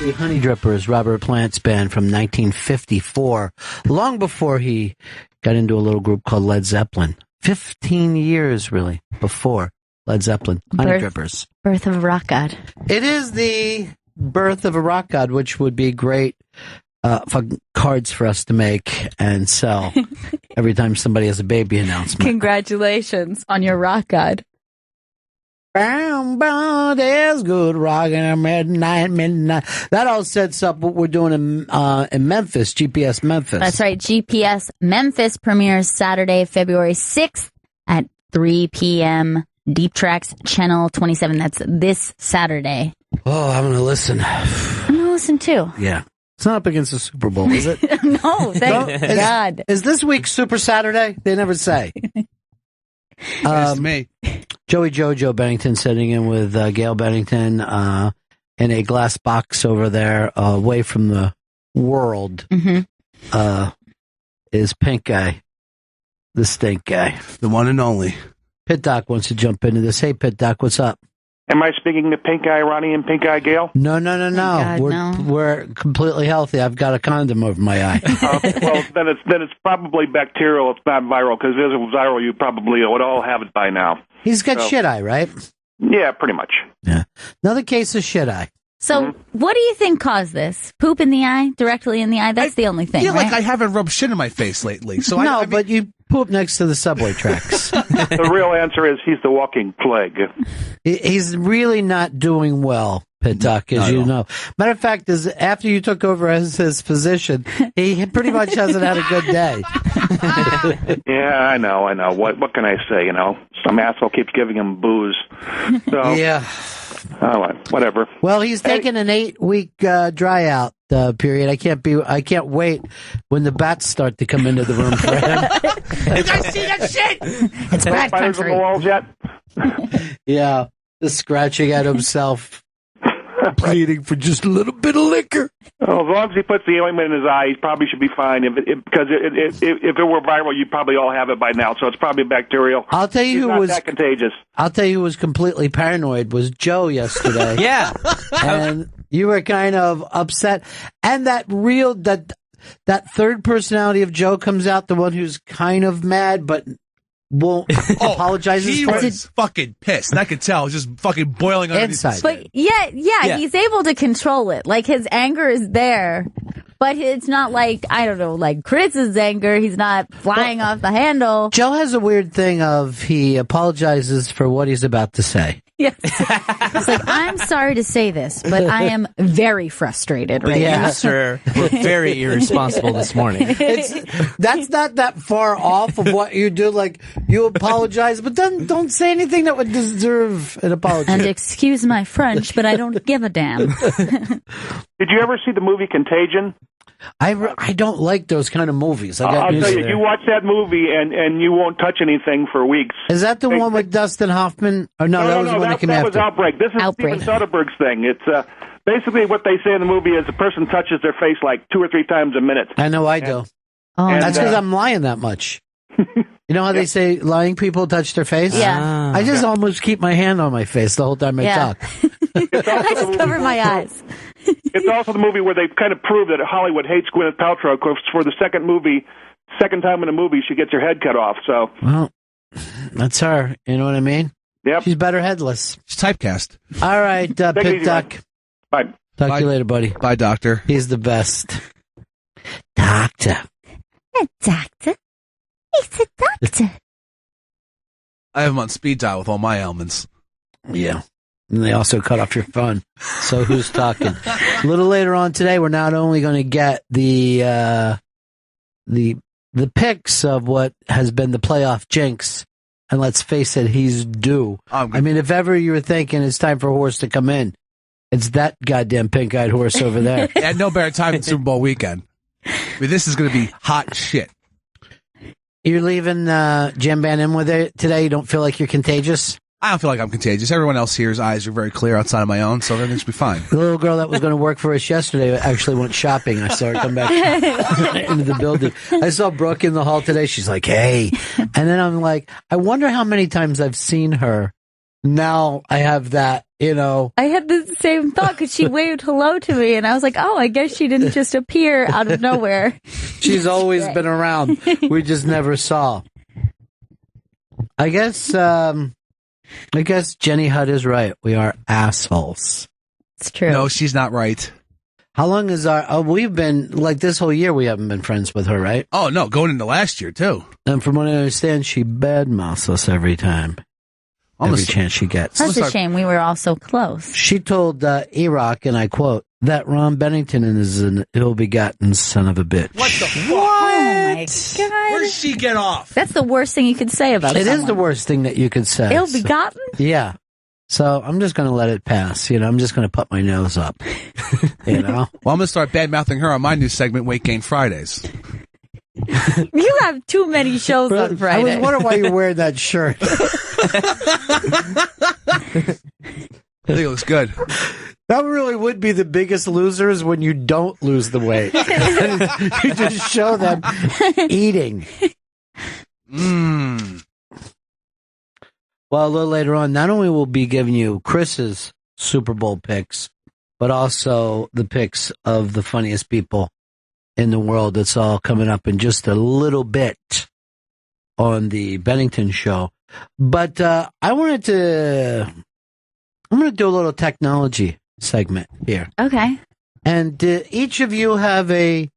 The Honey Drippers, Robert Plant's band from 1954, long before he got into a little group called Led Zeppelin. 15 years, really, before Led Zeppelin. Honey Drippers. Birth of a rock god. It is the birth of a rock god, which would be great cards for us to make and sell every time somebody has a baby announcement. Congratulations on your rock god. There's good rocking at midnight. That all sets up what we're doing in Memphis, GPS Memphis. That's right. GPS Memphis premieres Saturday, February 6th at 3 p.m. Deep Tracks Channel 27. That's this Saturday. Oh, I'm going to listen. I'm going to listen too. Yeah. It's not up against the Super Bowl, is it? No, thank God. Is this week Super Saturday? They never say. Me. Joey Jojo Bennington sitting in with Gail Bennington in a glass box over there away from the world is Pink Guy, the stink guy. The one and only. Pitoc wants to jump into this. Hey, Pitoc, what's up? Am I speaking to Pink Eye Ronnie and Pink Eye Gail? No. God, We're completely healthy. I've got a condom over my eye. Well, then it's probably bacterial. It's not viral, because if it was viral, you probably would all have it by now. He's got shit eye, right? Yeah, pretty much. Yeah. Another case of shit eye. So, what do you think caused this? Poop in the eye? Directly in the eye? That's the only thing, Yeah, right? like I haven't rubbed shit in my face lately. So I mean, but you poop next to the subway tracks. The real answer is he's the walking plague. He's really not doing well, Pitoc, as you know. Matter of fact, after you took over as his physician, he pretty much hasn't had a good day. Yeah, I know. What can I say? Some asshole keeps giving him booze. So, yeah. Oh, whatever. Well, he's taking an 8-week dry out period. I can't wait when the bats start to come into the room for him. You guys see that shit? It's bad Spiders on country. the walls yet? Yeah, the scratching at himself, pleading for just a little bit of liquor. Well, as long as he puts the ointment in his eye, he probably should be fine. Because if it were viral, you'd probably all have it by now. So it's probably bacterial. I'll tell you He's who not was that contagious. I'll tell you who was completely paranoid was Joe yesterday. Yeah. And you were kind of upset. And that third personality of Joe comes out, the one who's kind of mad but won't apologize. He was fucking pissed. And I could tell. It was just fucking boiling inside. But yeah, he's able to control it. Like, his anger is there, but it's not like, I don't know, like Chris's anger. He's not flying off the handle. Joe has a weird thing of he apologizes for what he's about to say. Yes. It's like, I'm sorry to say this, but I am very frustrated right now. You, sir, were very irresponsible this morning. That's not that far off of what you do. Like, you apologize, but then don't say anything that would deserve an apology. And excuse my French, but I don't give a damn. Did you ever see the movie Contagion? I don't like those kind of movies. I'll tell you, you watch that movie and you won't touch anything for weeks. Is that the one with Dustin Hoffman? Or no, that was the one that came after. That was Outbreak. This is Outbreak. Steven Soderbergh's thing. It's basically what they say in the movie is the person touches their face like 2 or 3 times a minute. I know I do. That's because I'm lying that much. You know how they say lying people touch their face? Yeah. I just almost keep my hand on my face the whole time I talk. I just cover my eyes. It's also the movie where they kind of prove that Hollywood hates Gwyneth Paltrow, because for the second time in a movie, she gets her head cut off. So, well, that's her. You know what I mean? Yep. She's better headless. She's typecast. All right, Pitoc. Bye. Talk to you later, buddy. Bye, doctor. He's the best. Doctor. A doctor? He's a doctor. I have him on speed dial with all my ailments. Yeah. And they also cut off your phone. So who's talking? A little later on today, we're not only going to get the picks of what has been the playoff jinx, and let's face it, he's due. I mean, if ever you were thinking it's time for Horace to come in, it's that goddamn pink-eyed horse over there. And no better time than Super Bowl weekend. I mean, this is going to be hot shit. You're leaving Jam Band in with it today? You don't feel like you're contagious? I don't feel like I'm contagious. Everyone else here's eyes are very clear outside of my own, so everything's be fine. The little girl that was going to work for us yesterday actually went shopping. I saw her come back into the building. I saw Brooke in the hall today. She's like, hey. And then I'm like, I wonder how many times I've seen her. Now I have that you know. I had the same thought because she waved hello to me, and I was like, oh, I guess she didn't just appear out of nowhere. She's always been around. We just never saw. I guess Jenny Hutt is right. We are assholes. It's true. No, she's not right. How long is we've been, like this whole year we haven't been friends with her, right? Oh, no, going into last year, too. And from what I understand, she badmouths us every time. Every chance she gets. That's a shame. We were all so close. She told E-Rock, and I quote, that Ron Bennington is an ill-begotten son of a bitch. What the fuck? Oh, my God. Where does she get off? That's the worst thing you could say about It someone. is the worst thing that you could say. Ill-begotten? Yeah. So I'm just going to let it pass. You know, I'm just going to put my nose up. You know? Well, I'm going to start bad-mouthing her on my new segment, Weight Gain Fridays. You have too many shows on Friday. I was wondering why you're wearing that shirt. I think it looks good. That really would be the biggest losers when you don't lose the weight. You just show them eating. Well, a little later on, not only will be giving you Chris's Super Bowl picks, but also the picks of the funniest people in the world. It's all coming up in just a little bit on the Bennington show. But I'm going to do a little technology segment here. Okay. And each of you have a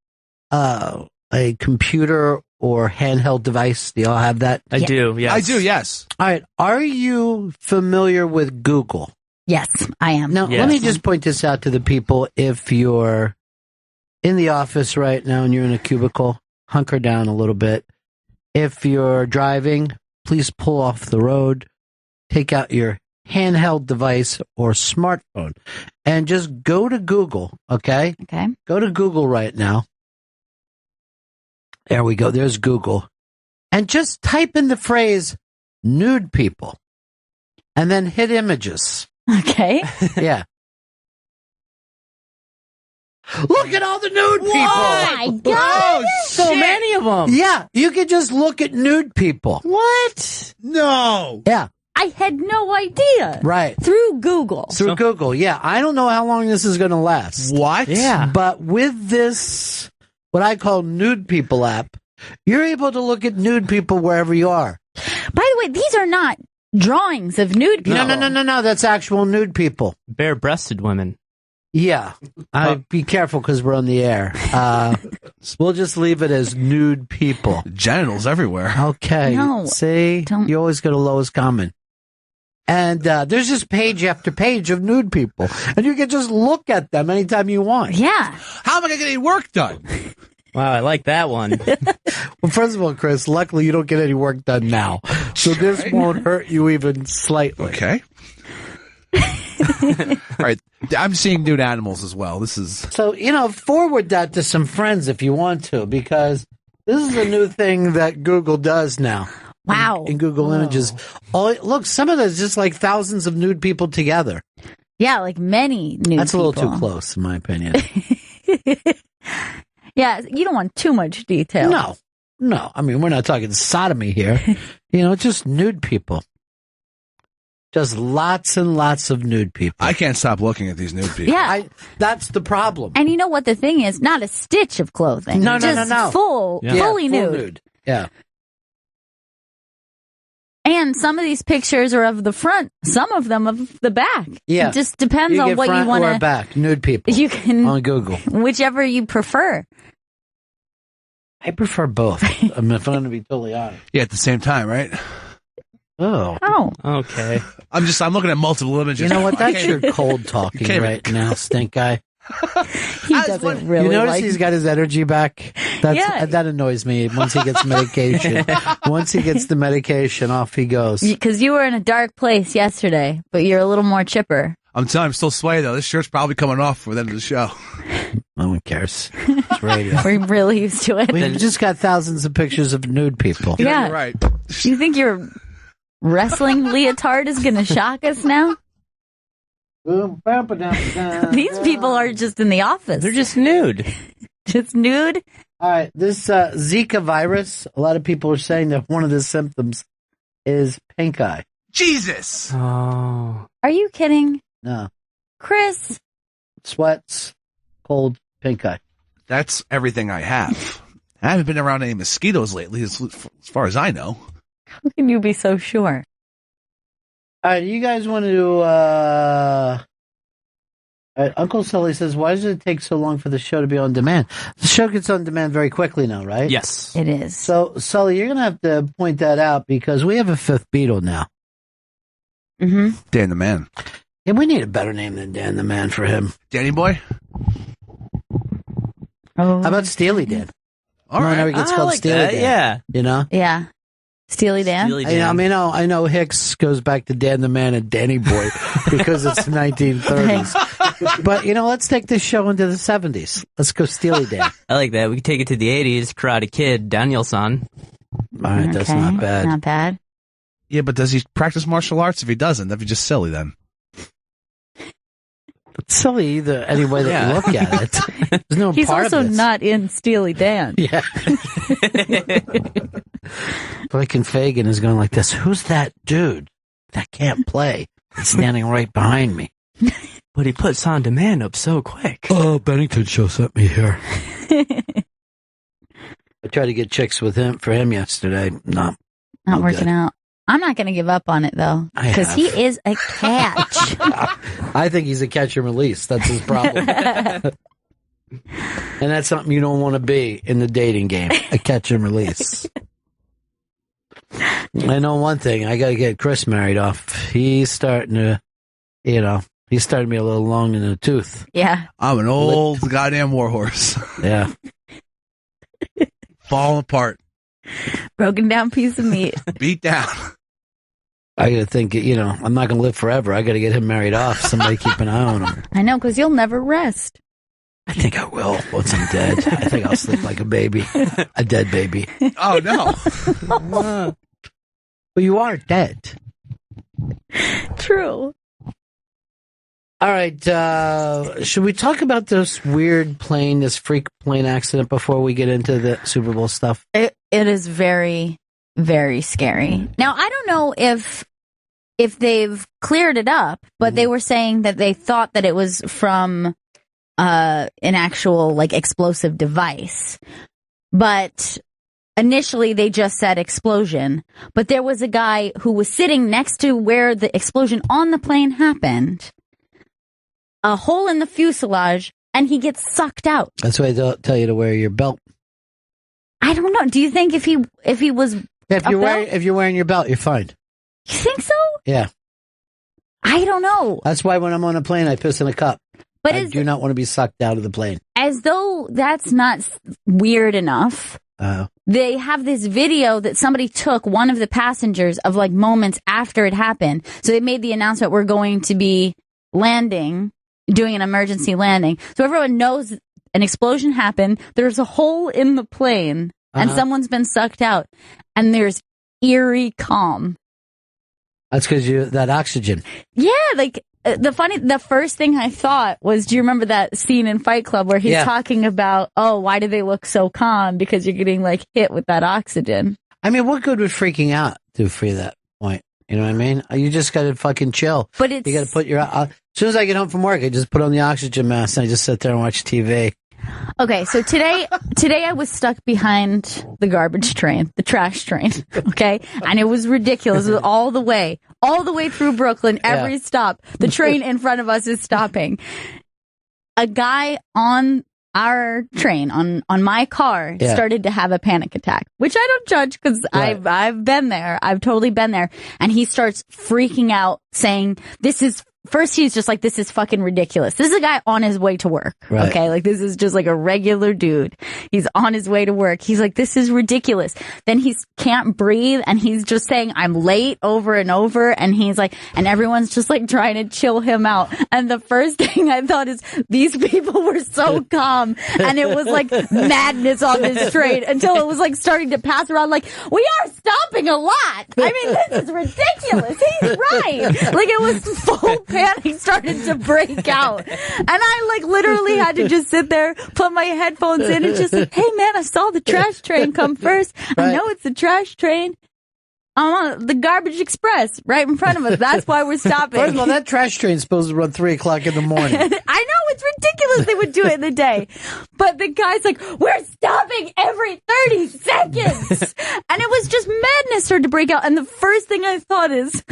computer or handheld device. Do y'all have that? I do, yes. I do, yes. All right. Are you familiar with Google? Yes, I am. Now, Yes. let me just point this out to the people. If you're in the office right now and you're in a cubicle, hunker down a little bit. If you're driving, please pull off the road. Take out your handheld device or smartphone and just go to Google, okay? Okay. Go to Google right now. There we go. There's Google. And just type in the phrase nude people and then hit images. Okay. Yeah. Look at all the nude people. Oh, my God. So many of them. Yeah, you could just look at nude people. What? No. Yeah, I had no idea. right. Through Google. Through Google. Yeah, I don't know how long this is going to last. What? Yeah. But with this, what I call nude people app, you're able to look at nude people wherever you are. By the way, these are not drawings of nude people. No. That's actual nude people. Bare-breasted women. Yeah. Be careful because we're on the air. We'll just leave it as nude people. Genitals everywhere. Okay. No, See? don't. You always go to lowest common. And there's just page after page of nude people. And you can just look at them anytime you want. Yeah. How am I going to get any work done? Wow, I like that one. Well, first of all, Chris, luckily you don't get any work done now. So this won't hurt you even slightly. Okay. All right. I'm seeing nude animals as well. This is... So, forward that to some friends if you want to, because this is a new thing that Google does now. Wow. In Google Images. Oh, look, some of those just like thousands of nude people together. Yeah, like many nude That's a little people. too close, in my opinion. Yeah, you don't want too much detail. No. I mean, we're not talking sodomy here. Just nude people. Just lots and lots of nude people. I can't stop looking at these nude people. Yeah. That's the problem. And you know what the thing is? Not a stitch of clothing. No. Just fully full nude. Yeah. And some of these pictures are of the front, some of them of the back. Yeah. It just depends You on get what front you want or to. back, nude people. You can, on Google. whichever you prefer. I prefer both. If I'm going to be totally honest. Yeah, at the same time, right? Oh. Oh. Okay. I'm looking at multiple images. You know what? I That's can't- your cold talking can't- right now, stink guy. He doesn't really You notice like he's got his energy back? Yeah. That annoys me once he gets medication. Once he gets the medication, off he goes. because you were in a dark place yesterday, but you're a little more chipper. I'm telling you, I'm still sweaty, though. This shirt's probably coming off for the end of the show. No one cares. It's radio. We're really used to it. We've just got thousands of pictures of nude people. You know, Yeah. you're right. You think your wrestling leotard is going to shock us now? These people are just in the office. They're just nude. just nude. All right, this Zika virus, a lot of people are saying that one of the symptoms is pink eye. Jesus! Oh. Are you kidding? No. Chris. Sweats, cold, pink eye. That's everything I have. I haven't been around any mosquitoes lately, as far as I know. How can you be so sure? All right, you guys want to... All right, Uncle Sully says, why does it take so long for the show to be on demand? The show gets on demand very quickly now, right? Yes. It is. So, Sully, you're going to have to point that out because we have a fifth Beatle now. Mm-hmm. Dan the Man. Yeah, we need a better name than Dan the Man for him. Danny Boy? Oh. How about Steely Dan? All right. Now he gets called like Steely that, Dan. yeah. You know? Yeah. Steely Dan? Steely Dan. I know Hicks goes back to Dan the Man and Danny Boy because it's the 1930s. But, let's take this show into the 70s. Let's go Steely Dan. I like that. We can take it to the 80s. Karate Kid, Daniel-san. All right, that's not bad. Not bad. Yeah, but does he practice martial arts? If he doesn't, that'd be just silly then. It's silly either any way that you look at it. There's no He's part also of this. not in Steely Dan. Yeah. Fucking Fagan is going like this. Who's that dude that can't play? He's standing right behind me. But he puts on demand up so quick. Oh, Bennington show sent me here. I tried to get chicks for him yesterday. No. Not working out. I'm not going to give up on it, though, because he is a catch. I think he's a catch and release. That's his problem. And that's something you don't want to be in the dating game, a catch and release. I know one thing. I got to get Chris married off. He's starting to, he's starting to be a little long in the tooth. Yeah. I'm an old goddamn warhorse. Yeah. Falling apart. Broken down piece of meat. Beat down. I got to think, I'm not going to live forever. I got to get him married off. Somebody keep an eye on him. I know, because you'll never rest. I think I will once I'm dead. I think I'll sleep like a baby. A dead baby. Oh, no. Well, you are dead. True. All right. Should we talk about this freak plane accident before we get into the Super Bowl stuff? It is very, very scary. Now, I don't know if they've cleared it up, but they were saying that they thought that it was from an actual explosive device. But initially they just said explosion. But there was a guy who was sitting next to where the explosion on the plane happened. A hole in the fuselage, and he gets sucked out. That's why they tell you to wear your belt. I don't know. Do you think if he was if you're wearing your belt, you're fine. You think so? Yeah. I don't know. That's why when I'm on a plane, I piss in a cup. But I do not want to be sucked out of the plane. As though that's not weird enough. They have this video that somebody took, one of the passengers, of moments after it happened. So they made the announcement, we're going to be landing, doing an emergency landing. So everyone knows an explosion happened. There's a hole in the plane and someone's been sucked out. And there's eerie calm. That's because that oxygen. Yeah, the first thing I thought was, do you remember that scene in Fight Club where he's talking about, why do they look so calm? Because you're getting hit with that oxygen. I mean, what good would freaking out do for you at that point? You know what I mean? You just got to fucking chill. But you got to put as soon as I get home from work, I just put on the oxygen mask and I just sit there and watch TV. Okay, so today I was stuck behind the garbage train, the trash train, okay? And it was ridiculous. It was all the way through Brooklyn, every stop. The train in front of us is stopping. A guy on our train, on my car, started to have a panic attack, which I don't judge because I've been there. I've totally been there. And he starts freaking out saying, first, he's just like, this is fucking ridiculous. This is a guy on his way to work. Right. Okay. This is just a regular dude. He's on his way to work. He's like, this is ridiculous. Then he can't breathe and he's just saying, I'm late over and over. And he's like, and everyone's just trying to chill him out. And the first thing I thought is these people were so calm and it was madness on this train until it was starting to pass around we are stopping a lot. I mean, this is ridiculous. He's right. It was full panic started to break out. And I literally had to just sit there, put my headphones in and just hey man, I saw the trash train come first. I know it's the trash train. I'm on the garbage express right in front of us. That's why we're stopping. First of all, that trash train's supposed to run 3 o'clock in the morning. I know, it's ridiculous they would do it in the day. But the guy's like, we're stopping every 30 seconds. And it was just madness started to break out. And the first thing I thought is,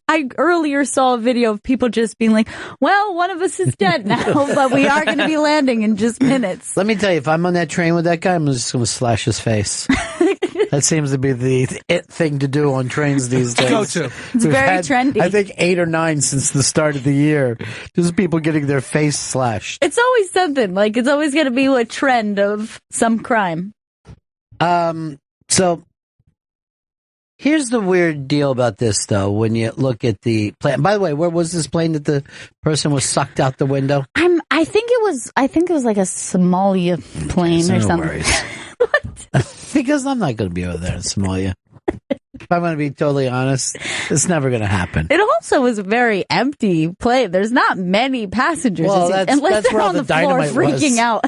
I earlier saw a video of people just being like, well, one of us is dead now, but we are going to be landing in just minutes. Let me tell you, if I'm on that train with that guy, I'm just going to slash his face. That seems to be the it thing to do on trains these days. Go to. It's very trendy. I think 8 or 9 since the start of the year. Just people getting their face slashed. It's always something. Like, it's always going to be a trend of some crime. So here's the weird deal about this, though, when you look at the plane. By the way, where was this plane that the person was sucked out the window? I think it was like a Somalia plane or something. Worries. Because I'm not going to be over there in Somalia. If I'm going to be totally honest, it's never going to happen. It also was a very empty plane. There's not many passengers. Well, unless they're on the floor freaking out.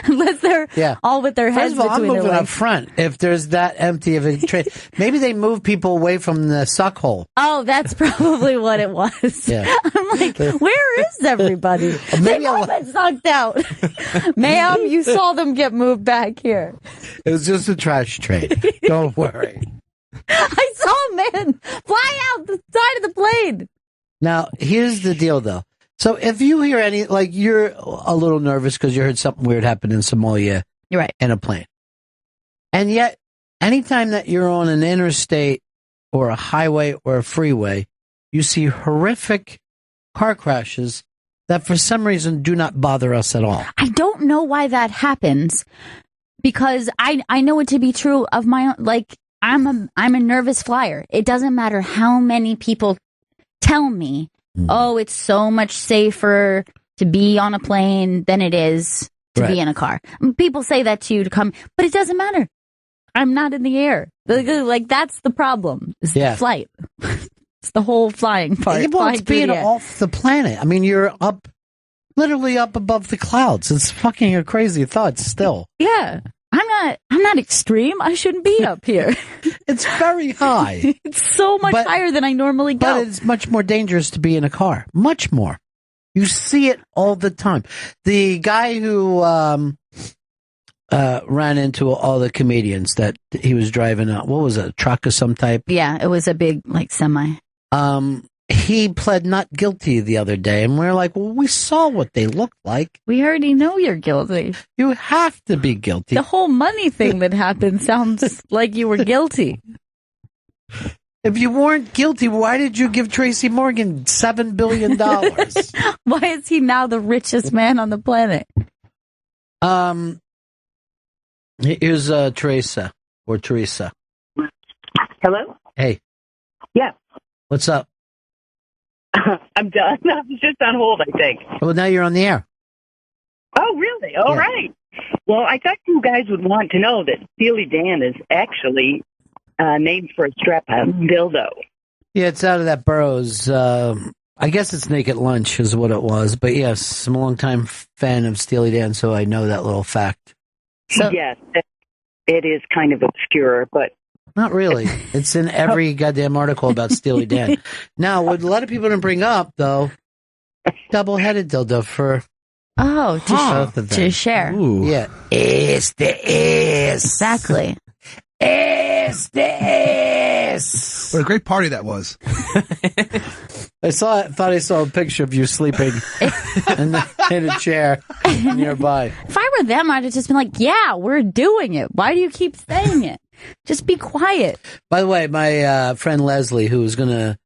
Unless they're all with their heads between their legs. First of all, I'm moving up front. If there's that empty of a train, maybe they move people away from the suck hole. Oh, that's probably what it was. Yeah. I'm like, where is everybody? They've all been sucked out. Ma'am, you saw them get moved back here. It was just a trash train. Don't worry. I saw a man fly out the side of the plane. Now, here's the deal, though. So if you hear you're a little nervous because you heard something weird happen in Somalia. You're right. In a plane. And yet, anytime that you're on an interstate or a highway or a freeway, you see horrific car crashes that for some reason do not bother us at all. I don't know why that happens because I know it to be true of my own, I'm a nervous flyer. It doesn't matter how many people tell me, oh, it's so much safer to be on a plane than it is to be in a car. People say that to you to come, but it doesn't matter. I'm not in the air. That's the problem. It's the flight. It's the whole flying part. It's being off the planet. I mean, you're literally up above the clouds. It's fucking a crazy thought still. Yeah. I'm not extreme. I shouldn't be up here. It's very high. It's so much higher than I normally go. But it's much more dangerous to be in a car. Much more. You see it all the time. The guy who ran into all the comedians that he was driving what was it, a truck of some type? Yeah, it was a big semi. He pled not guilty the other day, and we're like, well, we saw what they looked like. We already know you're guilty. You have to be guilty. The whole money thing that happened sounds like you were guilty. If you weren't guilty, why did you give Tracy Morgan $7 billion? Why is he now the richest man on the planet? Here's Teresa. Hello? Hey. Yeah. What's up? I'm done. I was just on hold, I think. Well, now you're on the air. Oh, really? All right. Well, I thought you guys would want to know that Steely Dan is actually named for a strap-on dildo. Yeah, it's out of that Burroughs. I guess it's Naked Lunch is what it was. But yes, I'm a longtime fan of Steely Dan, so I know that little fact. So, yes, it is kind of obscure, but... Not really. It's in every goddamn article about Steely Dan. Now, what a lot of people didn't bring up, though, double-headed dildo for... Oh, to share. Ooh. Yeah. Exactly. What a great party that was. I thought I saw a picture of you sleeping in a chair nearby. If I were them, I'd have just been like, yeah, we're doing it. Why do you keep saying it? Just be quiet. By the way, my friend Leslie, who's going to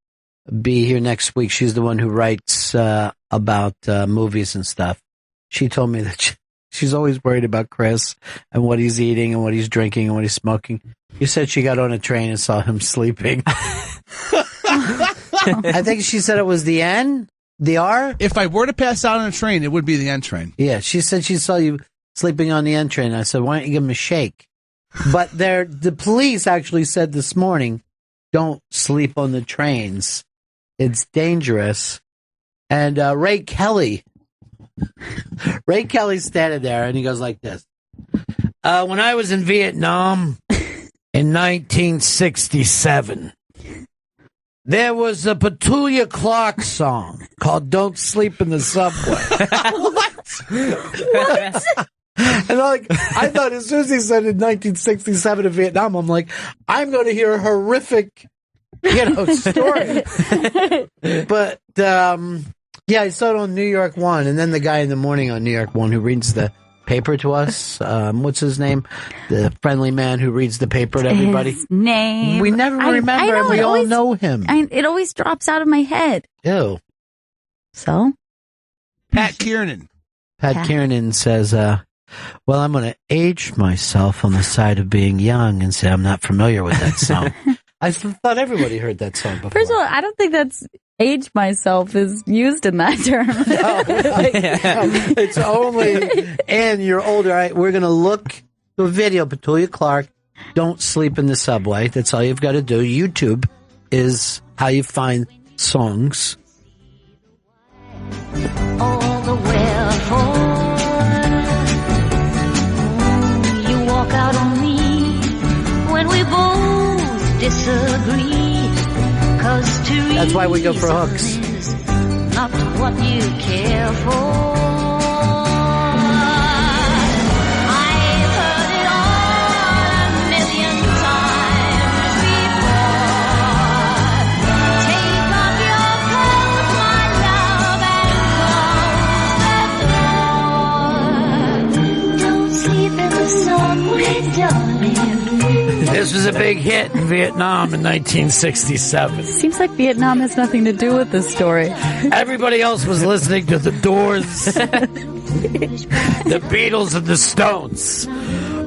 be here next week, she's the one who writes about movies and stuff. She told me that she's always worried about Chris and what he's eating and what he's drinking and what he's smoking. You said she got on a train and saw him sleeping. I think she said it was the N, the R. If I were to pass out on a train, it would be the N train. Yeah, she said she saw you sleeping on the N train. I said, why don't you give him a shake? But the police actually said this morning, don't sleep on the trains. It's dangerous. And Ray Kelly's standing there, and he goes like this. When I was in Vietnam in 1967, There was a Petulia Clark song called Don't Sleep in the Subway. What? And I thought as soon as he said in 1967 in Vietnam, I'm like, I'm going to hear a horrific, story. But, I saw it on New York One, and then the guy in the morning on New York One who reads the paper to us, what's his name? The friendly man who reads the paper to everybody. His name. We never remember, and we all know him. It always drops out of my head. Ew. So? Pat Kiernan. Pat Kiernan says, well, I'm going to age myself on the side of being young and say I'm not familiar with that song. I thought everybody heard that song before. First of all, I don't think that's age myself is used in that term. It's only, and you're older. All right, we're going to look to a video, Petulia Clark, Don't Sleep in the Subway. That's all you've got to do. YouTube is how you find songs. All the wherefore you walk out on me when we both disagree. That's why we go for hooks. Not what you care for. I've heard it all a million times before. Take off your coat, my love, and close the door. Don't sleep in the subway, darling. This was a big hit in Vietnam in 1967. Seems like Vietnam has nothing to do with this story. Everybody else was listening to the Doors, the Beatles, and the Stones.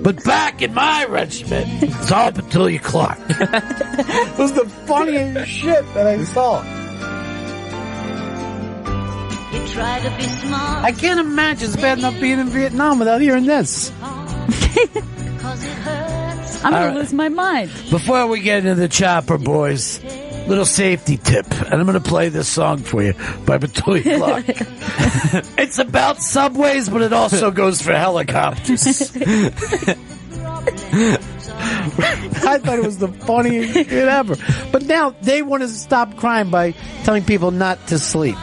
But back in my regiment, it's all Petulia Clark. It was the funniest shit that I saw. You try to be smart. I can't imagine it's bad enough being in Vietnam without hearing this. I'm going to lose my mind. Before we get into the chopper, boys, little safety tip. And I'm going to play this song for you by Petulia Clark. It's about subways, but it also goes for helicopters. I thought it was the funniest shit ever. But now they want to stop crime by telling people not to sleep.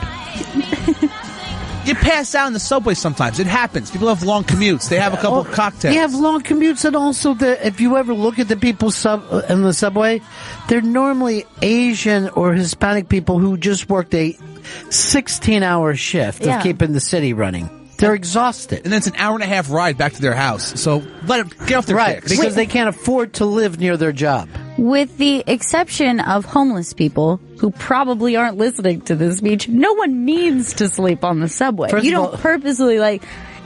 You pass out in the subway sometimes. It happens. People have long commutes. They have a couple of cocktails. They have long commutes, and also, if you ever look at the people in the subway, they're normally Asian or Hispanic people who just worked a 16-hour shift of keeping the city running. They're exhausted. And then it's an hour and a half ride back to their house. So let them get off their kicks. Because they can't afford to live near their job. With the exception of homeless people who probably aren't listening to this speech, no one means to sleep on the subway. You don't purposely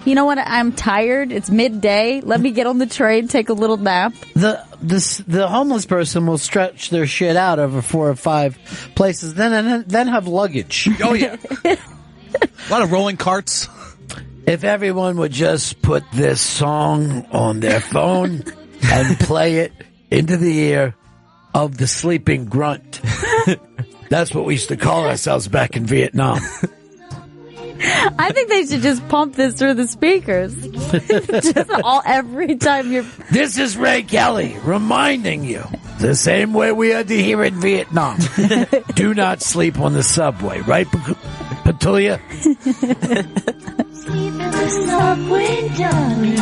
you know what, I'm tired, it's midday, let me get on the train, take a little nap. The homeless person will stretch their shit out over 4 or 5 places, then have luggage. Oh, yeah. A lot of rolling carts. If everyone would just put this song on their phone and play it into the ear of the sleeping grunt. That's what we used to call ourselves back in Vietnam. I think they should just pump this through the speakers. Just every time you're... This is Ray Kelly reminding you, the same way we had to hear in Vietnam. Do not sleep on the subway, right, Petulia? Sleep in the subway, darling.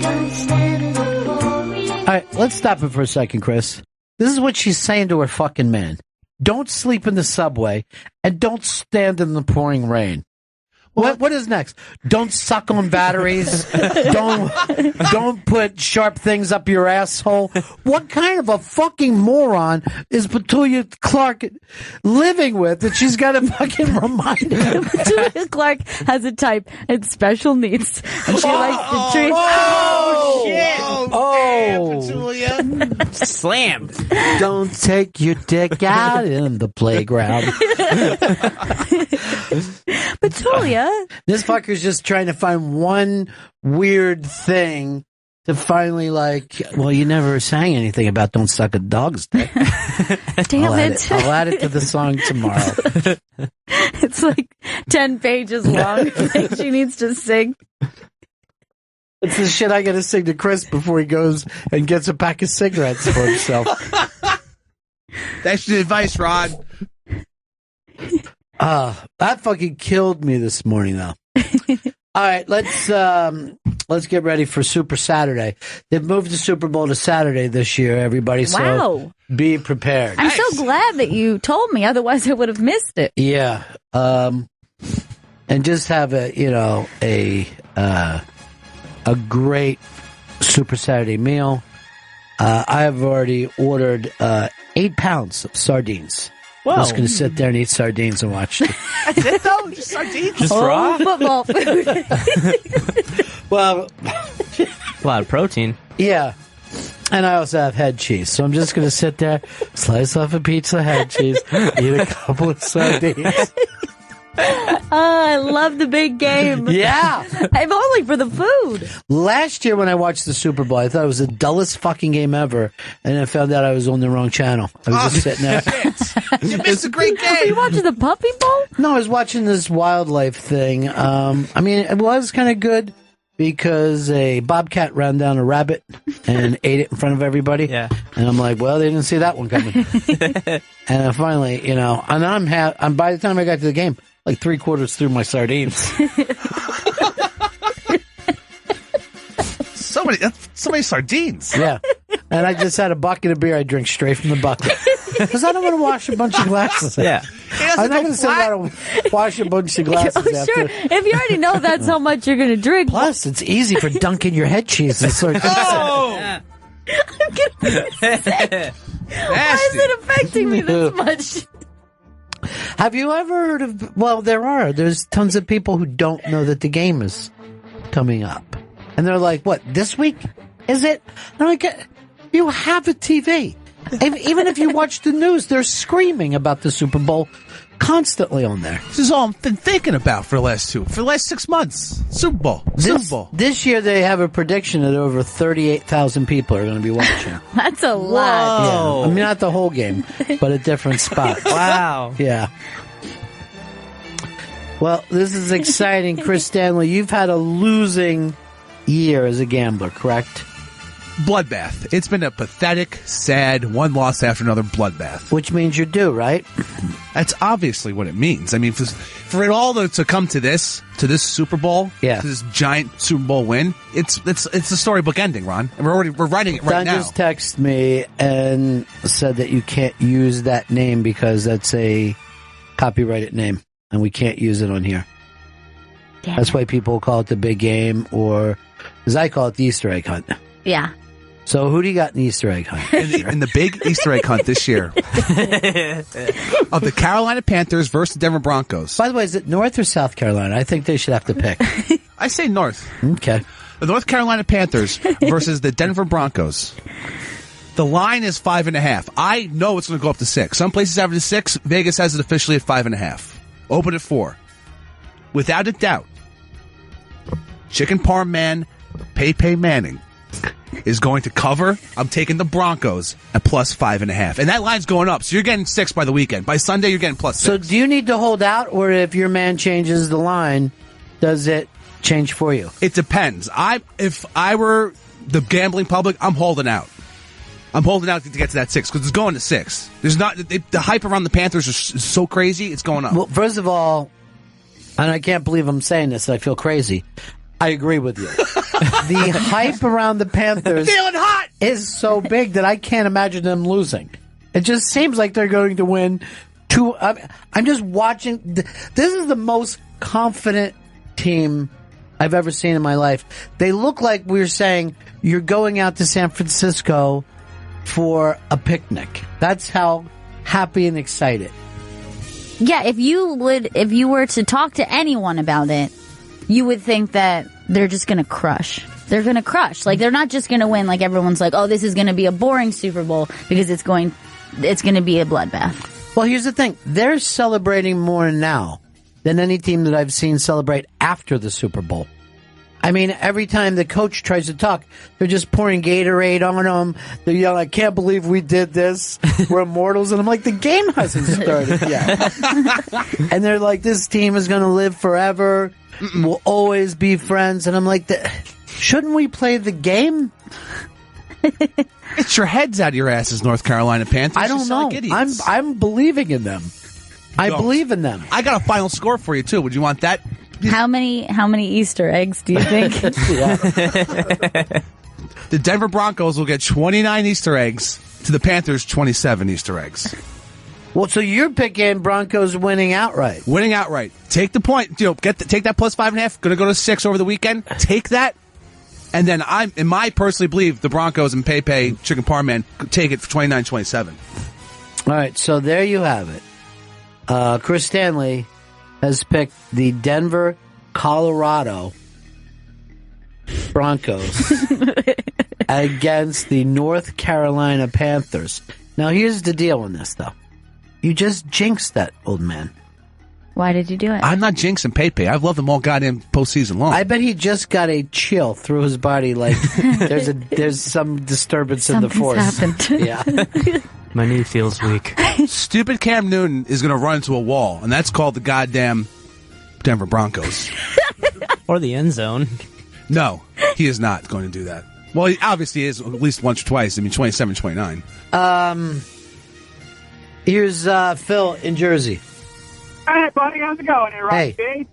Don't stand in the pouring. All right, let's stop it for a second, Chris. This is what she's saying to her fucking man. Don't sleep in the subway, and don't stand in the pouring rain. What is next? Don't suck on batteries. Don't put sharp things up your asshole. What kind of a fucking moron is Petulia Clark living with that she's got to fucking remind him? Petulia Clark has a type and special needs. And she likes to treat... Oh, shit. Oh. Petulia. Slammed. Don't take your dick out in the playground. Petulia. This fucker's just trying to find one weird thing to finally well, you never sang anything about don't suck a dog's dick. Damn it. I'll add it to the song tomorrow. It's 10 pages long. She needs to sing. It's the shit I gotta sing to Chris before he goes and gets a pack of cigarettes for himself. That's the advice, Rod. That fucking killed me this morning, though. All right, let's get ready for Super Saturday. They've moved the Super Bowl to Saturday this year, everybody. So Wow. be prepared. I'm so glad that you told me. Otherwise, I would have missed it. Yeah. And just have a great Super Saturday meal. I have already ordered 8 pounds of sardines. Whoa. I'm just going to sit there and eat sardines and watch it. That's it, though? Just sardines? Just raw? Football food. Well, A lot of protein. yeah. And I also have head cheese. So I'm just going to sit there, slice off a pizza head cheese, eat a couple of sardines. I love the big game. Yeah. I'm only for the food. Last year when I watched the Super Bowl, I thought it was the dullest fucking game ever. And I found out I was on the wrong channel. I was just sitting there. You missed a great Are you game. watching the Puppy Bowl? No, I was watching this wildlife thing. I mean, it was kind of good because a bobcat ran down a rabbit and ate it in front of everybody. Yeah. And I'm like, well, they didn't see that one coming. And finally, and I'm by the time I got to the game, like 3/4 through my sardines. So many sardines. Yeah. And I just had a bucket of beer I drink straight from the bucket. Because I don't want to wash a bunch of glasses. Yeah. I'm not going to sit down and wash a bunch of glasses Oh, after. sure. If you already know that's how much you're going to drink. Plus, it's easy for dunking your head cheese and sort of. Oh! I'm gonna be sick. Why is it affecting me this much? Have you ever heard of? Well, there's tons of people who don't know that the game is coming up, and they're like, "What, this week? Is it?" And I'm like, "You have a TV. Even if you watch the news, they're screaming about the Super Bowl constantly on there." This is all I've been thinking about for the last 6 months. Super Bowl. This year they have a prediction that over 38,000 people are going to be watching. That's a lot. Whoa. Yeah. I mean, not the whole game, but at different spots. Wow. Yeah. Well, this is exciting. Chris Stanley, you've had a losing year as a gambler, correct? Bloodbath. It's been a pathetic, sad, one loss after another bloodbath. Which means you're due, right? That's obviously what it means. I mean, for it all to come to this Super Bowl, Yeah. to this giant Super Bowl win, it's a storybook ending, Ron. And we're writing it right Don now. just texted me and said that you can't use that name because that's a copyrighted name, and we can't use it on here. Damn That's it. why people call it the big game, or as I call it, the Easter egg hunt. Yeah. So who do you got in the Easter egg hunt? in the big Easter egg hunt this year of the Carolina Panthers versus the Denver Broncos. By the way, is it North or South Carolina? I think they should have to pick. I say North. Okay. The North Carolina Panthers versus the Denver Broncos. The line is 5.5. I know it's going to go up to 6. Some places have it at 6. Vegas has it officially at 5.5. Open at 4. Without a doubt, Chicken Parm Man Pei Manning is going to cover. I'm taking the Broncos at plus 5.5. And that line's going up. So you're getting 6 by the weekend. By Sunday, you're getting plus 6. So do you need to hold out, or if your man changes the line, does it change for you? It depends. If I were the gambling public, I'm holding out. I'm holding out to get to that 6 because it's going to 6. There's not the hype around the Panthers is so crazy. It's going up. Well, first of all, and I can't believe I'm saying this, I feel crazy. I agree with you. The hype around the Panthers Feeling hot. is so big that I can't imagine them losing. It just seems like they're going to win 2. I'm just watching. This is the most confident team I've ever seen in my life. They look like we're saying you're going out to San Francisco for a picnic. That's how happy and excited. Yeah, if you were to talk to anyone about it, you would think that they're just going to crush. They're going to crush. Like, they're not just going to win like everyone's like, oh, this is going to be a boring Super Bowl because it's going to be a bloodbath. Well, here's the thing. They're celebrating more now than any team that I've seen celebrate after the Super Bowl. I mean, every time the coach tries to talk, they're just pouring Gatorade on them. They're yelling, I can't believe we did this. We're immortals. And I'm like, the game hasn't started yet. And they're like, this team is going to live forever. We'll always be friends. And I'm like, shouldn't we play the game? Get your heads out of your asses, North Carolina Panthers. I don't know. I'm believing in them. I believe in them. I got a final score for you too. Would you want that? How many Easter eggs do you think? The Denver Broncos will get 29 Easter eggs to the Panthers 27 Easter eggs. Well, so you're picking Broncos winning outright. Winning outright. Take the point. Take that plus 5.5. Going to go to 6 over the weekend. Take that. And then I personally believe the Broncos and Pepe Chicken Parm Man take it for 29-27. All right, so there you have it. Chris Stanley has picked the Denver, Colorado Broncos against the North Carolina Panthers. Now, here's the deal on this, though. You just jinxed that, old man. Why did you do it? I'm not jinxing Pepe. I've loved them all goddamn postseason long. I bet he just got a chill through his body, like there's some disturbance in the force. Happened. Yeah. My knee feels weak. Stupid Cam Newton is going to run into a wall, and that's called the goddamn Denver Broncos. Or the end zone. No, he is not going to do that. Well, he obviously is at least once or twice. I mean, 27-29. Here's Phil in Jersey. Hey, buddy, how's it going there, right, Hey.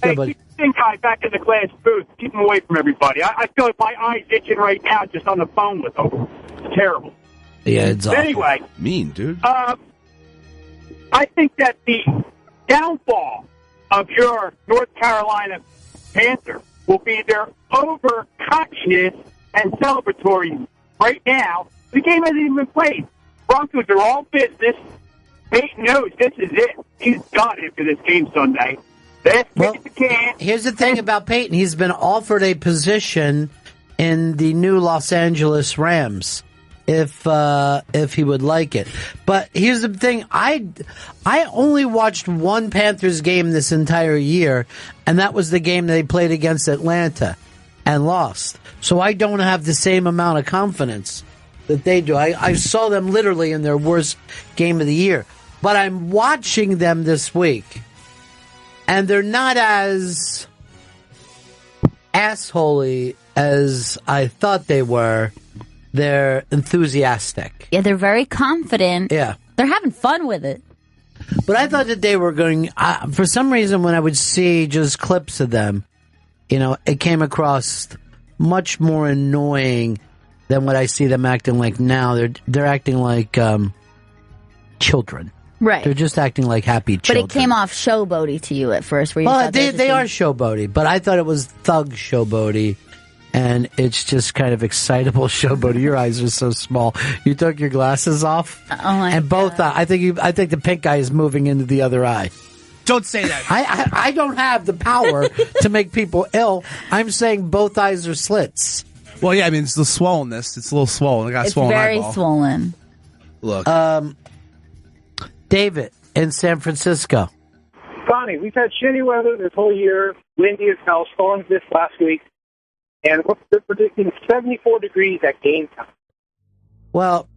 Hey, buddy. keep the stink guy back in the glass booth. Keep him away from everybody. I feel like my eye's itching right now just on the phone with him. It's terrible. Yeah, it's awful. Anyway. Mean, dude. I think that the downfall of your North Carolina Panther will be their over-cockiness and celebratory right now. The game hasn't even been played. Broncos are all business. Peyton knows this is it. He's done after this game Sunday. Here's the thing about Peyton. He's been offered a position in the new Los Angeles Rams if he would like it. But here's the thing. I only watched one Panthers game this entire year, and that was the game they played against Atlanta and lost. So I don't have the same amount of confidence that they do. I saw them literally in their worst game of the year. But I'm watching them this week, and they're not as assholey as I thought they were. They're enthusiastic. Yeah, they're very confident. Yeah. They're having fun with it. But I thought that they were going... for some reason, when I would see just clips of them, it came across much more annoying than what I see them acting like now. They're acting like children. Right. They're just acting like happy children. But it came off showboaty to you at first. Where you thought they are showboaty, but I thought it was thug showboaty, and it's just kind of excitable showboaty. Your eyes are so small. You took your glasses off, and both. I think the pink eye is moving into the other eye. Don't say that. I don't have the power to make people ill. I'm saying both eyes are slits. Well, yeah, I mean, it's the swollenness. It's a little swollen. I got a swollen eyeball. It's very swollen. Look. David in San Francisco. Bonnie, we've had shitty weather this whole year, windy as hell, storms this last week, and they're predicting 74 degrees at game time. Well,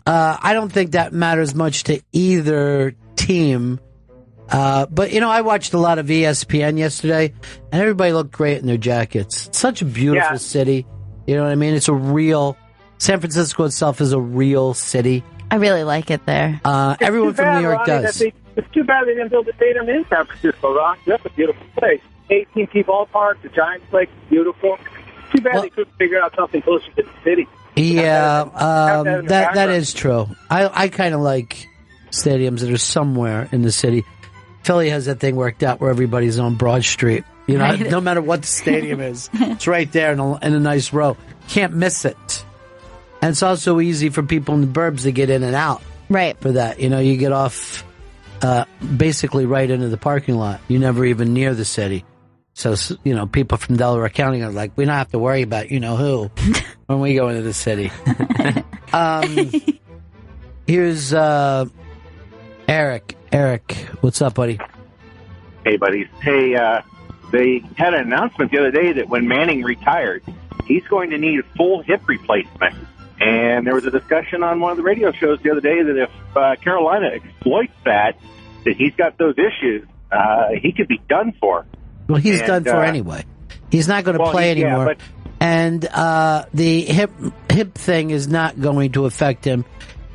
I don't think that matters much to either team. But, I watched a lot of ESPN yesterday, and everybody looked great in their jackets. It's such a beautiful city. You know what I mean? It's a real... San Francisco itself is a real city. I really like it there. Everyone from New York does. It's too bad they didn't build a stadium in San Francisco, Ron. That's a beautiful place. AT&T Ballpark, the Giants Lake, beautiful. Too bad they couldn't figure out something closer to the city. Yeah, that is true. I kind of like stadiums that are somewhere in the city. Philly has that thing worked out where everybody's on Broad Street. Right. No matter what the stadium is, it's right there in a nice row. Can't miss it. And it's also easy for people in the burbs to get in and out. Right. For that. You get off basically right into the parking lot. You're never even near the city. So, people from Delaware County are like, we don't have to worry about who when we go into the city. Here's Eric. Eric, what's up, buddy? Hey, buddies. Hey, they had an announcement the other day that when Manning retires, he's going to need a full hip replacement. And there was a discussion on one of the radio shows the other day that if Carolina exploits that he's got those issues, he could be done for. Well, he's done for anyway. He's not going to play anymore. And the hip hip thing is not going to affect him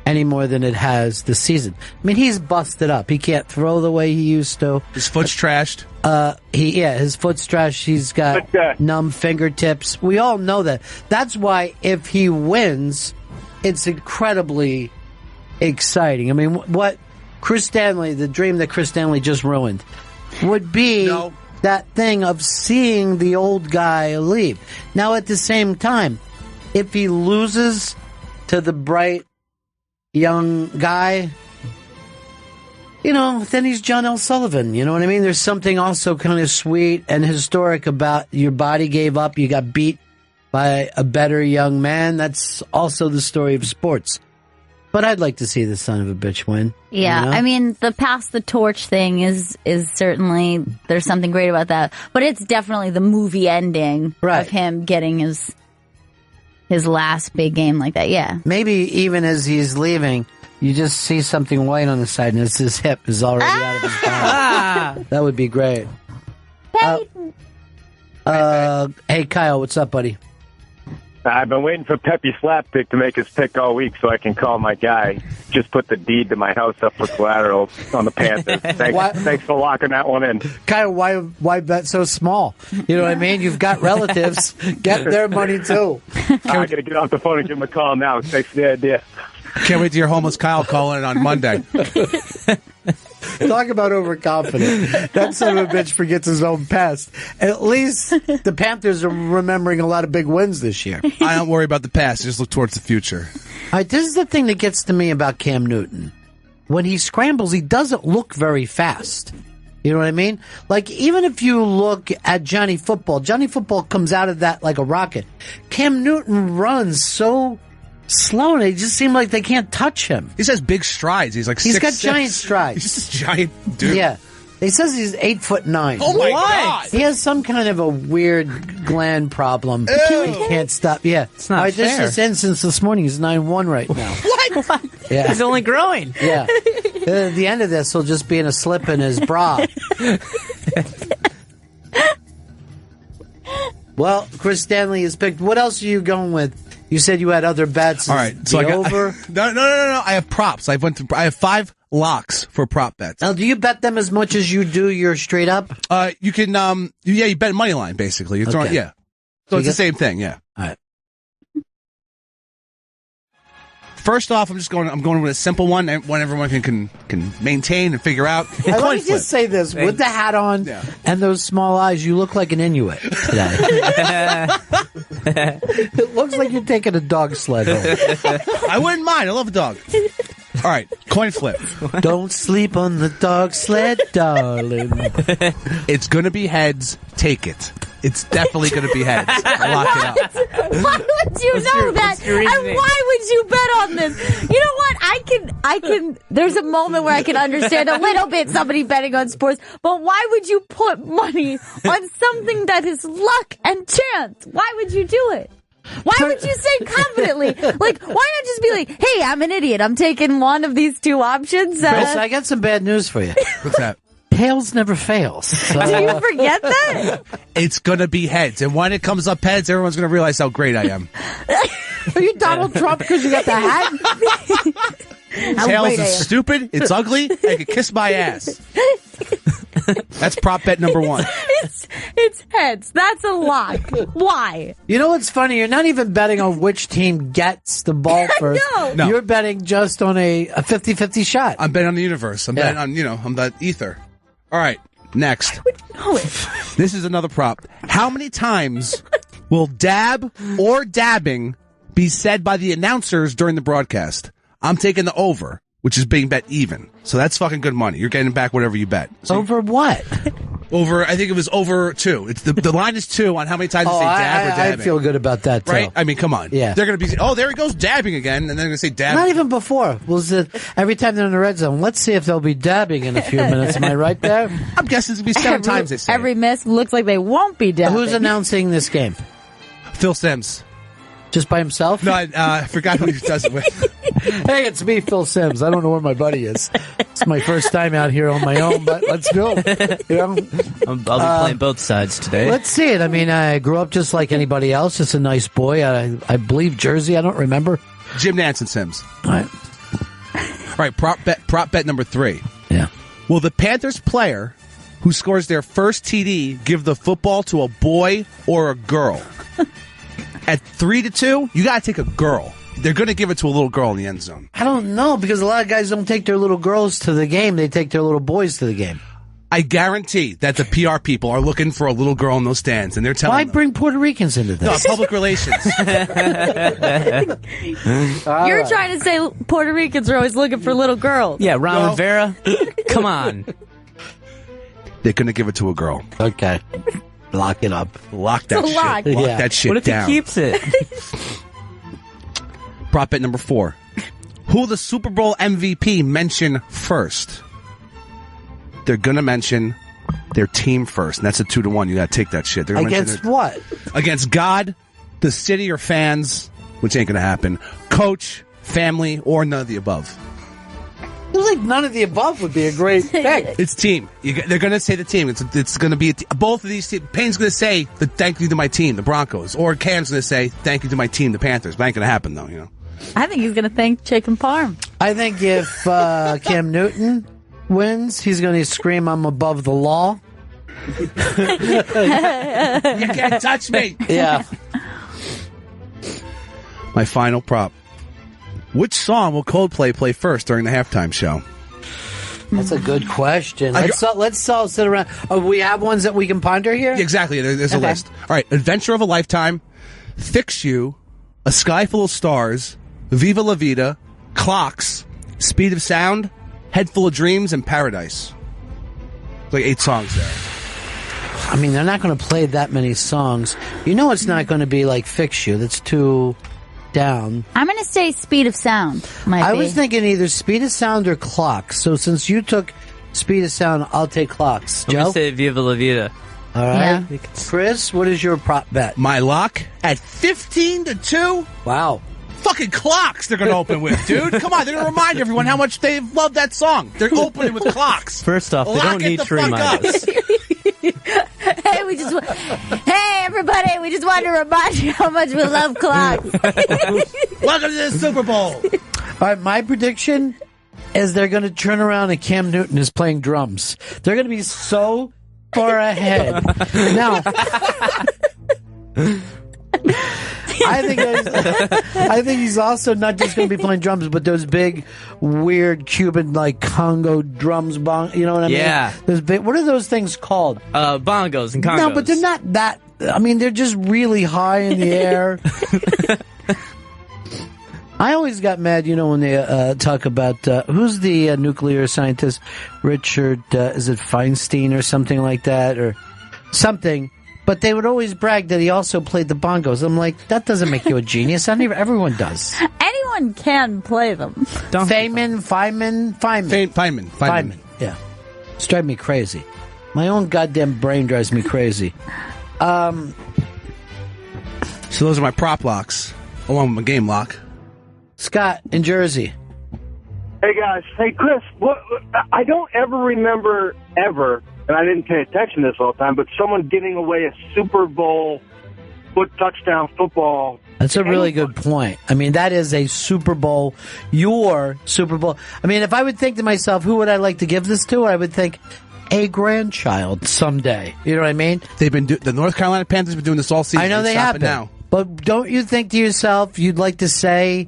any more than it has this season. I mean, he's busted up. He can't throw the way he used to. His foot's trashed. His foot's trashed. He's got numb fingertips. We all know that. That's why if he wins, it's incredibly exciting. I mean, what Chris Stanley, the dream that Chris Stanley just ruined, would be that thing of seeing the old guy leave. Now, at the same time, if he loses to the bright young guy, then he's John L. Sullivan. You know what I mean? There's something also kind of sweet and historic about your body gave up, you got beat by a better young man. That's also the story of sports. But I'd like to see the son of a bitch win. Yeah, I mean, the pass the torch thing is certainly, there's something great about that. But it's definitely the movie ending of him getting his last big game like that, yeah. Maybe even as he's leaving, you just see something white on the side and it's his hip is already out of his body. That would be great. Hey, Kyle, what's up, buddy? I've been waiting for Pepe Slapdick to make his pick all week so I can call my guy. Just put the deed to my house up for collateral on the Panthers. Thanks for locking that one in. Kyle, why bet so small? You know what I mean? You've got relatives. Get their money, too. I got to get off the phone and give him a call now. Thanks for the idea. Can't wait to hear homeless Kyle calling it on Monday. Talk about overconfident. That son of a bitch forgets his own past. At least the Panthers are remembering a lot of big wins this year. I don't worry about the past. Just look towards the future. All right, this is the thing that gets to me about Cam Newton. When he scrambles, he doesn't look very fast. You know what I mean? Like, even if you look at Johnny Football comes out of that like a rocket. Cam Newton runs so slow, and they just seem like they can't touch him. He says big strides. He's like 6'6". He's got giant strides. He's just a giant dude. Yeah. He says he's 8'9". Oh my God! He has some kind of a weird gland problem. He can't stop. Yeah, it's not fair. This is in since this morning. He's 9'1" right now. What? Yeah, he's only growing. Yeah. The end of this will just be in a slip in his bra. Well, Chris Stanley is picked. What else are you going with? You said you had other bets. All right, so over. No. I have props. I have 5 locks for prop bets. Now, do you bet them as much as you do your straight up? You can. You bet money line basically. You're throwing, yeah. So it's the same thing. Yeah. All right. First off, I'm going with a simple one, and one everyone can maintain and figure out. Let me just say this: with the hat on and those small eyes, you look like an Inuit today. It looks like you're taking a dog sled home. I wouldn't mind. I love a dog. All right, coin flip. Don't sleep on the dog sled, darling. It's going to be heads. Take it. It's definitely going to be heads. Lock it up. Why would you know that? And why would you bet on this? You know what? I can, there's a moment where I can understand a little bit somebody betting on sports, but why would you put money on something that is luck and chance? Why would you do it? Why would you say confidently? Like, why not just be like, hey, I'm an idiot. I'm taking one of these 2 options. Chris, I got some bad news for you. What's that? Tails never fails. So. Do you forget that? It's going to be heads. And when it comes up heads, everyone's going to realize how great I am. Are you Donald Trump because you got the hat? Tails is stupid. It's ugly. I could kiss my ass. That's prop bet number 1. It's heads. That's a lock. Why? You know what's funny? You're not even betting on which team gets the ball first. No. You're betting just on a 50-50 shot. I'm betting on the universe. I'm betting on, I'm the ether. All right, next. I would know it. This is another prop. How many times will dab or dabbing be said by the announcers during the broadcast? I'm taking the over, which is being bet even. So that's fucking good money. You're getting back whatever you bet. So over what? Over, I think it was over 2. It's the line is 2 on how many times they say dab or dabbing. I feel good about that, too. Right? I mean, come on. Yeah. They're going to be, there he goes dabbing again, and they're going to say dabbing. Not even before. Every time they're in the red zone, let's see if they'll be dabbing in a few minutes. Am I right there? I'm guessing it's going to be 7 times they say. Every miss looks like they won't be dabbing. Who's announcing this game? Phil Simms. Just by himself? No, I forgot who he does it with. Hey, it's me, Phil Simms. I don't know where my buddy is. It's my first time out here on my own, but let's go. You know? I'll be playing both sides today. Let's see it. I mean, I grew up just like anybody else. Just a nice boy. I believe Jersey. I don't remember. Jim Nance and Sims. All right. All right, prop bet number 3. Yeah. Will the Panthers player who scores their first TD give the football to a boy or a girl? At 3-2, you got to take a girl. They're going to give it to a little girl in the end zone. I don't know, because a lot of guys don't take their little girls to the game. They take their little boys to the game. I guarantee that the PR people are looking for a little girl in those stands, and they're telling Why them. bring Puerto Ricans into this? No, public relations. You're trying to say Puerto Ricans are always looking for little girls. Yeah, Ron Rivera. Come on. They're going to give it to a girl. Okay. Lock it up. Lock that It's a shit. lock. Lock Yeah. that shit What if down. he keeps it? Prop bet number 4. Who will the Super Bowl MVP mention first? They're going to mention their team first, and that's a 2-1. You got to take that shit. They're gonna mention Against what? Against God, the city, or fans, which ain't going to happen. Coach, family, or none of the above. I was like, none of the above would be a great pick. It's team. They're going to say the team. It's going to be both of these teams. Payne's going to say the thank you to my team, the Broncos, or Cam's going to say thank you to my team, the Panthers. But ain't going to happen though. You know. I think he's going to thank Chicken Parm. I think if Cam Newton wins, he's going to scream, "I'm above the law." You can't touch me. Yeah. My final prop. Which song will Coldplay play first during the halftime show? That's a good question. Let's all sit around. Oh, we have ones that we can ponder here? Yeah, exactly. There's a Okay. list. All right. Adventure of a Lifetime, Fix You, A Sky Full of Stars, Viva La Vida, Clocks, Speed of Sound, Head Full of Dreams, and Paradise. It's like 8 songs there. I mean, they're not going to play that many songs. You know it's not going to be like Fix You. That's too down. I'm going to say Speed of Sound. I was thinking either Speed of Sound or Clocks. So since you took Speed of Sound, I'll take Clocks. I'm Joe? going to say Viva La Vida. All right. Yeah. Chris, what is your prop bet? My lock at 15-2. Wow. Fucking Clocks they're going to open with, dude. Come on, they're going to remind everyone how much they love that song. They're opening with Clocks. First off, they Lock don't it need the to fuck remind up. us. Hey, everybody, we just wanted to remind you how much we love clocks. Welcome to the Super Bowl. All right, my prediction is they're going to turn around and Cam Newton is playing drums. They're going to be so far ahead. Now, I think he's also not just going to be playing drums, but those big, weird Cuban like Congo drums. You know what I mean? Yeah. Those big. What are those things called? Bongos and congos. No, but they're not that. I mean, they're just really high in the air. I always got mad, you know, when they talk about who's the nuclear scientist, Richard, is it Feinstein or something like that, or something. But they would always brag that he also played the bongos. I'm like, that doesn't make you a genius. Everyone does. Anyone can play them. Feynman. Yeah. It's driving me crazy. My own goddamn brain drives me crazy. So those are my prop locks, along with my game lock. Scott in Jersey. Hey guys, hey Chris, I don't ever remember ever, and I didn't pay attention to this all the time, but someone giving away a Super Bowl touchdown football. That's a really good point. I mean, that is a Super Bowl, your Super Bowl. I mean, if I would think to myself, who would I like to give this to? I would think a grandchild someday. You know what I mean? They've been the North Carolina Panthers have been doing this all season. I know they have been. Now. But don't you think to yourself, you'd like to say,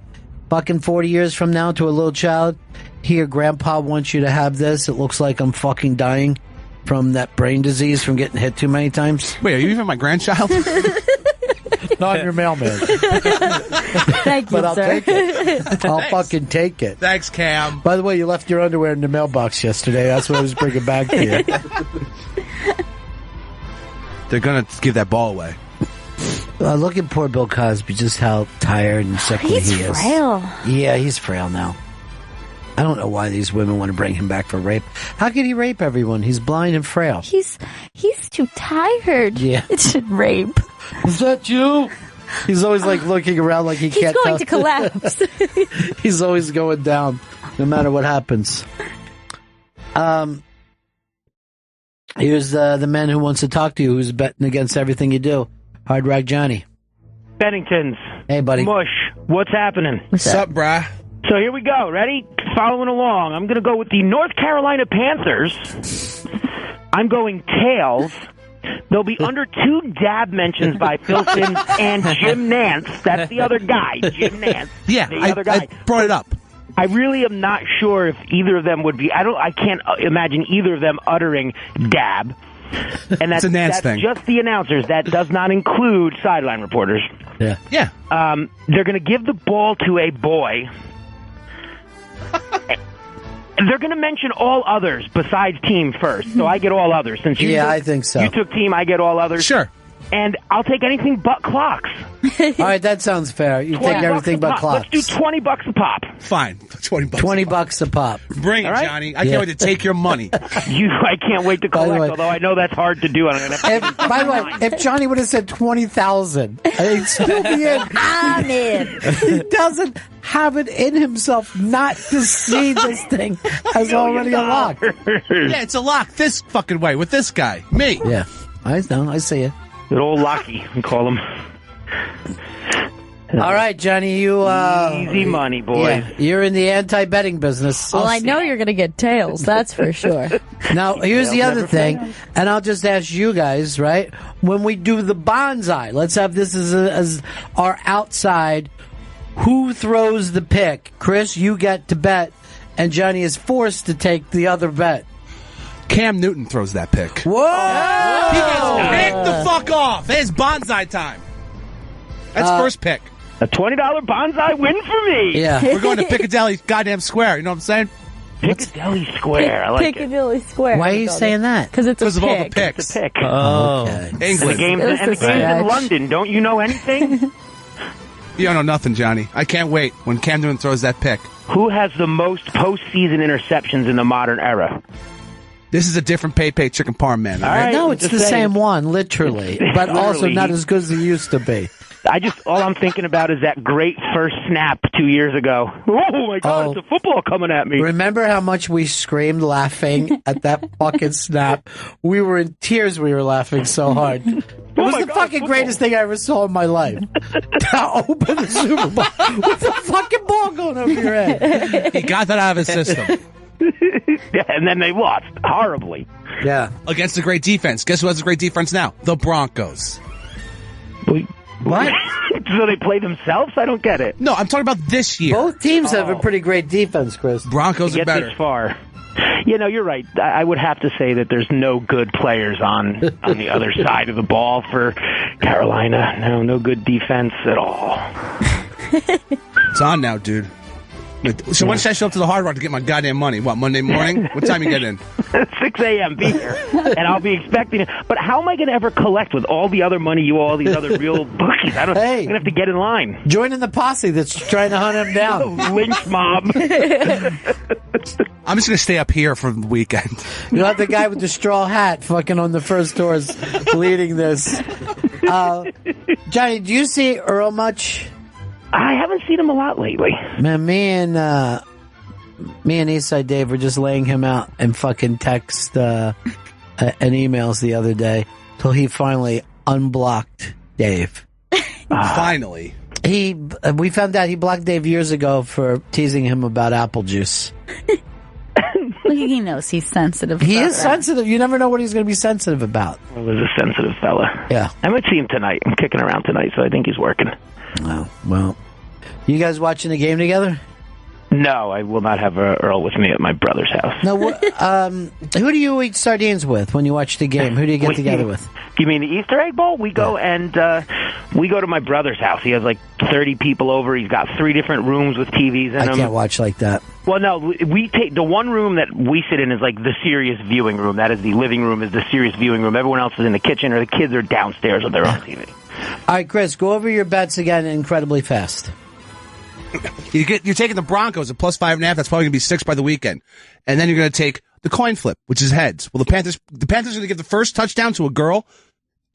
fucking 40 years from now to a little child, here, Grandpa wants you to have this. It looks like I'm fucking dying from that brain disease from getting hit too many times. Wait, are you even my grandchild? Not your mailman. Thank you, But I'll sir. take it. I'll fucking take it. Thanks, Cam. By the way, you left your underwear in the mailbox yesterday. That's what I was bringing back to you. They're going to give that ball away. Look at poor Bill Cosby, just how tired and sickly He's he is. frail. Yeah, he's frail now. I don't know why these women want to bring him back for rape. How could he rape everyone? He's blind and frail. He's too tired. Yeah. It should rape. Is that you? He's always like looking around like he can't. He's going tell. to collapse. He's always going down, no matter what happens. Here's the man who wants to talk to you, who's betting against everything you do. Hard Rock Johnny. Benningtons. Hey, buddy. Mush. What's happening? What's up, brah? So here we go. Ready? Following along. I'm going to go with the North Carolina Panthers. I'm going tails. There'll be under 2 dab mentions by Phil Sims and Jim Nance. That's the other guy, Jim Nance. Yeah, the other guy. I brought it up. I really am not sure if either of them would be. I can't imagine either of them uttering dab. And that's, it's a Nance that's thing. Just the announcers. That does not include sideline reporters. Yeah. Yeah. They're going to give the ball to a boy. They're going to mention all others besides team first. So I get all others. Since you I think so. You took team, I get all others. Sure. And I'll take anything but clocks. All right, that sounds fair. You take everything but clocks. Let's do $20 a pop. Fine. $20 $20 a pop. Bring it, All right? Johnny. I can't wait to take your money. I can't wait to By the collect, way- although I know that's hard to do. By the way, if Johnny would have said 20,000, I'd still be in. I'm in. He doesn't have it in himself not to see this thing as already a lock. Yeah, it's a lock this fucking way with this guy. Me. Yeah, I know. I see it. Good old Locky, we call him. All right, Johnny, you easy money, boys. Yeah, you're in the anti-betting business. Well, I know you're going to get tails. That's for sure. Now, here's the other thing, and I'll just ask you guys, right? When we do the bonsai, let's have this as our outside. Who throws the pick? Chris, you get to bet, and Johnny is forced to take the other bet. Cam Newton throws that pick. Whoa! He gets picked the fuck off. It's bonsai time. That's first pick. A $20 bonsai win for me. Yeah. We're going to Piccadilly goddamn Square. You know what I'm saying? Piccadilly Square. I like Piccadilly Square. Why are you saying that? Because it's a Because of all the pick. picks. It's a pick. Oh. Okay. And the England. game's, It's and the a game's in stretch. London. Don't you know anything? You don't know nothing, Johnny. I can't wait when Cam Newton throws that pick. Who has the most postseason interceptions in the modern era? This is a different Pei chicken parm man. All right? No, it's just the saying. same one, literally, but also Literally. not as good as it used to be. All I'm thinking about is that great first snap 2 years ago. Oh my God, it's a football coming at me. Remember how much we screamed laughing at that fucking snap? We were in tears. We were laughing so hard. It was my the God, fucking football. greatest thing I ever saw in my life. To open the Super Bowl with the fucking ball going over your head. He got that out of his system. Yeah, and then they lost horribly. Yeah. Against a great defense. Guess who has a great defense now? The Broncos. What? So they play themselves? I don't get it. No, I'm talking about this year. Both teams have a pretty great defense, Chris. Broncos To are get better. this far. You know, you're right. I would have to say that there's no good players on the other side of the ball for Carolina. No good defense at all. It's on now, dude. So when should I show up to the Hard Rock to get my goddamn money? What, Monday morning? What time you get in? 6 a.m. Be here. And I'll be expecting it. But how am I going to ever collect with all the other money you owe all these other real bookies? I'm going to have to get in line. Join in the posse that's trying to hunt him down. Lynch mob. I'm just going to stay up here for the weekend. You'll have the guy with the straw hat fucking on the first doors leading this. Johnny, do you see Earl much? I haven't seen him a lot lately. Man, me and Eastside Dave were just laying him out and fucking text and emails the other day till he finally unblocked Dave. Finally. We found out he blocked Dave years ago for teasing him about apple juice. He knows he's sensitive. He about is that. sensitive. You never know what he's going to be sensitive about. He was a sensitive fella. Yeah. I might see him tonight. I'm kicking around tonight, so I think he's working. Oh, well. You guys watching the game together? No, I will not have Earl with me at my brother's house. No. Who do you eat sardines with when you watch the game? Who do you get together with? You mean the Easter egg bowl? We go we go to my brother's house. He has like 30 people over. He's got 3 different rooms with TVs in them. I can't watch like that. Well, no, we take the one room that we sit in is like the serious viewing room. That is the living room, is the serious viewing room. Everyone else is in the kitchen, or the kids are downstairs with their own TV. All right, Chris, go over your bets again incredibly fast. You're taking the Broncos at plus 5.5. That's probably going to be 6 by the weekend. And then you're going to take the coin flip, which is heads. Well, the Panthers are going to give the first touchdown to a girl.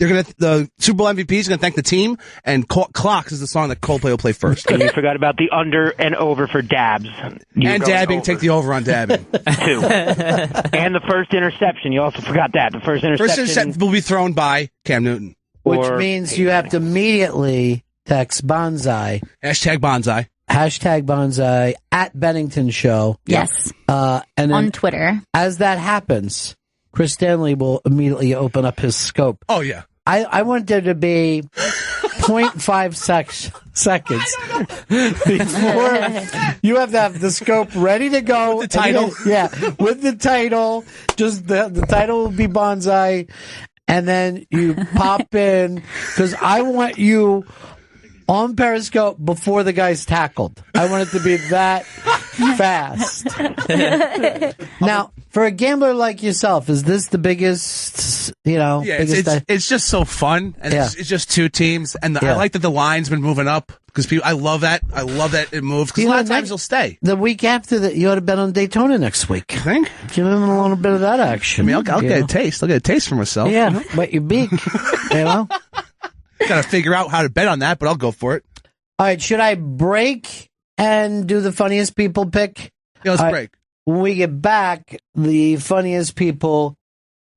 the Super Bowl MVP is gonna thank the team, and Clocks is the song that Coldplay will play first. And you forgot about the under and over for dabs. And dabbing, take the over on dabbing. 2. And the first interception. You also forgot that. The first interception will be thrown by Cam Newton. Which means you have to immediately text Bonsai. Hashtag Bonsai. Hashtag Bonsai at Bennington Show. Yes. And then on Twitter. As that happens, Chris Stanley will immediately open up his scope. Oh, yeah. I want there to be 0.5 seconds before you have to have the scope ready to go. With the title. With the title. Just the title will be Bonsai. And then you pop in, because I want you on Periscope before the guy's tackled. I want it to be that fast. Now, for a gambler like yourself, is this the biggest, Yeah, biggest it's just so fun, and it's just two teams, and I like that the line's been moving up, because I love that. I love that it moves, because a lot of times it'll stay. The week after that, you ought to bet on Daytona next week. You think? Give them a little bit of that action. I mean, I'll get a taste. I'll get a taste for myself. Yeah, wet your beak, Got to figure out how to bet on that, but I'll go for it. All right, should I break and do the funniest people pick? Yeah, let's break. When we get back, the funniest people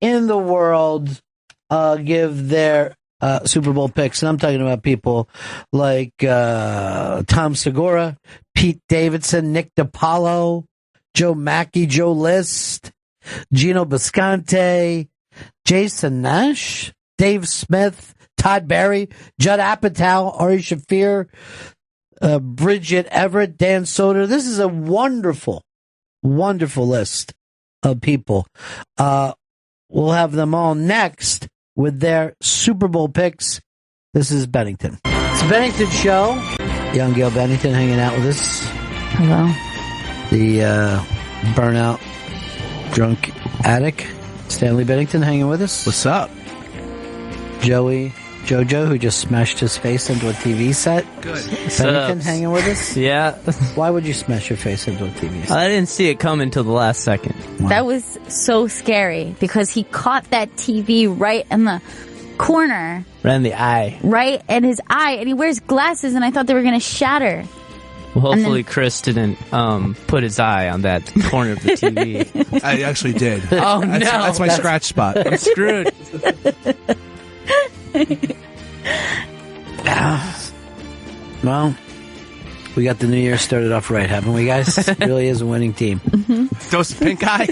in the world give their Super Bowl picks. And I'm talking about people like Tom Segura, Pete Davidson, Nick DiPaolo, Joe Machi, Joe List, Gino Bisconte, Jason Nash, Dave Smith, Todd Barry, Judd Apatow, Ari Shaffir, Bridget Everett, Dan Soder. This is a wonderful list of people. We'll have them all next with their Super Bowl picks. This is Bennington. It's the Bennington Show. Young Gail Bennington hanging out with us. Hello. The burnout drunk addict, Stanley Bennington, hanging with us. What's up? Jojo, who just smashed his face into a TV set. Good. Bennington hanging with us? Yeah. Why would you smash your face into a TV set? I didn't see it come until the last second. Wow. That was so scary because he caught that TV right in the corner. Right in the eye. Right in his eye. And he wears glasses and I thought they were going to shatter. Well, hopefully Chris didn't put his eye on that corner of the TV. I actually did. Oh, no. That's my scratch spot. I'm screwed. Well, we got the new year started off right, haven't we, guys? It really is a winning team. Dose of pink eye.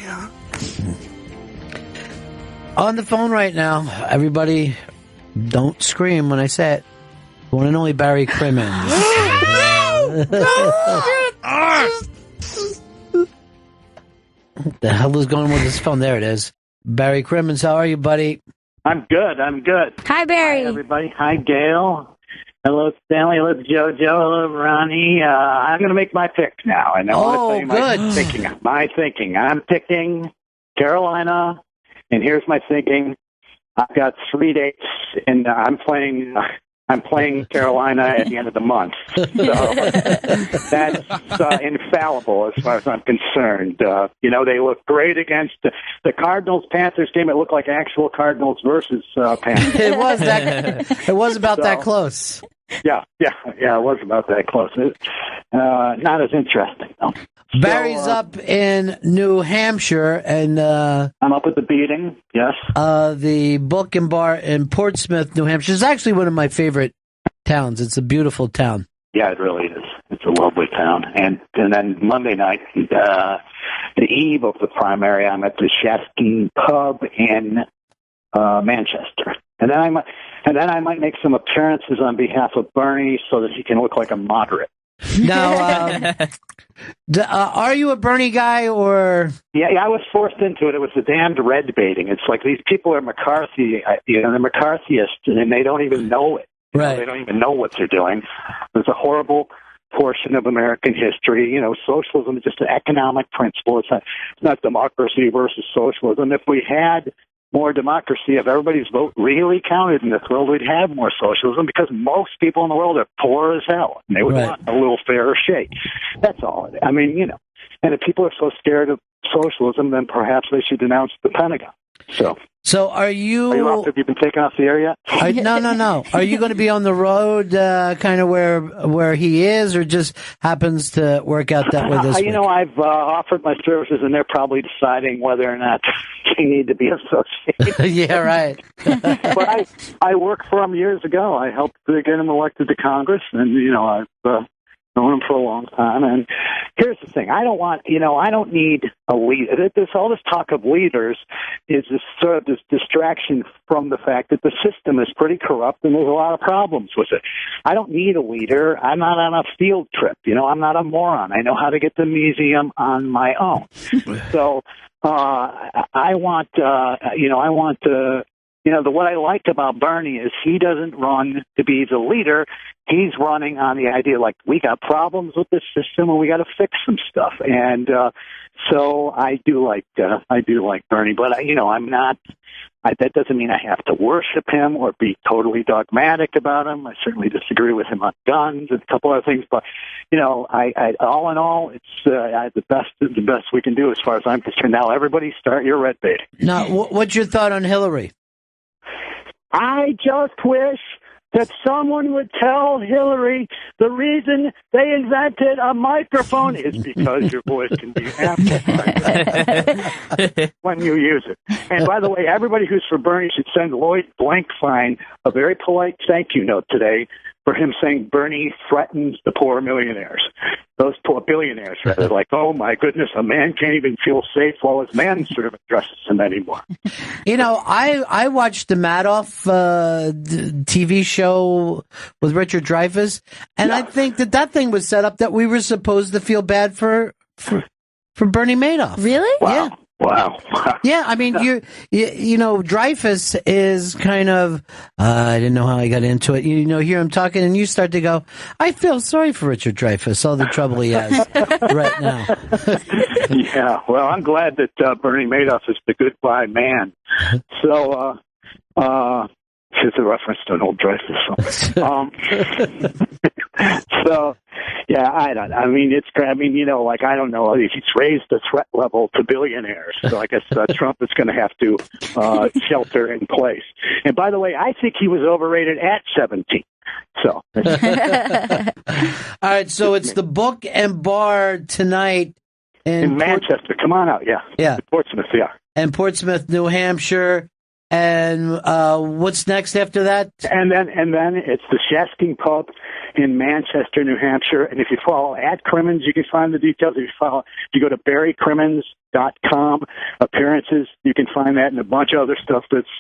On the phone right now, everybody, don't scream when I say it. One and only Barry Crimmins. What the hell is going on with this phone? There it is. Barry Crimmins, how are you, buddy? I'm good. Hi, Barry. Hi, everybody. Hi, Gail. Hello, Stanley. Hello, JoJo. Hello, Ronnie. I'm going to make my pick now. And I want to tell you my thinking. I'm picking Carolina, and here's my thinking. I've got 3 dates, and I'm playing Carolina at the end of the month. So that's infallible as far as I'm concerned. They look great against the Cardinals-Panthers game. It looked like actual Cardinals versus Panthers. It was about that close. Yeah, it was about that close. Not as interesting, though. Barry's up in New Hampshire, and I'm up at the beating, yes. The Book and Bar in Portsmouth, New Hampshire, is actually one of my favorite towns. It's a beautiful town. Yeah, it really is. It's a lovely town. And then Monday night, the eve of the primary, I'm at the Shasky Pub in Manchester. And then I might make some appearances on behalf of Bernie so that he can look like a moderate. Now, are you a Bernie guy or? Yeah, I was forced into it. It was the damned red baiting. It's like these people are McCarthy, they're McCarthyists, and they don't even know it. Right. They don't even know what they're doing. There's a horrible portion of American history. Socialism is just an economic principle. It's not democracy versus socialism. If we had more democracy, if everybody's vote really counted in this world, we'd have more socialism because most people in the world are poor as hell. And they would want a little fairer shake. That's all. I mean, and if people are so scared of socialism, then perhaps they should denounce the Pentagon. So So are you have you been taken off the air yet? No. Are you going to be on the road, kind of where he is, or just happens to work out that way this week? I've offered my services, and they're probably deciding whether or not they need to be associated. Yeah, right. But I worked for him years ago. I helped get him elected to Congress, and I've known him for a long time. And here's the thing: I don't need a leader. All this talk of leaders is this distraction from the fact that the system is pretty corrupt and there's a lot of problems with it. I don't need a leader. I'm not on a field trip. I'm not a moron. I know how to get to the museum on my own. So what I liked about Bernie is he doesn't run to be the leader. He's running on the idea like we got problems with this system and we got to fix some stuff. And so I do like Bernie, but I'm not. That doesn't mean I have to worship him or be totally dogmatic about him. I certainly disagree with him on guns and a couple other things. But all in all, it's the best we can do as far as I'm concerned. Now, everybody, start your red baiting. Now, what's your thought on Hillary? I just wish that someone would tell Hillary the reason they invented a microphone is because your voice can be amplified when you use it. And by the way, everybody who's for Bernie should send Lloyd Blankfein a very polite thank you note today for him saying Bernie threatens the poor millionaires. Those poor billionaires, rather, like, oh my goodness, a man can't even feel safe while his manservant addresses him anymore. I watched the Madoff TV show with Richard Dreyfuss, and I think that thing was set up that we were supposed to feel bad for Bernie Madoff. Really? Wow. Yeah. Wow. Yeah, I mean, you Dreyfuss is kind of, I didn't know how I got into it. Hear him talking and you start to go, I feel sorry for Richard Dreyfuss, all the trouble he has right now. Yeah, well, I'm glad that Bernie Madoff is the goodbye man. So, it's a reference to an old Dreyfuss song. So, yeah, I don't know. I he's raised the threat level to billionaires. So I guess Trump is going to have to shelter in place. And by the way, I think he was overrated at 17. So. All right, so it's the Book and Bar tonight in Manchester. Come on out, yeah. Yeah. Portsmouth, yeah. And Portsmouth, New Hampshire. And what's next after that? And then it's the Shasking Pub in Manchester, New Hampshire. And if you follow at Crimmins, you can find the details. If you go to barrycrimmins.com, appearances, you can find that and a bunch of other stuff that's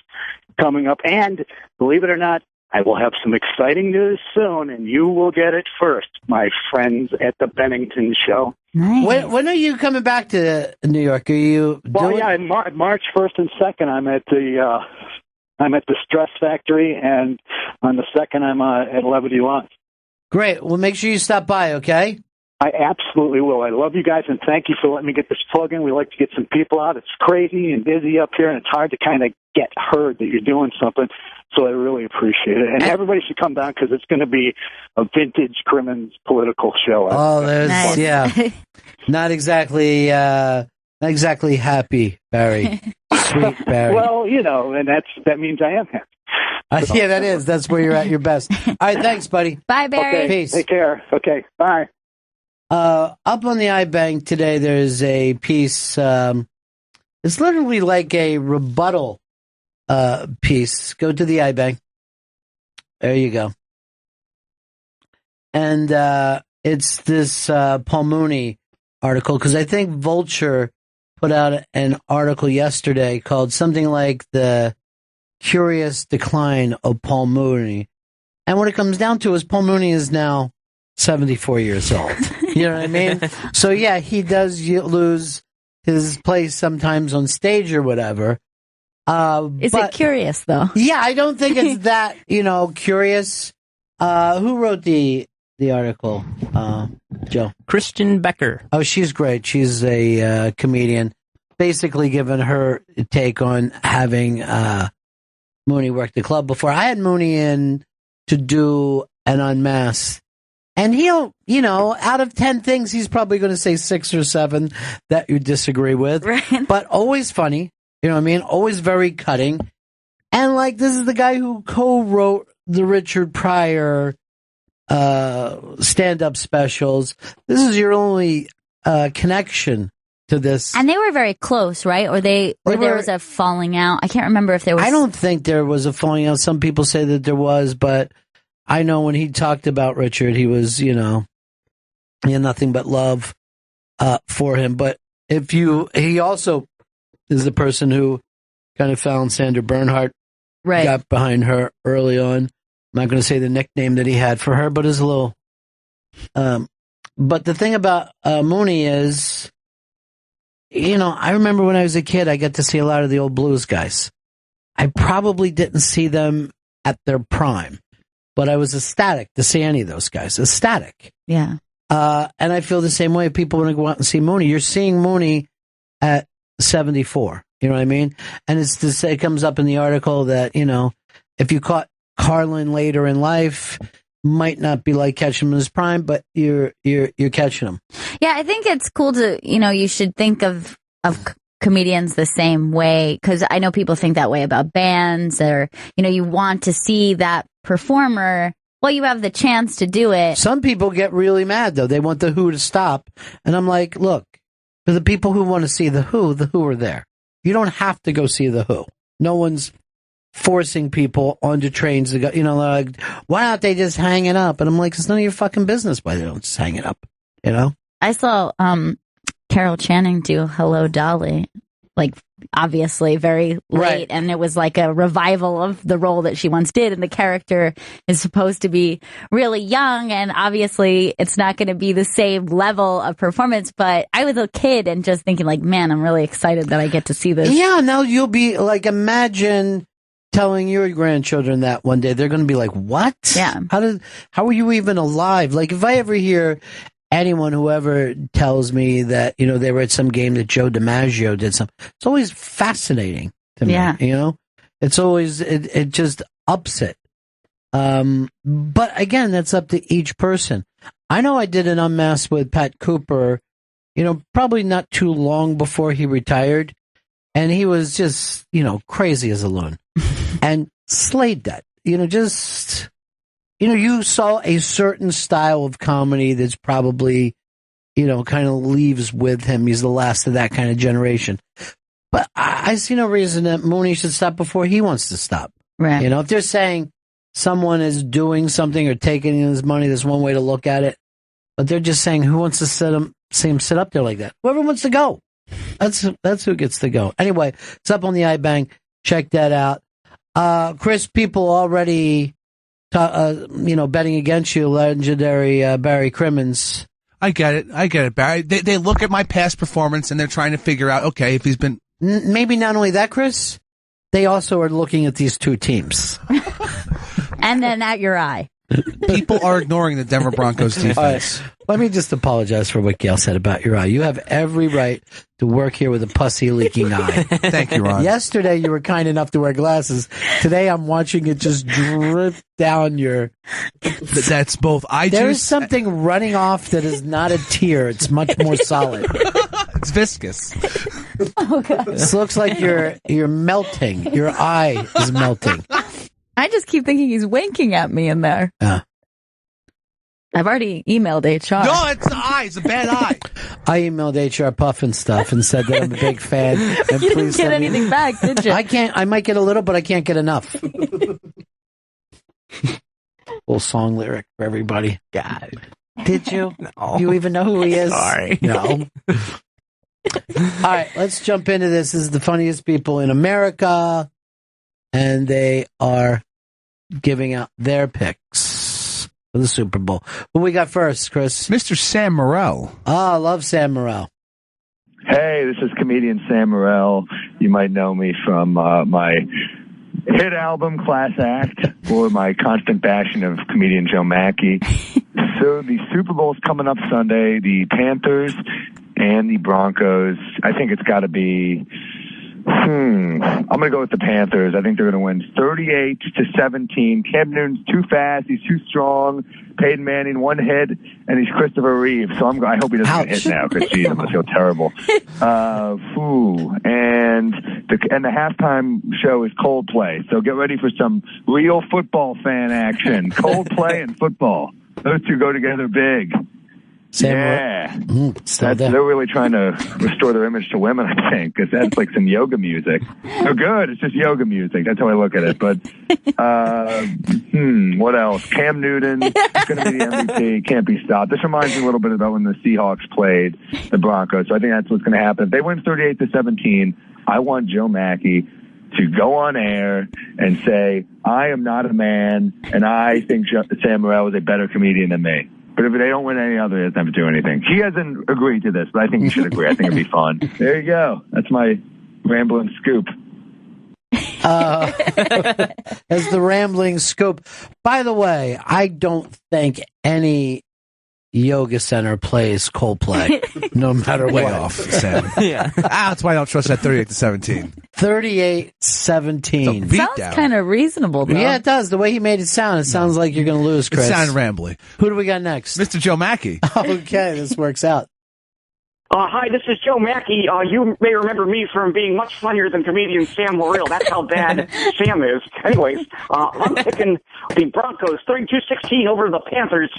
coming up. And believe it or not, I will have some exciting news soon, and you will get it first, my friends at the Bennington Show. Nice. When are you coming back to New York? Are you? In March 1st and 2nd, I'm at the Stress Factory, and on the 2nd, I'm at Levity Lounge. Great. Well, make sure you stop by, okay? I absolutely will. I love you guys, and thank you for letting me get this plug in. We like to get some people out. It's crazy and busy up here, and it's hard to kind of get heard that you're doing something. So I really appreciate it. And everybody should come down because it's going to be a vintage Crimmins political show. Nice. Yeah. Not exactly happy, Barry. Sweet Barry. Well, and that means I am happy. Yeah, that is. That's where you're at your best. All right, thanks, buddy. Bye, Barry. Okay, peace. Take care. Okay, bye. Up on the iBank today, there's a piece. It's literally like a rebuttal piece. Go to the iBank. There you go. And it's this Paul Mooney article, because I think Vulture put out an article yesterday called something like The Curious Decline of Paul Mooney. And what it comes down to is Paul Mooney is now 74 years old. You know what I mean? So, yeah, he does lose his place sometimes on stage or whatever. Is it curious, though? Yeah, I don't think it's that, curious. Who wrote the article, Joe? Christian Becker. Oh, she's great. She's a comedian. Basically giving her take on having Mooney work the club before. I had Mooney in to do an Unmasked. And he'll, out of 10 things, he's probably going to say 6 or 7 that you disagree with. Right. But always funny. You know what I mean? Always very cutting. And like, this is the guy who co-wrote the Richard Pryor stand-up specials. This is your only connection to this. And they were very close, right? Or there was a falling out. I can't remember if there was. I don't think there was a falling out. Some people say that there was, but I know when he talked about Richard, he was, he had nothing but love for him. But he also is the person who kind of found Sandra Bernhardt, right? Got behind her early on. I'm not going to say the nickname that he had for her, but it's a little. But the thing about Mooney is, I remember when I was a kid, I got to see a lot of the old blues guys. I probably didn't see them at their prime, but I was ecstatic to see any of those guys. Ecstatic. Yeah. And I feel the same way. People want to go out and see Mooney. You're seeing Mooney at 74. You know what I mean? And it comes up in the article that, if you caught Carlin later in life, might not be like catching him in his prime, but you're catching him. Yeah, I think it's cool to, you should think of comedians the same way, because I know people think that way about bands, or, you want to see that performer. Well, you have the chance to do it. Some people get really mad, though. They want The Who to stop. And I'm like, look, for the people who want to see The Who are there. You don't have to go see The Who. No one's forcing people onto trains to go, like, why don't they just hang it up? And I'm like, it's none of your fucking business why they don't just hang it up, I saw Carol Channing do Hello, Dolly, like, obviously very late, right. And it was like a revival of the role that she once did, and the character is supposed to be really young, and obviously it's not going to be the same level of performance, but I was a kid and just thinking, like, man, I'm really excited that I get to see this. Yeah, now you'll be, like, imagine telling your grandchildren that one day. They're going to be like, what? Yeah. How are you even alive? Like, if I ever hear anyone who ever tells me that, they were at some game that Joe DiMaggio did something, it's always fascinating to me. Yeah. It's always, it just ups it. But again, that's up to each person. I know I did an unmasked with Pat Cooper, probably not too long before he retired. And he was just, crazy as a loon. And slayed that. You saw a certain style of comedy that's probably, kind of leaves with him. He's the last of that kind of generation. But I see no reason that Mooney should stop before he wants to stop. Right. If they're saying someone is doing something or taking his money, there's one way to look at it. But they're just saying, who wants to see him sit up there like that? Whoever wants to go. That's who gets to go. Anyway, it's up on the iBank. Check that out. Chris, people already, betting against you, legendary Barry Crimmins. I get it, Barry. They look at my past performance and they're trying to figure out, okay, if he's been... Maybe not only that, Chris, they also are looking at these two teams. And then at your eye. People are ignoring the Denver Broncos defense. Right. Let me just apologize for what Gail said about your eye. You have every right to work here with a pussy leaking eye. Thank you, Ron. Yesterday, you were kind enough to wear glasses. Today, I'm watching it just drip down your... That's both eye juice. There is something running off that is not a tear. It's much more solid. It's viscous. Oh, God. This looks like you're melting. Your eye is melting. I just keep thinking he's winking at me in there. I've already emailed HR. No, it's the eye. It's a bad eye. I emailed HR Puff and stuff and said that I'm a big fan. And You didn't get anything back, did you? I might get a little, but I can't get enough. Little song lyric for everybody. God. Did you? No. You even know who he is? Sorry. No. All right, let's jump into this. This is the funniest people in America, and they are giving out their picks for the Super Bowl. Who we got first, Chris? Mr. Sam Morril. I love Sam Morril. Hey, this is comedian Sam Morril. You might know me from my hit album, Class Act, or my constant bashing of comedian Joe Machi. So the Super Bowl's coming up Sunday. The Panthers and the Broncos. I think it's got to be I'm going to go with the Panthers. I think they're going to win 38-17. Cam Newton's too fast. He's too strong. Peyton Manning, one hit, and he's Christopher Reeve. So I hope he doesn't get hit now because geez, I'm going to feel terrible. And the halftime show is Coldplay. So get ready for some real football fan action. Coldplay and football. Those two go together big. They're really trying to restore their image to women, I think, because that's like some yoga music. They're good. It's just yoga music. That's how I look at it. But what else? Cam Newton is going to be the MVP. Can't be stopped. This reminds me a little bit about when the Seahawks played the Broncos. So I think that's what's going to happen. If they win 38-17, I want Joe Machi to go on air and say, I am not a man, and I think Sam Morril is a better comedian than me. But if they don't win any other, he doesn't have to do anything. He hasn't agreed to this, but I think he should agree. I think it'd be fun. There you go. That's my rambling scoop. As the rambling scoop. By the way, I don't think any yoga center plays Coldplay, no matter Way what. off, Sam. That's why I don't trust that 38-17. 38-17. Sounds kind of reasonable, though. Yeah, it does. The way he made it sounds like you're going to lose, Chris. It sounded rambly. Who do we got next? Mr. Joe Machi. Okay, this works out. Hi, this is Joe Machi. You may remember me from being much funnier than comedian Sam Morril. That's how bad Sam is. Anyways, I'm picking the Broncos 32-16 over the Panthers.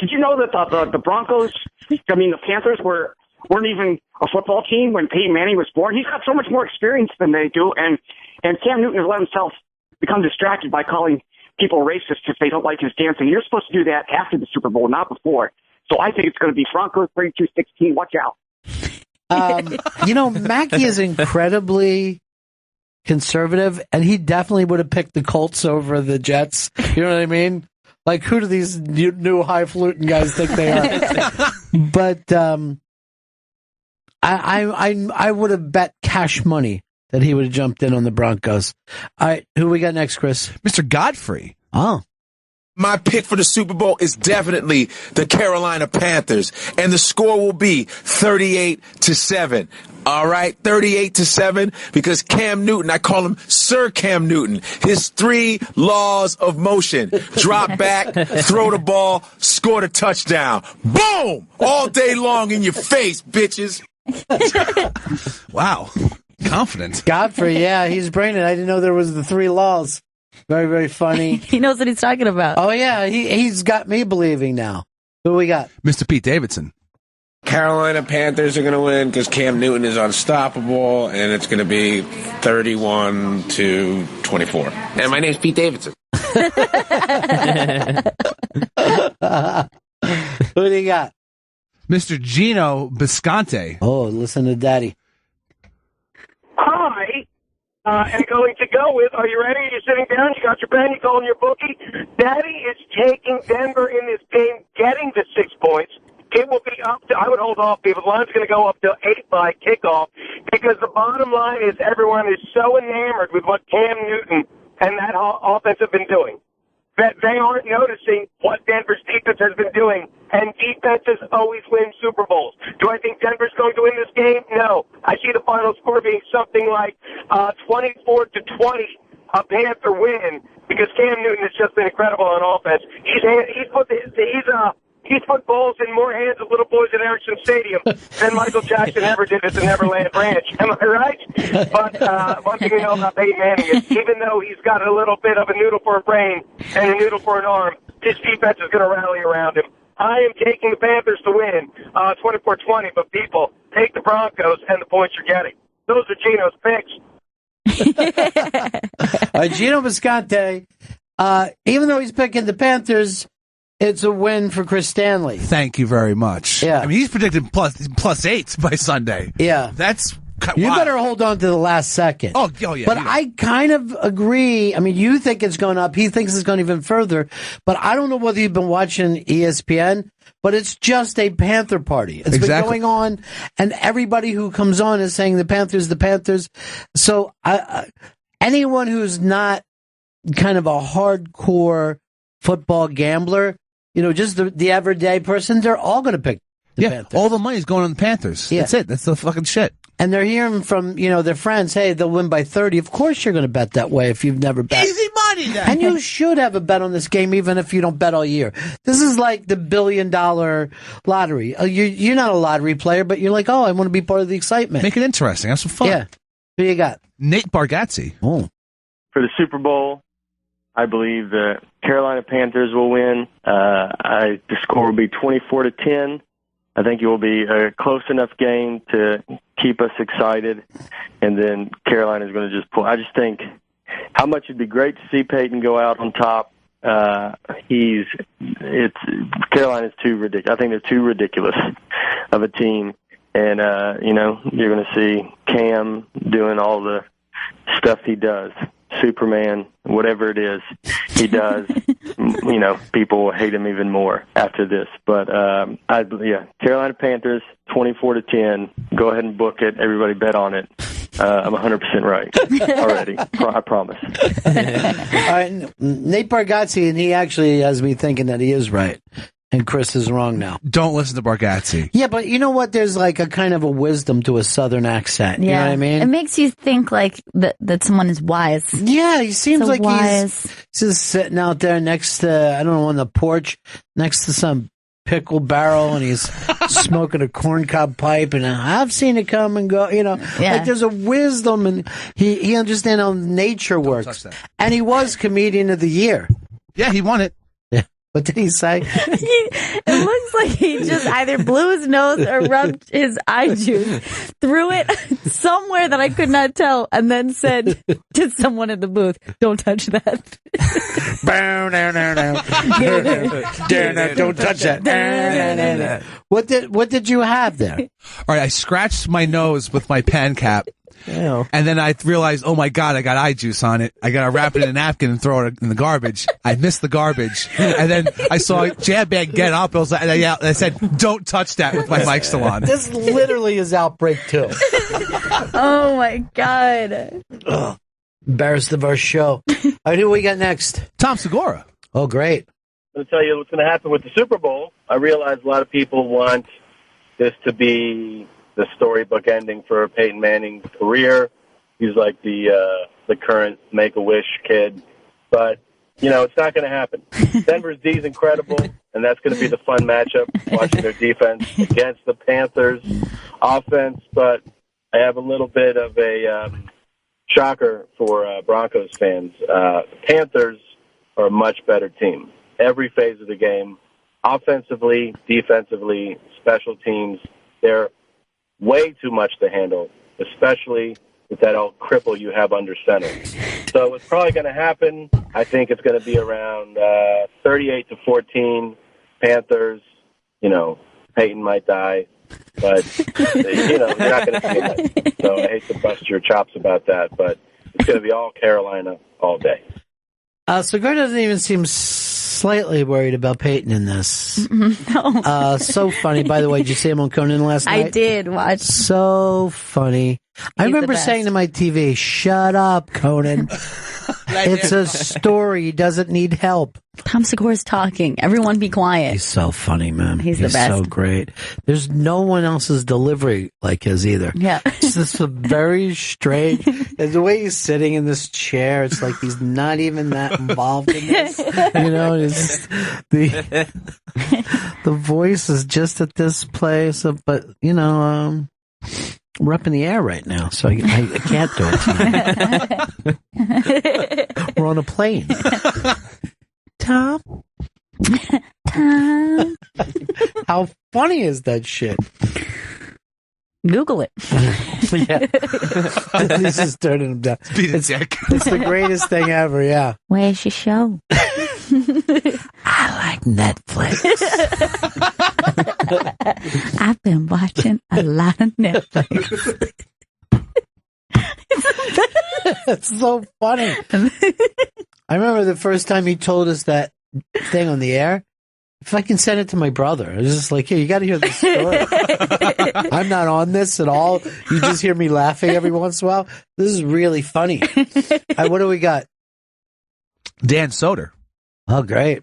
Did you know that the Broncos, the Panthers weren't even a football team when Peyton Manning was born? He's got so much more experience than they do, and Cam Newton has let himself become distracted by calling people racist if they don't like his dancing. You're supposed to do that after the Super Bowl, not before. So I think it's going to be Broncos 32-16. Watch out. Mackey is incredibly conservative, and he definitely would have picked the Colts over the Jets. You know what I mean? Like, who do these new highfalutin guys think they are? But I would have bet cash money that he would have jumped in on the Broncos. All right, who we got next, Chris? Mr. Godfrey. Oh. My pick for the Super Bowl is definitely the Carolina Panthers, and the score will be 38-7. All right, 38-7, because Cam Newton, I call him Sir Cam Newton. His 3 laws of motion: drop back, throw the ball, score the touchdown. Boom! All day long in your face, bitches. Wow, confident. Godfrey, yeah, he's bringing it. I didn't know there was the 3 laws. Very, very funny. He knows what he's talking about. Oh, yeah. He's got me believing now. Who we got? Mr. Pete Davidson. Carolina Panthers are going to win because Cam Newton is unstoppable, and it's going to be 31-24. And my name's Pete Davidson. Who do you got? Mr. Gino Bisconte. Oh, listen to Daddy. Hi. And going to go with, are you ready? You're sitting down, you got your pen, you're calling your bookie. Daddy is taking Denver in this game, getting the 6 points. It will be up to, I would hold off, the line's going to go up to 8 by kickoff, because the bottom line is everyone is so enamored with what Cam Newton and that offense have been doing, that they aren't noticing what Denver's defense has been doing, and defenses always win Super Bowls. Do I think Denver's going to win this game? No. I see the final score being something like 24-20, a Panther win, because Cam Newton has just been incredible on offense. He's put balls in more hands of little boys at Ericsson Stadium than Michael Jackson ever did at the Neverland Ranch. Am I right? But one thing we know about Peyton Manning is even though he's got a little bit of a noodle for a brain and a noodle for an arm, his defense is going to rally around him. I am taking the Panthers to win 24-20, but people, take the Broncos and the points you're getting. Those are Gino's picks. Gino Bisconte, even though he's picking the Panthers, it's a win for Chris Stanley. Thank you very much. Yeah. I mean, he's predicted plus 8 by Sunday. Yeah. That's You wild. better hold on to the last second. Oh yeah. But I kind of agree. I mean, you think it's going up. He thinks it's going even further. But I don't know whether you've been watching ESPN, but it's just a Panther party. It's been going on, and everybody who comes on is saying the Panthers. So anyone who's not kind of a hardcore football gambler, just the everyday person, they're all going to pick the Panthers. All the money's going on the Panthers. Yeah. That's it. That's the fucking shit. And they're hearing from, their friends, hey, they'll win by 30. Of course you're going to bet that way if you've never bet. Easy money, then. And you should have a bet on this game even if you don't bet all year. This is like the $1 billion lottery. You're not a lottery player, but you're like, I want to be part of the excitement. Make it interesting. Have some fun. Yeah. Who you got? Nate Bargatze. Oh. For the Super Bowl, I believe the Carolina Panthers will win. The score will be 24-10. I think it will be a close enough game to keep us excited, and then Carolina's going to just pull. I just think how much it'd be great to see Peyton go out on top. Carolina's too ridiculous. I think they're too ridiculous of a team, and you're going to see Cam doing all the stuff he does. Superman, whatever it is he does, people will hate him even more after this. But Carolina Panthers 24-10. Go ahead and book it. Everybody bet on it. I'm 100% right already. I promise. All right, Nate Bargatze, and he actually has me thinking that he is right. And Chris is wrong now. Don't listen to Bargatze. Yeah, but you know what? There's like a kind of a wisdom to a Southern accent. You know what I mean? It makes you think like that someone is wise. Yeah, he seems so like wise. he's just sitting out there next to, I don't know, on the porch, next to some pickle barrel, and he's smoking a corncob pipe, and I've seen it come and go, Like there's a wisdom, and he understands how nature works. And he was Comedian of the Year. Yeah, he won it. What did he say? It looks like he just either blew his nose or rubbed his eye juice, threw it somewhere that I could not tell, and then said to someone in the booth, "Don't touch that." Don't touch that. What did you have there? All right, I scratched my nose with my pen cap. Ew. And then I realized, oh my God, I got eye juice on it. I got to wrap it in a napkin and throw it in the garbage. I missed the garbage. And then I saw Jab Bag get up. I said, don't touch that with my mic still on. This literally is Outbreak 2. Oh my God. Ugh. Embarrassed of our show. All right, who we got next? Tom Segura. Oh, great. I'm going to tell you what's going to happen with the Super Bowl. I realize a lot of people want this to be the storybook ending for Peyton Manning's career. He's like the current Make-A-Wish kid. But, it's not going to happen. Denver's D's incredible, and that's going to be the fun matchup, watching their defense against the Panthers' offense. But I have a little bit of a shocker for Broncos fans. The Panthers are a much better team. Every phase of the game, offensively, defensively, special teams, they're way too much to handle, especially with that old cripple you have under center. So what's probably going to happen, I think it's going to be around 38-14 Panthers. Peyton might die, but, you're not going to see that. So I hate to bust your chops about that, but it's going to be all Carolina all day. Segura doesn't even seem slightly worried about Peyton in this. No. So funny. By the way, did you see him on Conan last night? I did watch. So funny. I remember saying to my TV, "Shut up, Conan. It's a story. He doesn't need help." Tom Segura's talking. Everyone be quiet. He's so funny, man. He's the best. So great. There's no one else's delivery like his either. Yeah. It's just a very strange. And the way he's sitting in this chair, it's like he's not even that involved in this. It's the voice is just at this place. But, we're up in the air right now, so I can't do it. We're on a plane. Tom? How funny is that shit? Google it. Yeah. This is turning him down. It's the greatest thing ever, yeah. Where's your show? I like Netflix. I've been watching a lot of Netflix. It's so funny. I remember the first time he told us that thing on the air. If I can send it to my brother, I was just like, "Here, you got to hear this story." I'm not on this at all. You just hear me laughing every once in a while. This is really funny. What do we got? Dan Soder. Oh, great.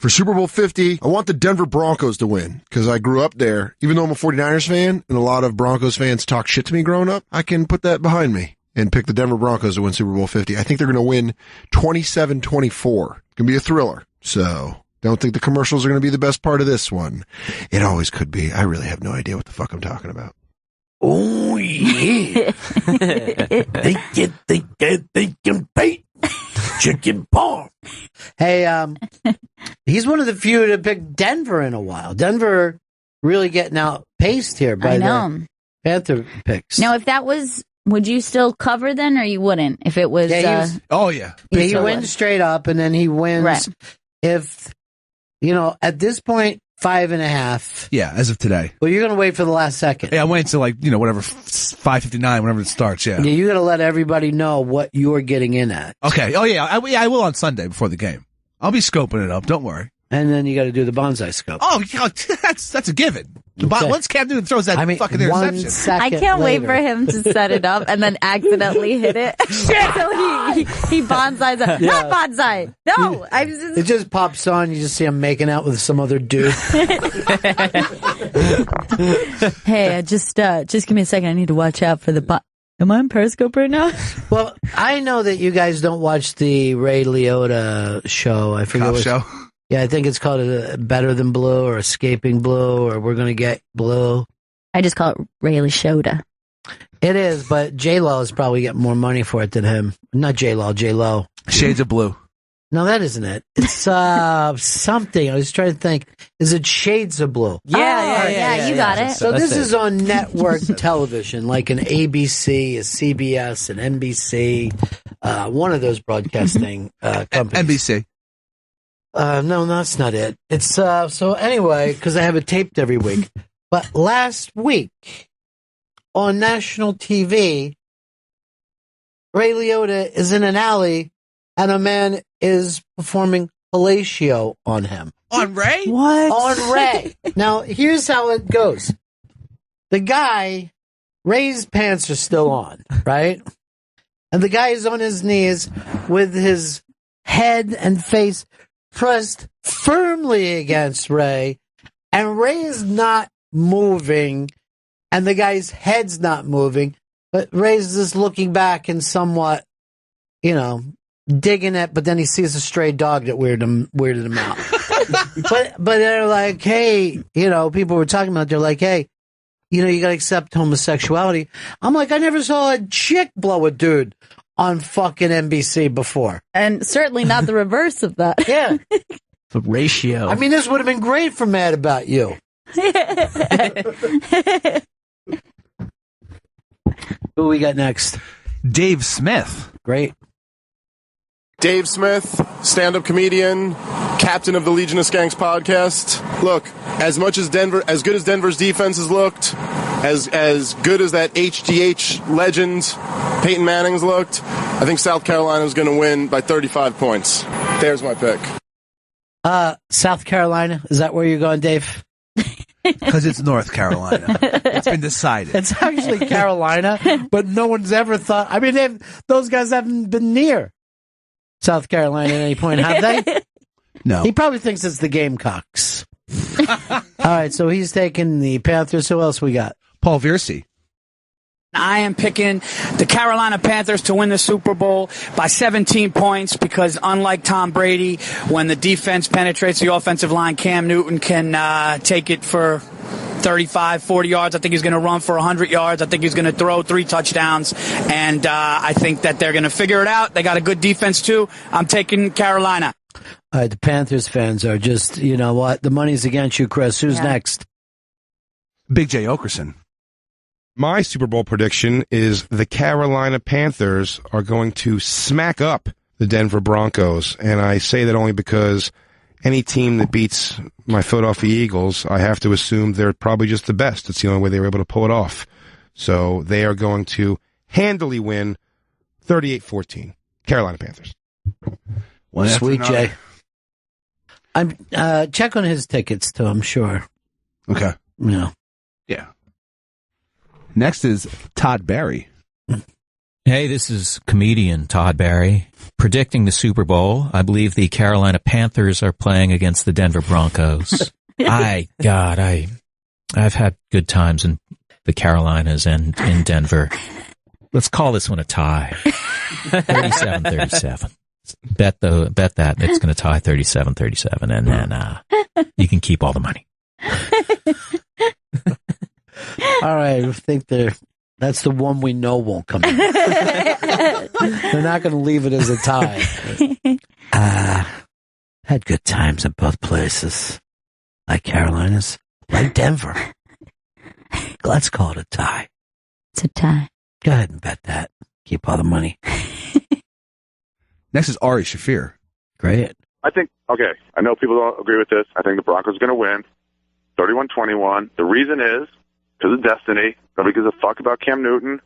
For Super Bowl 50, I want the Denver Broncos to win because I grew up there. Even though I'm a 49ers fan and a lot of Broncos fans talk shit to me growing up, I can put that behind me and pick the Denver Broncos to win Super Bowl 50. I think they're going to win 27-24. It's going to be a thriller. So don't think the commercials are going to be the best part of this one. It always could be. I really have no idea what the fuck I'm talking about. Oh, yeah. They can Pete. Chicken paw. Hey, he's one of the few to pick Denver in a while. Denver really getting outpaced here by the Panther picks. Now, if that was, would you still cover then, or you wouldn't? If it was, he wins straight up, and then he wins. Right. If at this point, 5.5. Yeah, as of today. Well, you're gonna wait for the last second. Yeah, I'm waiting till whatever 5:59, whenever it starts. Yeah. Yeah, you got to let everybody know what you're getting in at. Okay. Oh yeah, I will on Sunday before the game. I'll be scoping it up. Don't worry. And then you got to do the bonsai scope. Oh, that's a given. Once Cam Newton throws that fucking interception, I can't wait for him to set it up and then accidentally hit it. So he bonsais it. Yeah. Not bonsai. No, It just pops on. You just see him making out with some other dude. Hey, just give me a second. I need to watch out for the. Am I on Periscope right now? Well, I know that you guys don't watch the Ray Liotta show. I forget Cop what show. Yeah, I think it's called Better Than Blue or Escaping Blue or We're Gonna Get Blue. I just call it Ray Liotta. It is, but J-Lo is probably getting more money for it than him. Not J-Lo, J-Lo. Shades of Blue. No, that isn't it. It's something. I was trying to think. Is it Shades of Blue? Yeah, you got it. So this is on network television, like an ABC, a CBS, an NBC, one of those broadcasting companies. NBC. No, that's not it. It's so anyway, because I have it taped every week. But last week on national TV, Ray Liotta is in an alley and a man is performing fellatio on him. On Ray? What? On Ray. Now, here's how it goes. The guy, Ray's pants are still on, right? And the guy is on his knees with his head and face pressed firmly against Ray, and Ray is not moving, and the guy's head's not moving, but Ray's just looking back and somewhat, digging it, but then he sees a stray dog that weirded him out. but they're like, hey, people were talking about, they're like, hey, you got to accept homosexuality. I'm like, I never saw a chick blow a dude on fucking NBC before. And certainly not the reverse of that. Yeah. The ratio. I mean, this would have been great for Mad About You. Who we got next? Dave Smith. Great. Dave Smith, stand-up comedian, captain of the Legion of Skanks podcast. Look, as good as Denver's defense has looked, as good as that HGH legend Peyton Manning's looked, I think South Carolina's going to win by 35 points. There's my pick. South Carolina, is that where you're going, Dave? Because it's North Carolina. It's been decided. It's actually Carolina, but no one's ever thought. I mean, those guys haven't been near South Carolina at any point, have they? No. He probably thinks it's the Gamecocks. All right, so he's taking the Panthers. Who else we got? Paul Viercy. I am picking the Carolina Panthers to win the Super Bowl by 17 points because unlike Tom Brady, when the defense penetrates the offensive line, Cam Newton can take it for 35, 40 yards. I think he's going to run for 100 yards. I think he's going to throw 3 touchdowns. And I think that they're going to figure it out. They got a good defense, too. I'm taking Carolina. All right, the Panthers fans are just, you know what? The money's against you, Chris. Who's next? Big Jay Oakerson. My Super Bowl prediction is the Carolina Panthers are going to smack up the Denver Broncos. And I say that only because any team that beats my Philadelphia Eagles, I have to assume they're probably just the best. It's the only way they were able to pull it off. So they are going to handily win 38-14. Carolina Panthers. Sweet Jay. I'm check on his tickets too, I'm sure. Okay. Yeah. Yeah. Next is Todd Barry. Hey, this is comedian Todd Barry. Predicting the Super Bowl, I believe the Carolina Panthers are playing against the Denver Broncos. I've had good times in the Carolinas and in Denver. Let's call this one a tie. 37-37. Bet that it's going to tie 37-37, and then you can keep all the money. All right, I think that's the one we know won't come in. They're not going to leave it as a tie. Had good times at both places. Like Carolinas, like Denver. Let's call it a tie. It's a tie. Go ahead and bet that. Keep all the money. Next is Ari Shaffir. Great. I know people don't agree with this. I think the Broncos are going to win 31-21. The reason is because of destiny. Nobody gives a fuck about Cam Newton.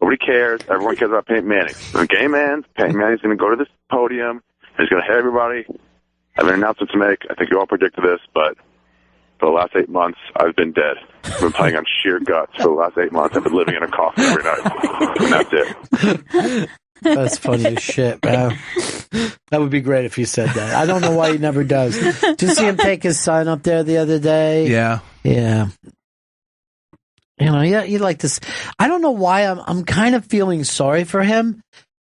Nobody cares. Everyone cares about Peyton Manning. When the game ends, Peyton Manning's going to go to this podium. He's going to hit everybody. I have an announcement to make. I think you all predicted this, but for the last 8 months, I've been dead. I've been playing on sheer guts for the last 8 months. I've been living in a coffin every night. And that's it. That's funny as shit, man. That would be great if he said that. I don't know why he never does. Did you see him take his son up there the other day? Yeah. Yeah. You know, you like this. I don't know why I'm kind of feeling sorry for him.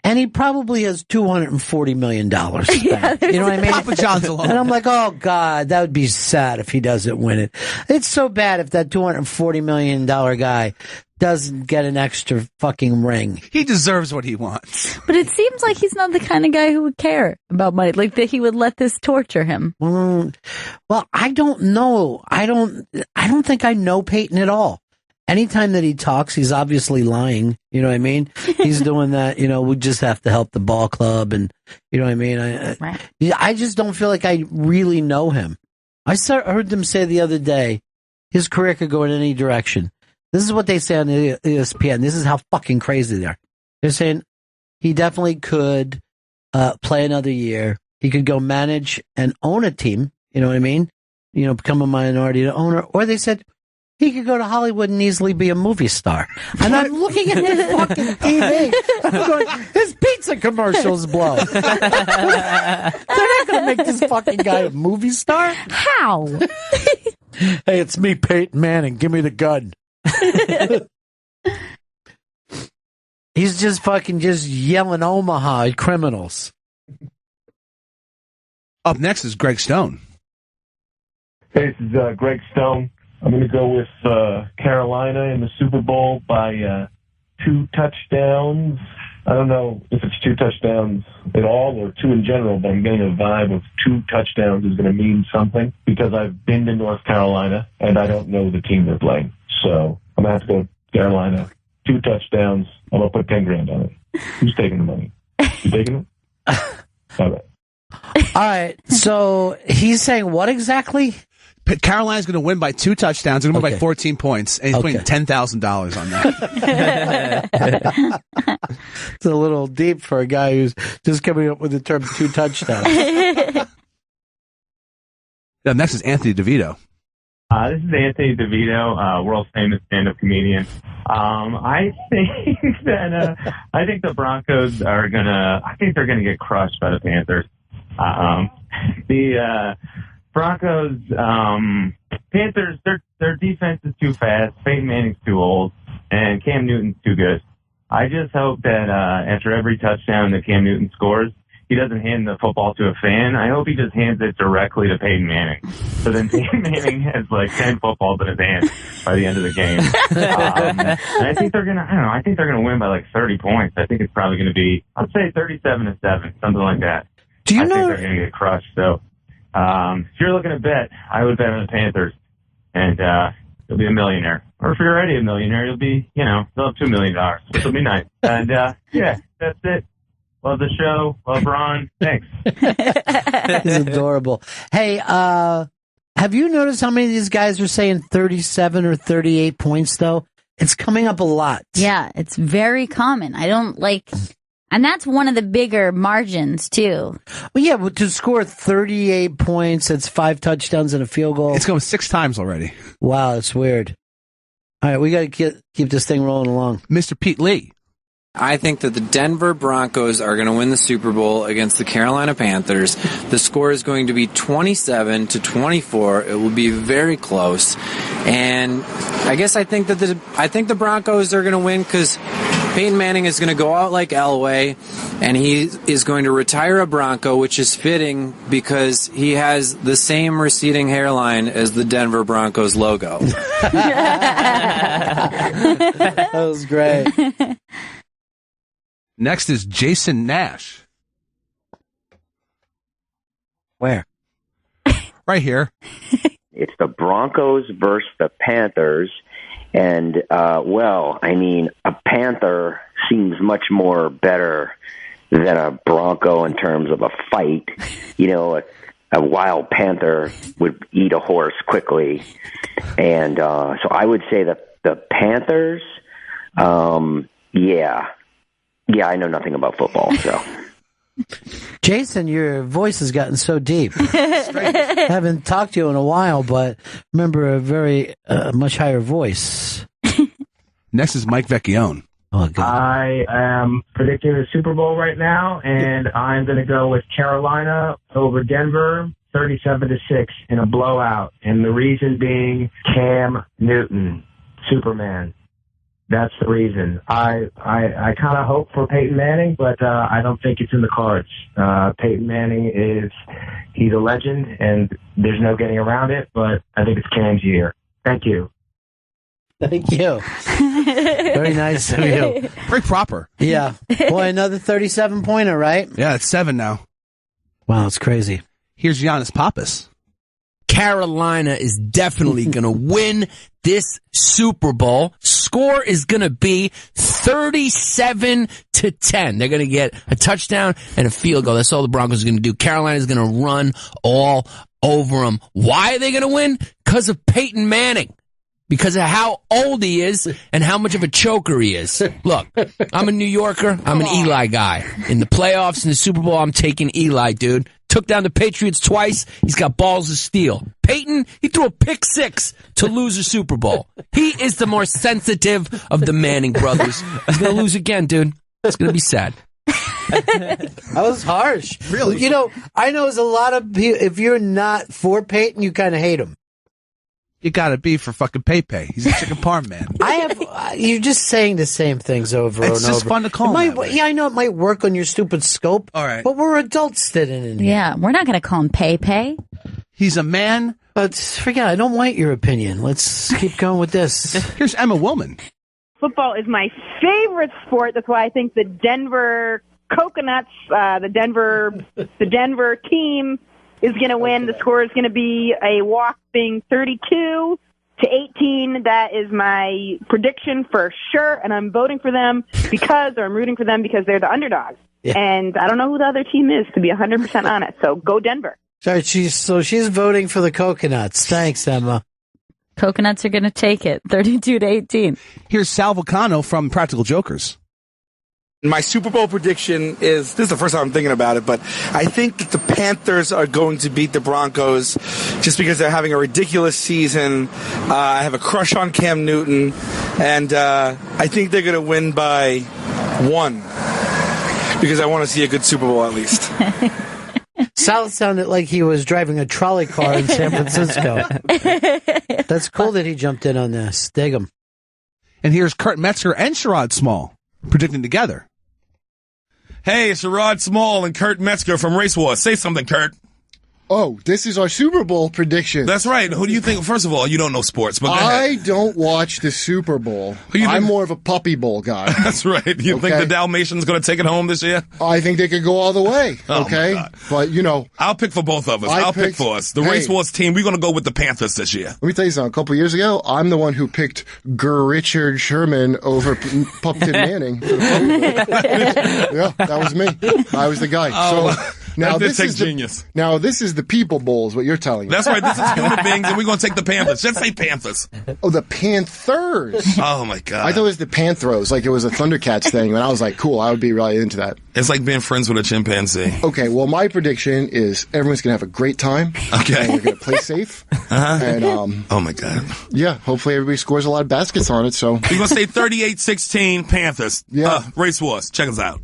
And he probably has $240 million spent. Yeah, you know what I mean? Papa John's alone. And I'm like, oh, God, that would be sad if he doesn't win it. It's so bad if that $240 million guy doesn't get an extra fucking ring. He deserves what he wants. But it seems like he's not the kind of guy who would care about money, like that he would let this torture him. Well, I don't know. I don't think I know Peyton at all. Anytime that he talks, he's obviously lying. You know what I mean? He's doing that, we just have to help the ball club. And, you know what I mean? I just don't feel like I really know him. I heard them say the other day, his career could go in any direction. This is what they say on the ESPN. This is how fucking crazy they are. They're saying he definitely could play another year. He could go manage and own a team. You know what I mean? Become a minority owner. Or they said, he could go to Hollywood and easily be a movie star. And I'm looking at this fucking TV. I'm going, his pizza commercials blow. They're not going to make this fucking guy a movie star. How? Hey, it's me, Peyton Manning. Give me the gun. He's just yelling Omaha at criminals. Up next is Greg Stone. Hey, this is Greg Stone. I'm going to go with Carolina in the Super Bowl by 2 touchdowns. I don't know if it's 2 touchdowns at all or 2 in general, but I'm getting a vibe of 2 touchdowns is going to mean something because I've been to North Carolina and I don't know the team they're playing. So I'm going to have to go Carolina. 2 touchdowns. I'm going to put $10,000 on it. Who's taking the money? You taking it? All right. All right. So he's saying what exactly? Carolina's going to win by 2 touchdowns. They're going to win by 14 points. And he's putting $10,000 on that. It's a little deep for a guy who's just coming up with the term 2 touchdowns. Next is Anthony DeVito. This is Anthony DeVito, world famous stand-up comedian. I think the Broncos are they're gonna get crushed by the Panthers. The Broncos, Panthers, their defense is too fast. Peyton Manning's too old, and Cam Newton's too good. I just hope that after every touchdown that Cam Newton scores, he doesn't hand the football to a fan. I hope he just hands it directly to Peyton Manning. So then Peyton Manning has like 10 footballs in his hand by the end of the game. And I think they're gonna win by like 30 points. I think it's probably gonna be, I'd say 37-7, something like that. I think they're gonna get crushed. So if you're looking to bet, I would bet on the Panthers, and you'll be a millionaire. Or if you're already a millionaire, you'll have $2 million, which will be nice. And yeah, that's it. Love the show. Love Ron. Thanks. He's adorable. Hey, have you noticed how many of these guys are saying 37 or 38 points, though? It's coming up a lot. Yeah, it's very common. And that's one of the bigger margins, too. Well, yeah, but to score 38 points, it's 5 touchdowns and a field goal. It's going 6 times already. Wow, that's weird. All right, we got to keep this thing rolling along. Mr. Pete Lee. I think that the Denver Broncos are going to win the Super Bowl against the Carolina Panthers. The score is going to be 27-24. It will be very close. And I guess I think that the Broncos are going to win because Peyton Manning is going to go out like Elway, and he is going to retire a Bronco, which is fitting because he has the same receding hairline as the Denver Broncos logo. That was great. Next is Jason Nash. Where? Right here. It's the Broncos versus the Panthers. And, a Panther seems much more better than a Bronco in terms of a fight. You know, a wild panther would eat a horse quickly. And so I would say that the Panthers, I know nothing about football, so. Jason, your voice has gotten so deep. I haven't talked to you in a while, but remember a very much higher voice. Next is Mike Vecchione. Oh, God. I am predicting the Super Bowl right now, and I'm going to go with Carolina over Denver, 37-6 in a blowout. And the reason being Cam Newton, Superman. That's the reason. I kind of hope for Peyton Manning, but I don't think it's in the cards. Peyton Manning he's a legend, and there's no getting around it, but I think it's Cam's year. Thank you. Thank you. Very nice of you. Very proper. Yeah. Boy, another 37-pointer, right? Yeah, it's 7 now. Wow, it's crazy. Here's Giannis Pappas. Carolina is definitely going to win this Super Bowl. Score is going to be 37-10. They're going to get a touchdown and a field goal. That's all the Broncos are going to do. Carolina is going to run all over them. Why are they going to win? Because of Peyton Manning. Because of how old he is and how much of a choker he is. Look, I'm a New Yorker. I'm an Eli guy. In the playoffs, in the Super Bowl, I'm taking Eli, dude. Took down the Patriots twice. He's got balls of steel. Peyton, he threw a pick 6 to lose a Super Bowl. He is the more sensitive of the Manning brothers. He's going to lose again, dude. It's going to be sad. That was harsh. Really? You know, I know there's a lot of people, if you're not for Peyton, you kind of hate him. You gotta be for fucking Pepe. He's a chicken parm man. You're just saying the same things over and over. It's just fun to call him. Yeah, I know it might work on your stupid scope. All right. But we're adults sitting in here. Yeah, we're not going to call him Pepe. He's a man. But forget, I don't want your opinion. Let's keep going with this. Here's Emma Woman. Football is my favorite sport. That's why I think the Denver Coconuts, the Denver team is going to win. The score is going to be a whopping 32-18. That is my prediction for sure, and I'm voting for them I'm rooting for them because they're the underdogs. Yeah. And I don't know who the other team is, to be 100% honest. So go Denver. Sorry, she's voting for the Coconuts. Thanks, Emma. Coconuts are going to take it, 32-18. Here's Sal Vulcano from Practical Jokers. My Super Bowl prediction is, this is the first time I'm thinking about it, but I think that the Panthers are going to beat the Broncos just because they're having a ridiculous season. I have a crush on Cam Newton, and I think they're going to win by 1 because I want to see a good Super Bowl at least. Sal sounded like he was driving a trolley car in San Francisco. That's cool that he jumped in on this. Dig him. And here's Kurt Metzger and Sherrod Small predicting together. Hey, it's Sherrod Small and Kurt Metzger from Race Wars. Say something, Kurt. Oh, this is our Super Bowl prediction. That's right. Who do you think? First of all, you don't know sports, but go I ahead. don't watch the Super Bowl. I'm more of a Puppy Bowl guy. That's right. You think the Dalmatians going to take it home this year? I think they could go all the way. Okay, but I'll pick for both of us. I'll pick for us. The Race Wars team. We're going to go with the Panthers this year. Let me tell you something. A couple years ago, I'm the one who picked Richard Sherman over Pupton Manning. For the Puppy Bowl. Yeah, that was me. I was the guy. So Now That did this take is genius. This is the people bowl, is what you're telling me. That's right. This is human beings, and we're going to take the Panthers. Just say Panthers. Oh, the Panthers. Oh, my God. I thought it was the Panthros, like it was a Thundercats thing, and I was like, cool, I would be really into that. It's like being friends with a chimpanzee. Okay, well, my prediction is everyone's going to have a great time. Okay. And we're going to play safe. Uh-huh. And, oh, my God. Yeah, hopefully everybody scores a lot of baskets on it, so. We're going to say 38-16 Panthers. Yeah. Race Wars. Check us out.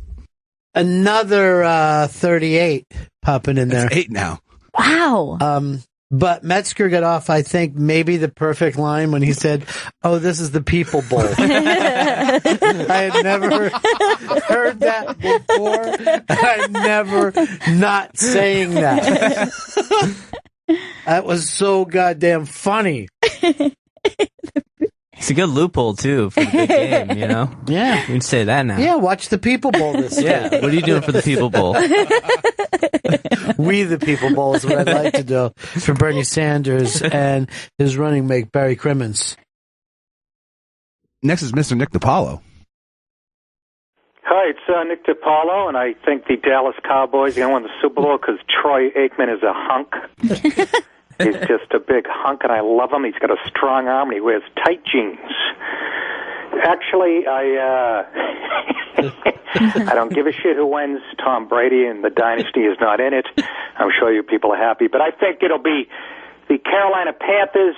Another 38 popping in there. That's 8 now. Wow. But Metzger got off, I think, maybe the perfect line when he said, "Oh, this is the People Bowl." I had never heard that before. I'm never not saying that. That was so goddamn funny. It's a good loophole, too, for the big game, you know? Yeah. We can say that now. Yeah, watch the People Bowl this year. Yeah, what are you doing for the People Bowl? We the People Bowl is what I'd like to do for Bernie Sanders and his running mate, Barry Crimmins. Next is Mr. Nick DiPaolo. Hi, it's Nick DiPaolo, and I think the Dallas Cowboys are going to win the Super Bowl because Troy Aikman is a hunk. He's just a big hunk, and I love him. He's got a strong arm, and he wears tight jeans. Actually, I don't give a shit who wins. Tom Brady and the dynasty is not in it. I'm sure you people are happy. But I think it'll be the Carolina Panthers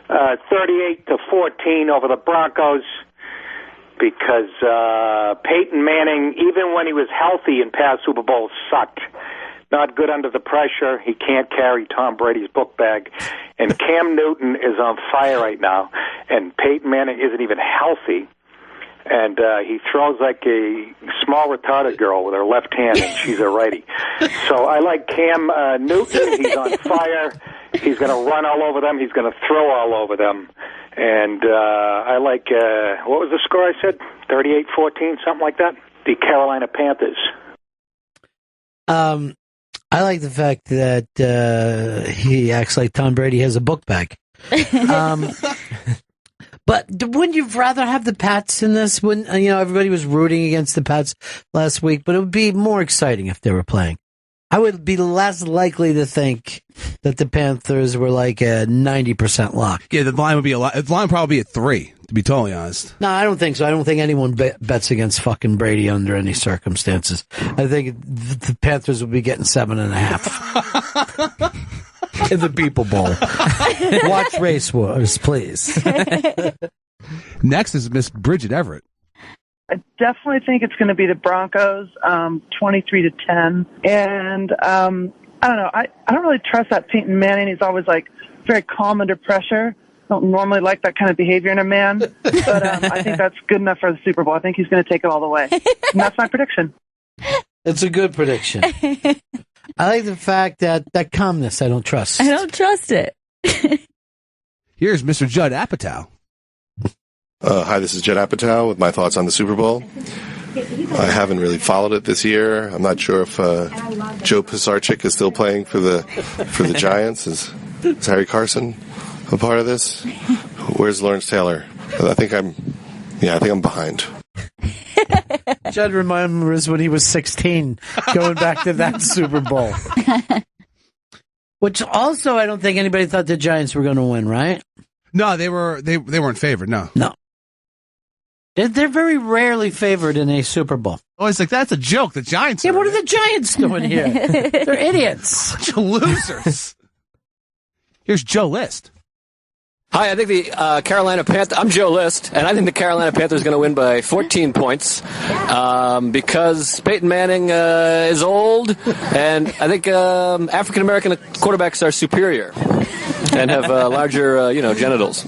38-14 over the Broncos because Peyton Manning, even when he was healthy in past Super Bowls, sucked. Not good under the pressure. He can't carry Tom Brady's book bag. And Cam Newton is on fire right now. And Peyton Manning isn't even healthy. And he throws like a small retarded girl with her left hand, and she's a righty. So I like Cam Newton. He's on fire. He's going to run all over them. He's going to throw all over them. And I like, what was the score I said? 38-14, something like that? The Carolina Panthers. I like the fact that he acts like Tom Brady has a book bag. But wouldn't you rather have the Pats in this? Wouldn't everybody was rooting against the Pats last week, but it would be more exciting if they were playing. I would be less likely to think that the Panthers were like a 90% lock. Yeah, the line would be the line would probably be at 3, to be totally honest. No, I don't think so. I don't think anyone bets against fucking Brady under any circumstances. I think the Panthers will be getting 7.5. In the People Bowl. Watch Race Wars, please. Next is Miss Bridget Everett. I definitely think it's going to be the Broncos, 23-10. And I don't know. I don't really trust that Peyton Manning. He's always like very calm under pressure. Don't normally like that kind of behavior in a man, but I think that's good enough for the Super Bowl. I think he's going to take it all the way. And that's my prediction. It's a good prediction. I like the fact that calmness I don't trust. I don't trust it. Here's Mr. Judd Apatow. Hi, this is Judd Apatow with my thoughts on the Super Bowl. I haven't really followed it this year. I'm not sure if Joe Pisarcik is still playing for the Giants. Is Harry Carson a part of this? Where's Lawrence Taylor? I think I'm behind. Judd remembers when he was 16, going back to that Super Bowl. Which also, I don't think anybody thought the Giants were going to win, right? No, they weren't favored. No. They're very rarely favored in a Super Bowl. Oh, it's like that's a joke. The Giants. Yeah, what are the Giants doing here? They're idiots. Bunch of losers. Here's Joe List. Hi, I think the Carolina Panthers. I'm Joe List, and I think the Carolina Panthers are going to win by 14 points because Peyton Manning is old, and I think African American quarterbacks are superior and have larger, genitals.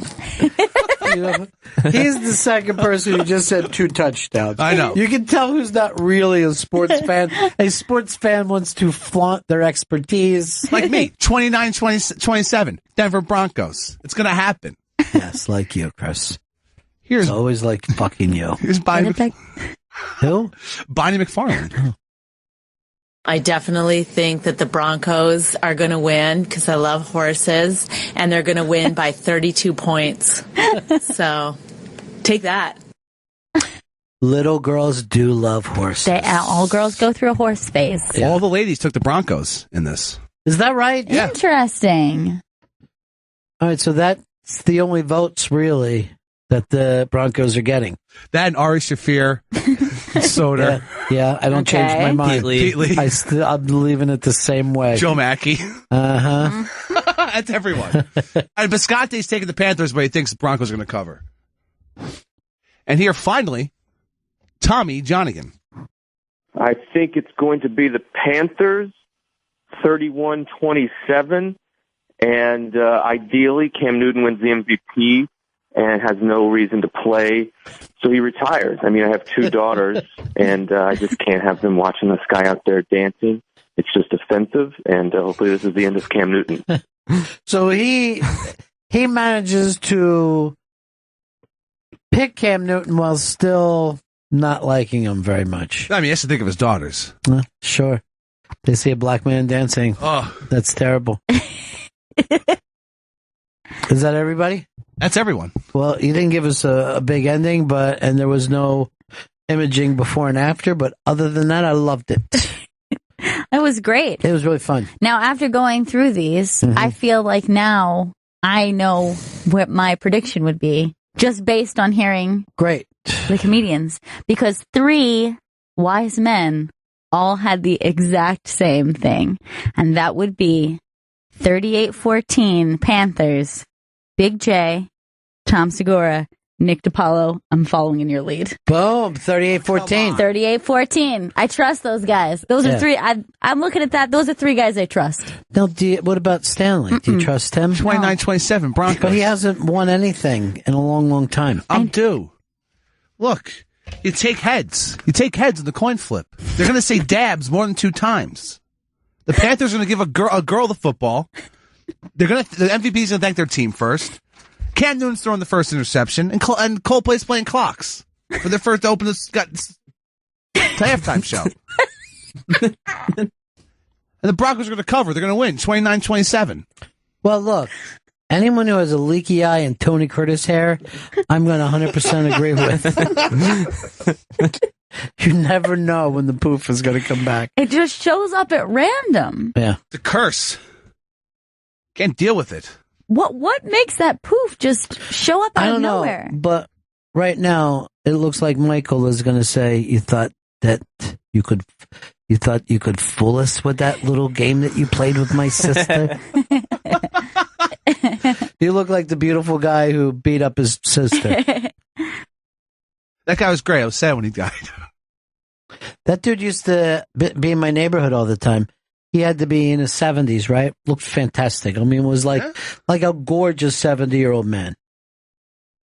He's the second person who just said 2 touchdowns. I know. You can tell who's not really a sports fan. A sports fan wants to flaunt their expertise. Like me, 29-27, Denver Broncos. It's going to happen. Yes, like you, Chris. It's always like fucking you. Here's Bonnie. Who? Bonnie McFarland. I definitely think that the Broncos are going to win because I love horses, and they're going to win by 32 points. So, take that. Little girls do love horses. All girls go through a horse phase. All the ladies took the Broncos in this. Is that right? Yeah. Interesting. All right, so that's the only votes, really, that the Broncos are getting. That and Ari Shaffir, Soder. Yeah, I don't change my mind. Pete Lee. I'm leaving it the same way. Joe Machi. Uh-huh. That's everyone. And Bisconte's taking the Panthers, but he thinks the Broncos are going to cover. And here, finally, Tommy Johnigan. I think it's going to be the Panthers, 31-27, and ideally Cam Newton wins the MVP and has no reason to play, so he retires. I mean, I have two daughters, and I just can't have them watching this guy out there dancing. It's just offensive, and hopefully this is the end of Cam Newton. So he manages to pick Cam Newton while still not liking him very much. I mean, he has to think of his daughters. Sure. They see a black man dancing. Oh. That's terrible. Is that everybody? That's everyone. Well, you didn't give us a big ending, and there was no imaging before and after, but other than that, I loved it. That was great. It was really fun. Now, after going through these, I feel like now I know what my prediction would be, just based on hearing the comedians. Because 3 wise men all had the exact same thing, and that would be 38-14 Panthers, Big J, Tom Segura, Nick DiPaolo. I'm following in your lead. Boom, 38-14. 38-14. I trust those guys. Those are 3. I'm looking at that. Those are 3 guys I trust. Now, what about Stanley? Do you trust him? 29-27 Broncos. But he hasn't won anything in a long, long time. I'm due. Look, you take heads. You take heads in the coin flip. They're going to say dabs more than 2 times. The Panthers are going to give a girl the football. The MVP's going to thank their team first. Cam Newton's throwing the first interception, and Coldplay's playing clocks for their first open to halftime show. And the Broncos are going to cover. They're going to win 29-27. Well, look, anyone who has a leaky eye and Tony Curtis hair, I'm going to 100% agree with. You never know when the poof is going to come back. It just shows up at random. Yeah. The curse. Can't deal with it. What makes that poof just show up out of nowhere? Know, but right now it looks like Michael is going to say, "You thought you could fool us with that little game that you played with my sister." You look like the beautiful guy who beat up his sister. That guy was great. I was sad when he died. That dude used to be in my neighborhood all the time. He had to be in his 70s, right? Looked fantastic. I mean, it was like a gorgeous 70-year-old man.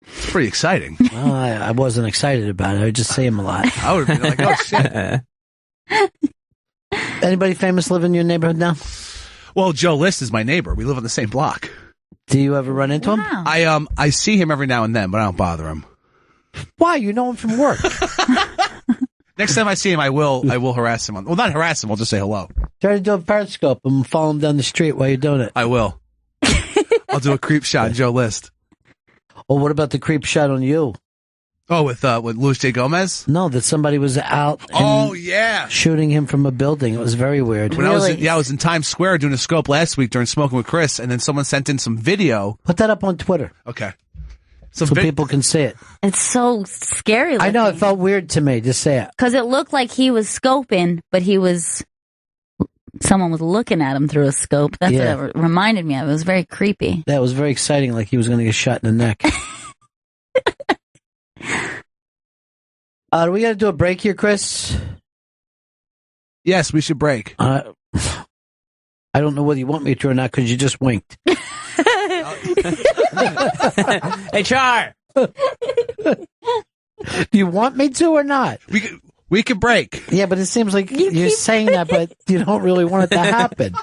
It's pretty exciting. Well, I wasn't excited about it. I would just see him a lot. I would have been like, oh, shit. Anybody famous live in your neighborhood now? Well, Joe List is my neighbor. We live on the same block. Do you ever run into him? I see him every now and then, but I don't bother him. Why? You know him from work. Next time I see him, I will harass him. Well, not harass him. I'll just say hello. Try to do a Periscope and follow him down the street while you're doing it. I will. I'll do a creep shot on Joe List. Oh, what about the creep shot on you? Oh, with Luis J. Gomez? No, that somebody was out. Shooting him from a building. It was very weird. When I was in Times Square doing a scope last week during Smoking with Chris, and then someone sent in some video. Put that up on Twitter. Okay. So people can see it. It's so scary looking. I know, it felt weird to me. Just say it. Because it looked like he was scoping, but someone was looking at him through a scope. That's what it reminded me of. It was very creepy. That was very exciting, like he was going to get shot in the neck. Do we got to do a break here, Chris? Yes, we should break. I don't know whether you want me to or not because you just winked. HR. Do you want me to or not? We could break. Yeah, but it seems like you're saying that, but you don't really want it to happen.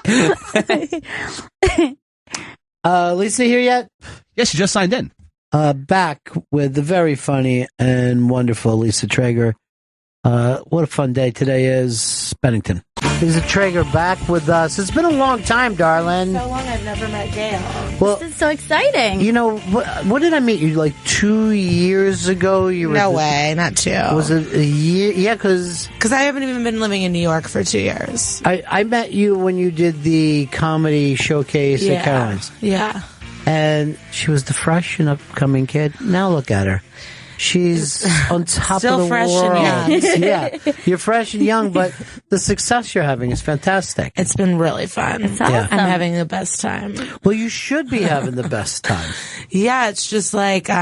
Lisa here yet? Yes, she just signed in. Back with the very funny and wonderful Lisa Traeger. What a fun day today is. Bennington. Lisa Traeger back with us. It's been a long time, darling. So long I've never met Gail. Well, this is so exciting. You know, what did I meet you, like 2 years ago? You were No way, not 2. Was it a year? Yeah, because I haven't even been living in New York for 2 years. I met you when you did the comedy showcase at Caroline's. Yeah. And she was the fresh and upcoming kid. Now look at her. She's on top Still of the fresh world. and young. Yeah, you're fresh and young, but the success you're having is fantastic. It's been really fun. It's awesome. I'm having the best time. Well, you should be having the best time. Yeah, it's just like, you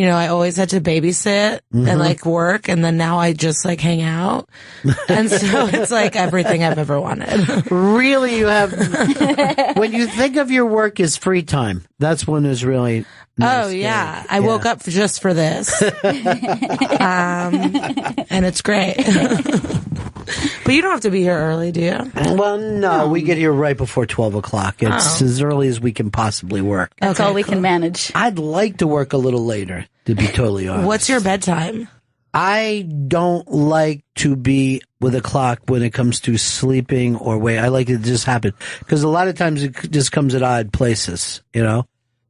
know, I always had to babysit and like work, and then now I just like hang out. And so it's like everything I've ever wanted. Really, you have, when you think of your work as free time, that's when there's really nice. Oh yeah. I woke up just for this. And it's great. But you don't have to be here early, do you? Well, no, we get here right before 12 o'clock. It's as early as we can possibly work. That's all we can manage. I'd like to work a little later, to be totally honest. What's your bedtime? I don't like to be with a clock when it comes to sleeping or wait. I like it to just happen. Because a lot of times it just comes at odd places, you know?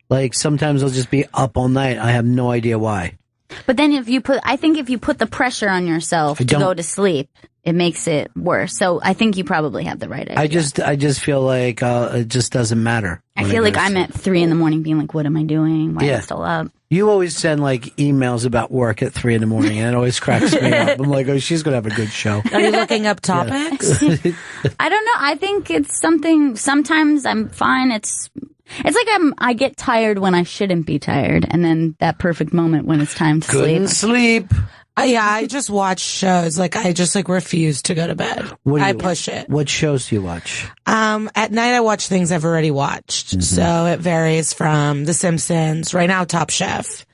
Like sometimes I'll just be up all night. I have no idea why. But then I think if you put the pressure on yourself to go to sleep, it makes it worse. So I think you probably have the right idea. I just feel like it just doesn't matter. I feel like I'm at 3 a.m. being like, what am I doing? Why am I still up? You always send like emails about work at 3 a.m. and it always cracks me up. I'm like, oh, she's going to have a good show. Are you looking up topics? I don't know. I think it's something, sometimes I'm fine. It's like I get tired when I shouldn't be tired. And then that perfect moment when it's time to Couldn't sleep. Yeah, I just watch shows. Like, I just, like, refuse to go to bed. I push it. What shows do you watch? At night I watch things I've already watched. Mm-hmm. So it varies from The Simpsons, right now Top Chef,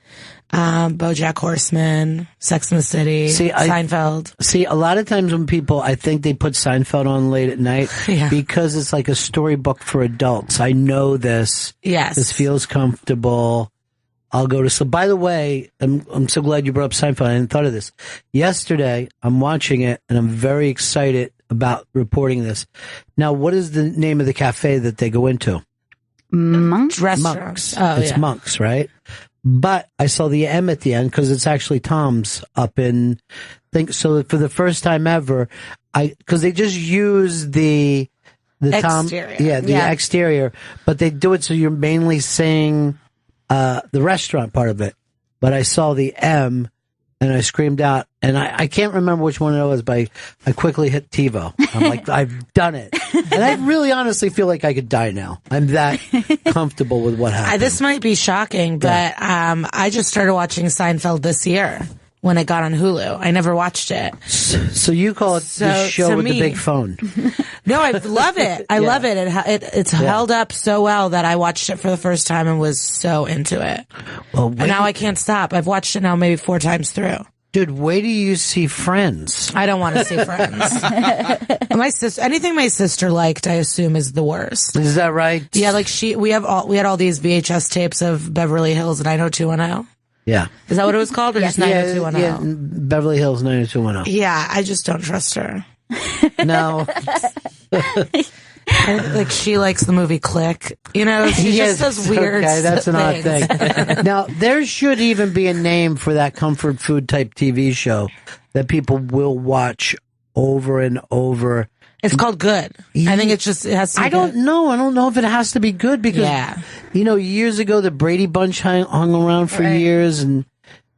BoJack Horseman, Sex and the City, Seinfeld. See, a lot of times when people, I think they put Seinfeld on late at night because it's like a storybook for adults. I know this. Yes. This feels comfortable. I'll go to sleep. By the way, I'm so glad you brought up Seinfeld. I hadn't thought of this. Yesterday, I'm watching it, and I'm very excited about reporting this. Now, what is the name of the cafe that they go into? Monks. Restaurants. Monks. It's Monks, right? But I saw the M at the end because it's actually Tom's up in. So for the first time ever, because they just use the exterior. Tom, exterior, but they do it so you're mainly seeing the restaurant part of it. But I saw the M and I screamed out, and I can't remember which one it was, but I quickly hit TiVo. I'm like, I've done it. And I really honestly feel like I could die now. I'm that comfortable with what happened. This might be shocking, but I just started watching Seinfeld this year when it got on Hulu. I never watched it. So you call it the show with the big phone. No, I love it. I love it. It's held up so well that I watched it for the first time and was so into it. Well, and now I can't stop. I've watched it now maybe 4 times through. Dude, wait till you see Friends. I don't want to see Friends. Anything my sister liked, I assume, is the worst. Is that right? Yeah, like we had all these VHS tapes of Beverly Hills 90210. Yeah. Is that what it was called? Or just 90210? Yeah, Beverly Hills 90210. Yeah, I just don't trust her. No. Like, she likes the movie Click. You know, she just does weird Okay, that's an odd things. thing. Now, there should even be a name for that comfort food type TV show that people will watch over and over. It's called Good. I think it has to be I don't know. I don't know if it has to be good because, you know, years ago, the Brady Bunch hung around for years and,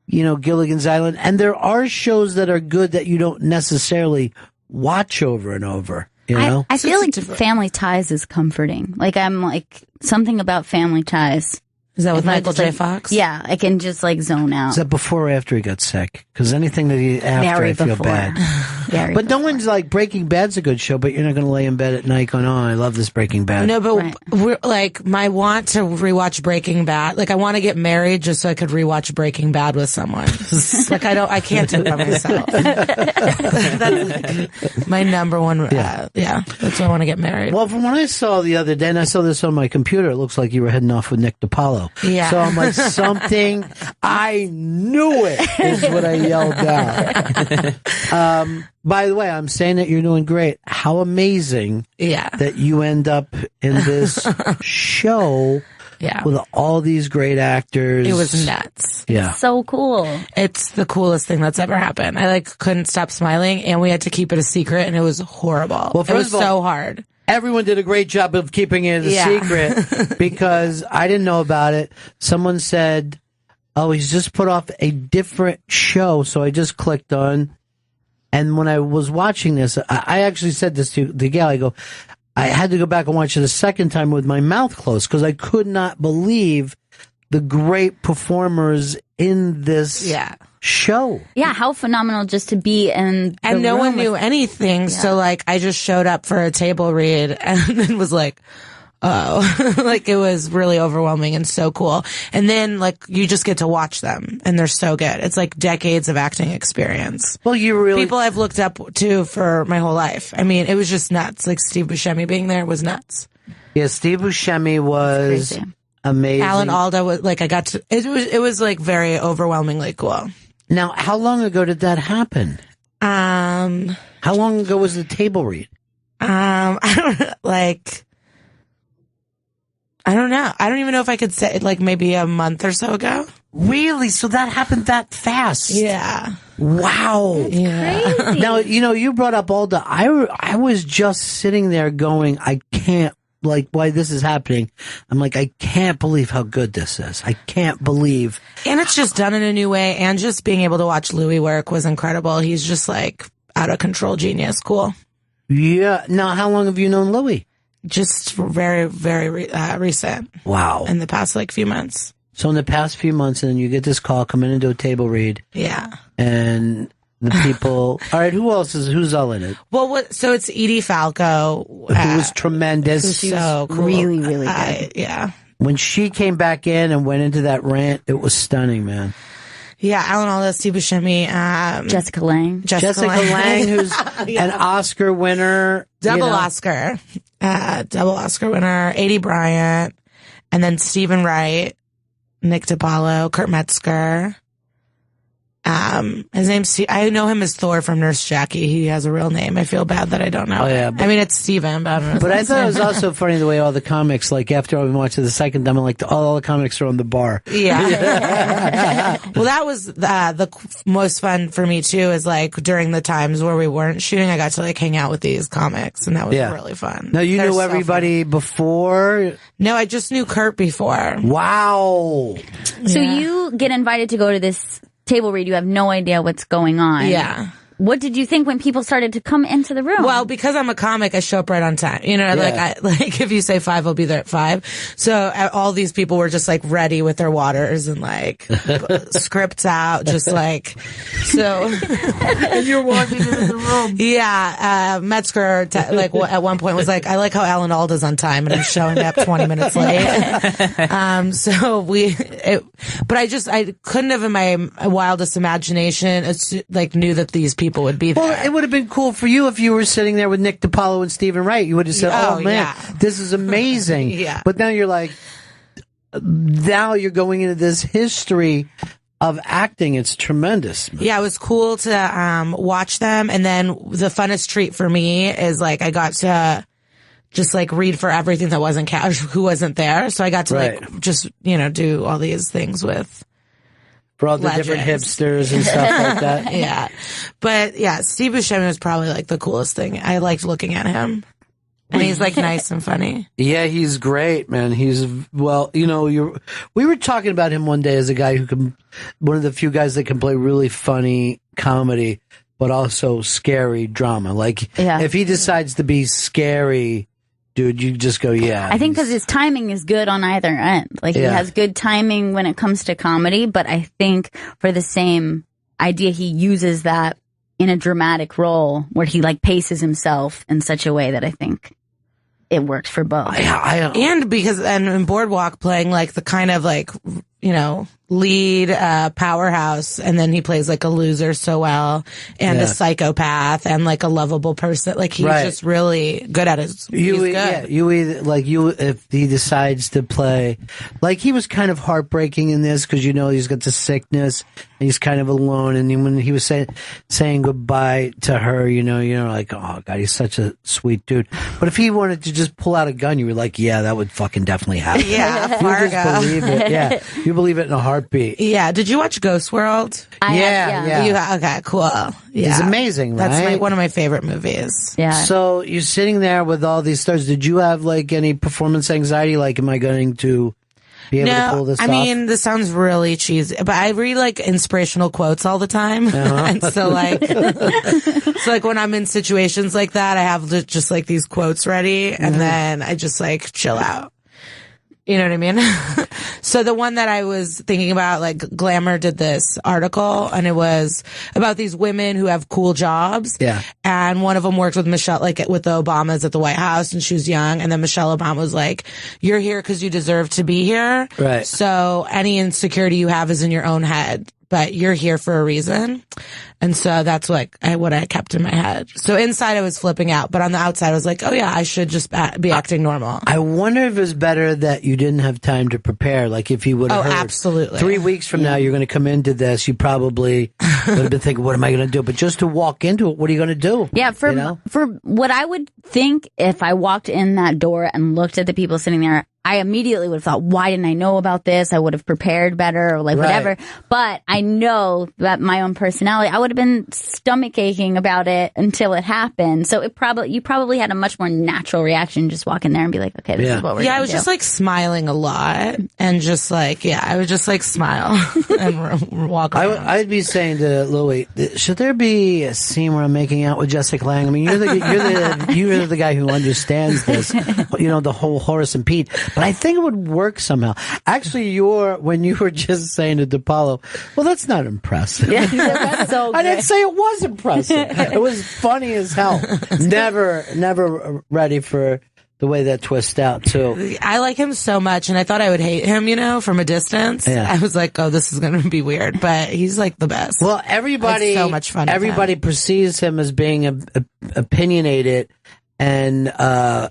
you know, Gilligan's Island. And there are shows that are good that you don't necessarily watch over and over. You know? I feel like Family Ties is comforting. Like, I'm like, something about Family Ties. Is that with Michael J. Fox? Yeah, I can just like zone out. Is that before or after he got sick? Because anything that he after, I feel bad. But no one's like, Breaking Bad's a good show, but you're not going to lay in bed at night going, oh, I love this Breaking Bad. No, but we're like, my want to rewatch Breaking Bad. Like, I want to get married just so I could rewatch Breaking Bad with someone. Like, I can't do it by myself. That's like my number one. That's why I want to get married. Well, from what I saw the other day, and I saw this on my computer, it looks like you were heading off with Nick DiPaolo. Yeah. So I'm like, something, I knew it, is what I yelled out. By the way, I'm saying that you're doing great. How amazing that you end up in this show with all these great actors. It was nuts. Yeah. So cool. It's the coolest thing that's ever happened. I like couldn't stop smiling, and we had to keep it a secret, and it was horrible. Well, it was so hard. Everyone did a great job of keeping it a secret because I didn't know about it. Someone said, oh, he's just put off a different show. So I just clicked on. And when I was watching this, I actually said this to Gail. I go, I had to go back and watch it a second time with my mouth closed because I could not believe the great performers in this show. Yeah, how phenomenal just to be in and no one knew anything. Yeah. So like I just showed up for a table read and then was like, oh, like it was really overwhelming and so cool. And then like you just get to watch them and they're so good. It's like decades of acting experience. Well, you really people I've looked up to for my whole life. I mean, it was just nuts. Like Steve Buscemi being there was nuts. Yeah, Steve Buscemi was amazing. Alan Alda was like, I got to, it was like very overwhelmingly cool. Now, how long ago did that happen? How long ago was the table read? I don't know. I don't even know if I could say like maybe a month or so ago. Really? So that happened that fast? Yeah. Wow. Yeah. Crazy. Now, you know, you brought up Alda. I was just sitting there going, I can't, like, why this is happening. I'm like, I can't believe how good this is. I can't believe. And it's just done in a new way. And just being able to watch Louis work was incredible. He's just like out of control genius. Cool. Yeah. Now, how long have you known Louis? Just very, very recent. Wow. In the past like few months. So in the past few months, and then you get this call, come in and do a table read. Yeah. And the people, all right, who's all in it? Well, so it's Edie Falco. Who was tremendous. Who's so cool. Really, really good. Yeah. When she came back in and went into that rant, it was stunning, man. Yeah, Alan Alda, Steve Buscemi, Jessica Lange. Jessica Lange, who's an Oscar winner. Double Oscar winner, Adie Bryant, and then Stephen Wright, Nick DiPaolo, Kurt Metzger. His name's I know him as Thor from Nurse Jackie. He has a real name. I feel bad that I don't know. Oh, yeah, I mean, it's Steven, but I don't know. But I thought it was also funny the way all the comics, like after I watched it the second time, I'm like, all the comics are on the bar. Yeah. Well, that was the most fun for me too, is like during the times where we weren't shooting, I got to like hang out with these comics, and that was really fun. Now, you knew everybody before? No, I just knew Kurt before. Wow. So you get invited to go to this table read. You have no idea what's going on. Yeah. What did you think when people started to come into the room? Well, because I'm a comic, I show up right on time. You know, like if you say 5, I'll be there at 5. So all these people were just like ready with their waters and like scripts out, just like so. And you're walking into the room. Yeah, Metzger like at one point was like, I like how Alan Alda's on time and I'm showing up 20 minutes late. So but I couldn't have in my wildest imagination like knew that these people would be there. Well, it would have been cool for you if you were sitting there with Nick DiPaolo and Stephen Wright. You would have said, oh man, this is amazing. Yeah. But now you're like, now you're going into this history of acting. It's tremendous. Yeah, it was cool to watch them. And then the funnest treat for me is like I got to just like read for everything that wasn't who wasn't there. So I got to like just, you know, do all these things with for all the different hipsters and stuff like that. Yeah. But yeah, Steve Buscemi was probably like the coolest thing. I liked looking at him. And he's like nice and funny. Yeah, he's great, man. He's, well, you know, we were talking about him one day as a guy who can, one of the few guys that can play really funny comedy, but also scary drama. Like, if he decides to be scary, dude, you just go, yeah. I think because his timing is good on either end. Like, he has good timing when it comes to comedy, but I think for the same idea, he uses that in a dramatic role where he like paces himself in such a way that I think it works for both. And because in Boardwalk playing like the kind of like, you know, lead powerhouse, and then he plays like a loser so well, and a psychopath, and like a lovable person. Like he's just really good at his. He's good. Yeah, if he decides to play, like he was kind of heartbreaking in this because you know he's got the sickness, and he's kind of alone, and when he was saying goodbye to her, you know, like, oh god, he's such a sweet dude. But if he wanted to just pull out a gun, you were like, yeah, that would fucking definitely happen. Yeah, you just believe it. Yeah, you believe it in a heartbeat. Yeah. Did you watch Ghost World? Yeah. Okay, cool. Yeah. It's amazing, right? That's one of my favorite movies. Yeah. So you're sitting there with all these stars. Did you have like any performance anxiety? Like, am I going to be able to pull this off? I mean, this sounds really cheesy, but I read like inspirational quotes all the time. And so like when I'm in situations like that, I have just like these quotes ready, and then I just like chill out. You know what I mean? So the one that I was thinking about, like Glamour did this article, and it was about these women who have cool jobs. Yeah. And one of them worked with Michelle, like with the Obamas at the White House, and she was young. And then Michelle Obama was like, "You're here because you deserve to be here. Right. So any insecurity you have is in your own head, but you're here for a reason." And so that's what I kept in my head. So inside I was flipping out, but on the outside I was like, oh yeah, I should just be acting normal. I wonder if it's better that you didn't have time to prepare. Like if you would have heard, absolutely. 3 weeks from now you're going to come into this, you probably would have been thinking, what am I going to do? But just to walk into it, what are you going to do? Yeah, for what I would think if I walked in that door and looked at the people sitting there, I immediately would have thought, why didn't I know about this? I would have prepared better or like whatever. But I know that my own personality, I would have been stomach aching about it until it happened. So you probably had a much more natural reaction. Just walk in there and be like, okay, this is what we're I was just like smiling a lot and just like, I would just like smile and walk around. I'd be saying to Louis, should there be a scene where I'm making out with Jessica Lange? I mean, you're the guy who understands this, you know, the whole Horace and Pete. But I think it would work somehow. Actually, when you were just saying to DePaulo, well, that's not impressive. Yeah, that's so good. I didn't say it was impressive. It was funny as hell. Never ready for the way that twists out, too. I like him so much, and I thought I would hate him, you know, from a distance. Yeah. I was like, oh, this is going to be weird, but he's like the best. Well, everybody, so much fun. Everybody perceives him as being opinionated and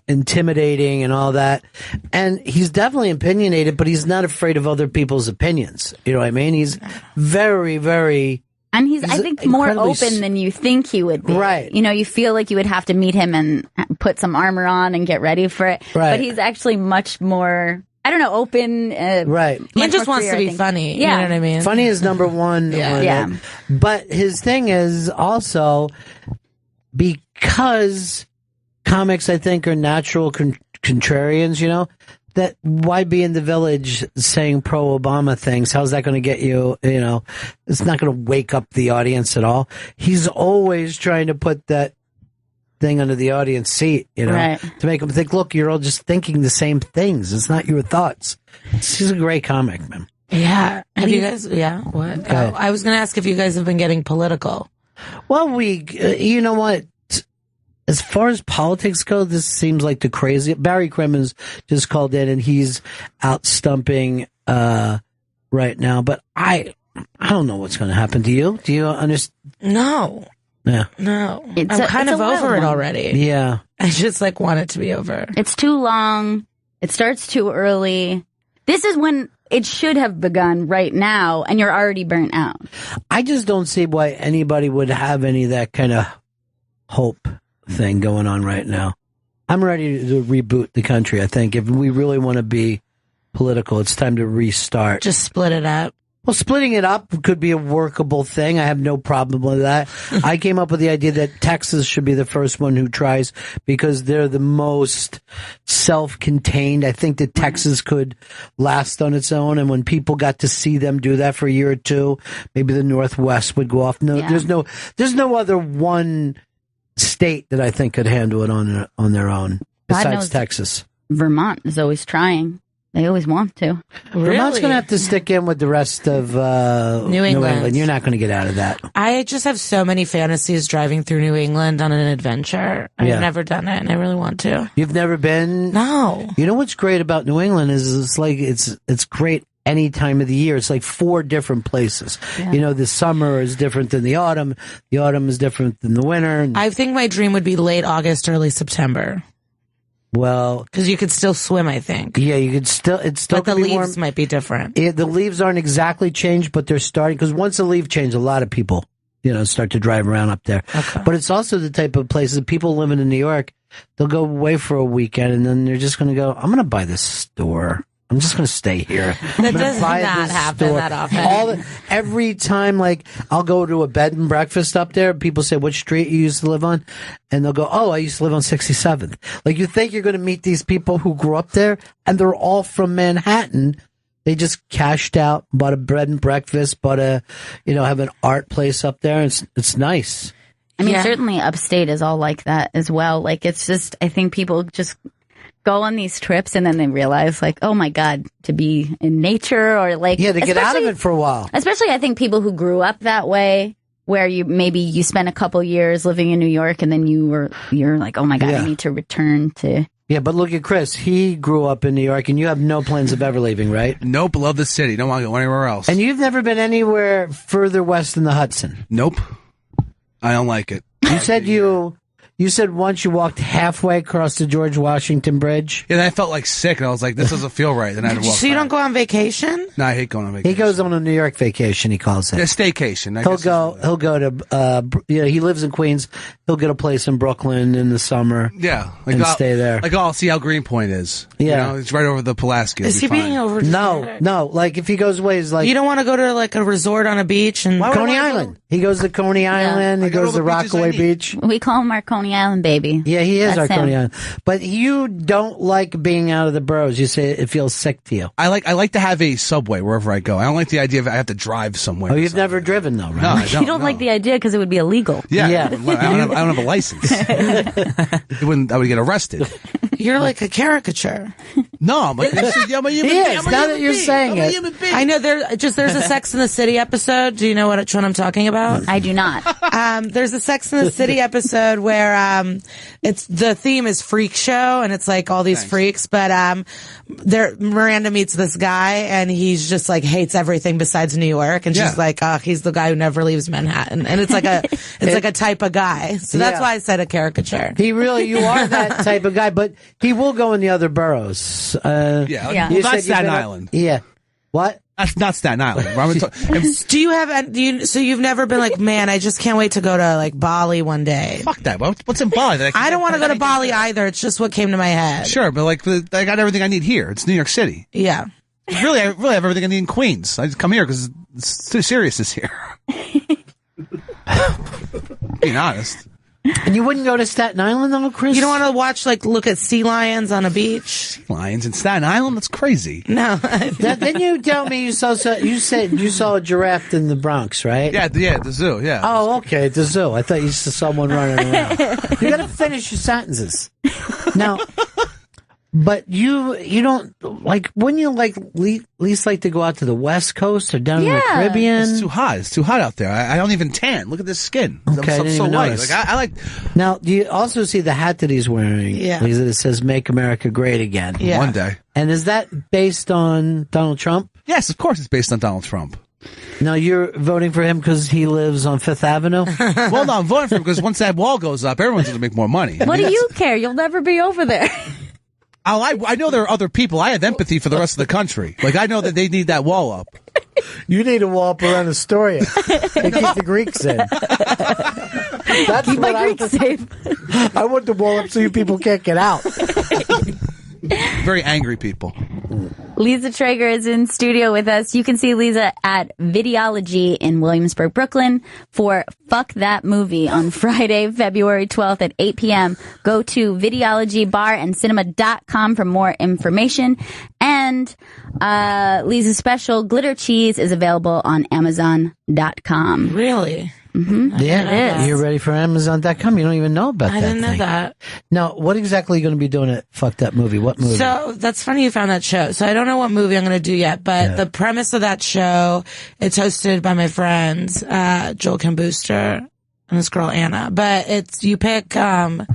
intimidating and all that. And he's definitely opinionated, but he's not afraid of other people's opinions. You know what I mean? He's very, very... And he's I think, more open than you think he would be. Right. You know, you feel like you would have to meet him and put some armor on and get ready for it. Right. But he's actually much more... I don't know, open. Right. He just wants to be funny. Yeah. You know what I mean? Funny is number one. Yeah. But his thing is also because comics, I think, are natural contrarians, you know, that why be in the Village saying pro-Obama things? How's that going to get you, you know, it's not going to wake up the audience at all. He's always trying to put that thing under the audience seat, you know, to make them think, look, you're all just thinking the same things. It's not your thoughts. He's a great comic, man. Yeah. Have you guys, what? I was going to ask if you guys have been getting political. Well, you know what? As far as politics go, this seems like the crazy. Barry Crimmins just called in and he's out stumping, right now, but I don't know what's going to happen to you. Do you understand? No. Yeah. No. I'm kind of over it already. Yeah. I just like want it to be over. It's too long. It starts too early. This is when it should have begun right now, and you're already burnt out. I just don't see why anybody would have any of that kind of hope thing going on right now. I'm ready to reboot the country. I think if we really want to be political, it's time to restart. Just split it up. Well, splitting it up could be a workable thing. I have no problem with that. I came up with the idea that Texas should be the first one who tries because they're the most self-contained. I think that Texas could last on its own. And when people got to see them do that for a year or two, maybe the Northwest would go off. No, there's no other one state that I think could handle it on their own besides Texas. Vermont is always trying. They always want to. Vermont's going to have to stick in with the rest of New England. You're not going to get out of that. I just have so many fantasies driving through New England on an adventure. I've never done it, and I really want to. You've never been? No. You know what's great about New England is it's great any time of the year. It's like 4 different places. Yeah. You know, the summer is different than the autumn. The autumn is different than the winter. I think my dream would be late August, early September. Well, because you could still swim, I think. Yeah, you could still. It's still. But the leaves might be different. The leaves aren't exactly changed, but they're starting. Because once the leaf changes, a lot of people, start to drive around up there. Okay. But it's also the type of places people living in New York. They'll go away for a weekend, and then they're just going to go. I'm going to buy this store. I'm just going to stay here. That does not happen that often. Every time, I'll go to a bed and breakfast up there, people say, what street you used to live on? And they'll go, oh, I used to live on 67th. You think you're going to meet these people who grew up there, and they're all from Manhattan. They just cashed out, bought a bread and breakfast, have an art place up there. It's nice. I mean, certainly upstate is all like that as well. It's just, I think people just go on these trips and then they realize oh my God, to be in nature or to get out of it for a while. Especially I think people who grew up that way, where you spent a couple years living in New York and then you're like, oh my God, I need to return to. Yeah, but look at Chris. He grew up in New York and you have no plans of ever leaving, right? Nope, love the city. Don't want to go anywhere else. And you've never been anywhere further west than the Hudson? Nope. I don't like it. You said once you walked halfway across the George Washington Bridge. Yeah, then I felt sick, and I was like, this doesn't feel right. Then I had to walk So you don't go on vacation? No, I hate going on vacation. He goes on a New York vacation, he calls it. Yeah, staycation. He'll go to, he lives in Queens. He'll get a place in Brooklyn in the summer. Yeah. And stay there. I'll see how Greenpoint is. Yeah. It's right over the Pulaski. Is he being over? No. If he goes away, he's you don't want to go to a resort on a beach and Coney Island. He goes to Coney Island. He goes to Rockaway Beach. We call him our Coney Island baby. Yeah, he is our Coney Island. But you don't like being out of the boroughs. You say it feels sick to you. I like to have a subway wherever I go. I don't like the idea of I have to drive somewhere. Oh, you've never driven though, right? No, I don't. You don't like the idea because it would be illegal. Yeah. I don't have a license. I would get arrested. You're like a caricature. No, I'm a human being. Now that you're saying it. I know there's a Sex and the City episode. Do you know which one I'm talking about? I do not. There's a Sex and the City episode where it's the theme is freak show and it's all these freaks, but Miranda meets this guy and he's just hates everything besides New York, and she's like, oh, he's the guy who never leaves Manhattan, and it's like a type of guy. So that's why I said a caricature. You are that type of guy, but he will go in the other boroughs. That's Staten Island. Yeah. What? That's not Staten Island. Do you have? So you've never been like, man, I just can't wait to go to Bali one day. Fuck that. What's in Bali? I don't want to go to Bali either. It's just what came to my head. Sure, but I got everything I need here. It's New York City. Yeah. Really, I really have everything I need in Queens. I just come here because it's too serious this year. Being honest. And you wouldn't go to Staten Island though, Chris? You don't want to watch, look at sea lions on a beach? Sea lions in Staten Island? That's crazy. No. Didn't you tell me you said you saw a giraffe in the Bronx, right? Yeah, the zoo, yeah. Oh, okay, the zoo. I thought you saw someone running around. You gotta finish your sentences. Now, but you don't, wouldn't you least like to go out to the West Coast or down in the Caribbean? It's too hot. It's too hot out there. I don't even tan. Look at this skin. Okay, I'm so white. I like. Now, do you also see the hat that he's wearing? Yeah. It says "Make America Great Again." Yeah. One day. And is that based on Donald Trump? Yes, of course it's based on Donald Trump. Now, you're voting for him because he lives on Fifth Avenue? Well, no, I'm voting for him because once that wall goes up, everyone's going to make more money. What do you care? You'll never be over there. I know there are other people. I have empathy for the rest of the country. I know that they need that wall up. You need a wall up around Astoria to keep the Greeks in. That's keep my Greeks safe. I want the wall up so you people can't get out. Very angry people. Lisa Traeger is in studio with us. You can see Lisa at Videology in Williamsburg, Brooklyn for Fuck That Movie on Friday, February 12th at 8 p.m. Go to videologybarandcinema.com for more information. And Lisa's special Glitter Cheese is available on Amazon.com. Really? Mm-hmm. Yeah, you're ready for Amazon.com. You don't even know about that. I didn't know thing. that. Now, what exactly are you going to be doing at Fuck That Movie? What movie? So that's funny you found that show. So I don't know what movie I'm going to do yet, but the premise of that show, it's hosted by my friends, Joel Kim Booster and this girl Anna. But it's you pick a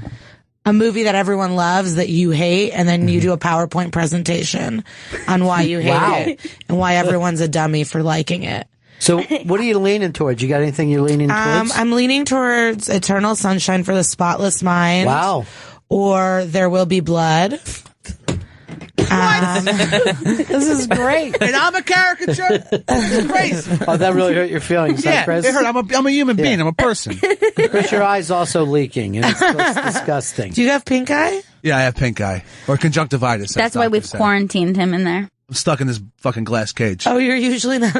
movie that everyone loves that you hate, and then you do a PowerPoint presentation on why you hate it and why everyone's a dummy for liking it. So what are you leaning towards? You got anything you're leaning towards? I'm leaning towards Eternal Sunshine for the Spotless Mind. Wow. Or There Will Be Blood. This is great. And I'm a caricature? This is crazy. Oh, that really hurt your feelings, huh, Yeah, Chris? it hurt. I'm a human being. I'm a person. Chris, your eye's also leaking, and it's disgusting. Do you have pink eye? Yeah, I have pink eye. Or conjunctivitis. That's why we've quarantined him in there. I'm stuck in this fucking glass cage. Oh, you're usually not.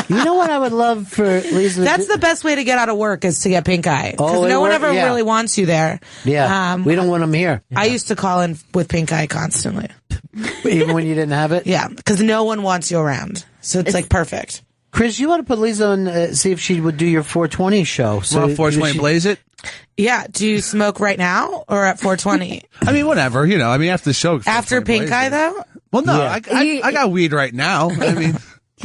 You know what I would love for Lisa? That's the best way to get out of work is to get pink eye. Because Oh, no one it ever yeah. really wants you there. Yeah, we don't want them here. I used to call in with pink eye constantly. Even when you didn't have it? Yeah, because no one wants you around. So it's like perfect. Chris, you ought to put Lisa on, see if she would do your 420 show. So 420 Blaze it? Yeah. Do you smoke right now or at 420? I mean, whatever. You know, I mean, after the show. After pink eye, though? Well, no, Yeah. I got weed right now. I mean,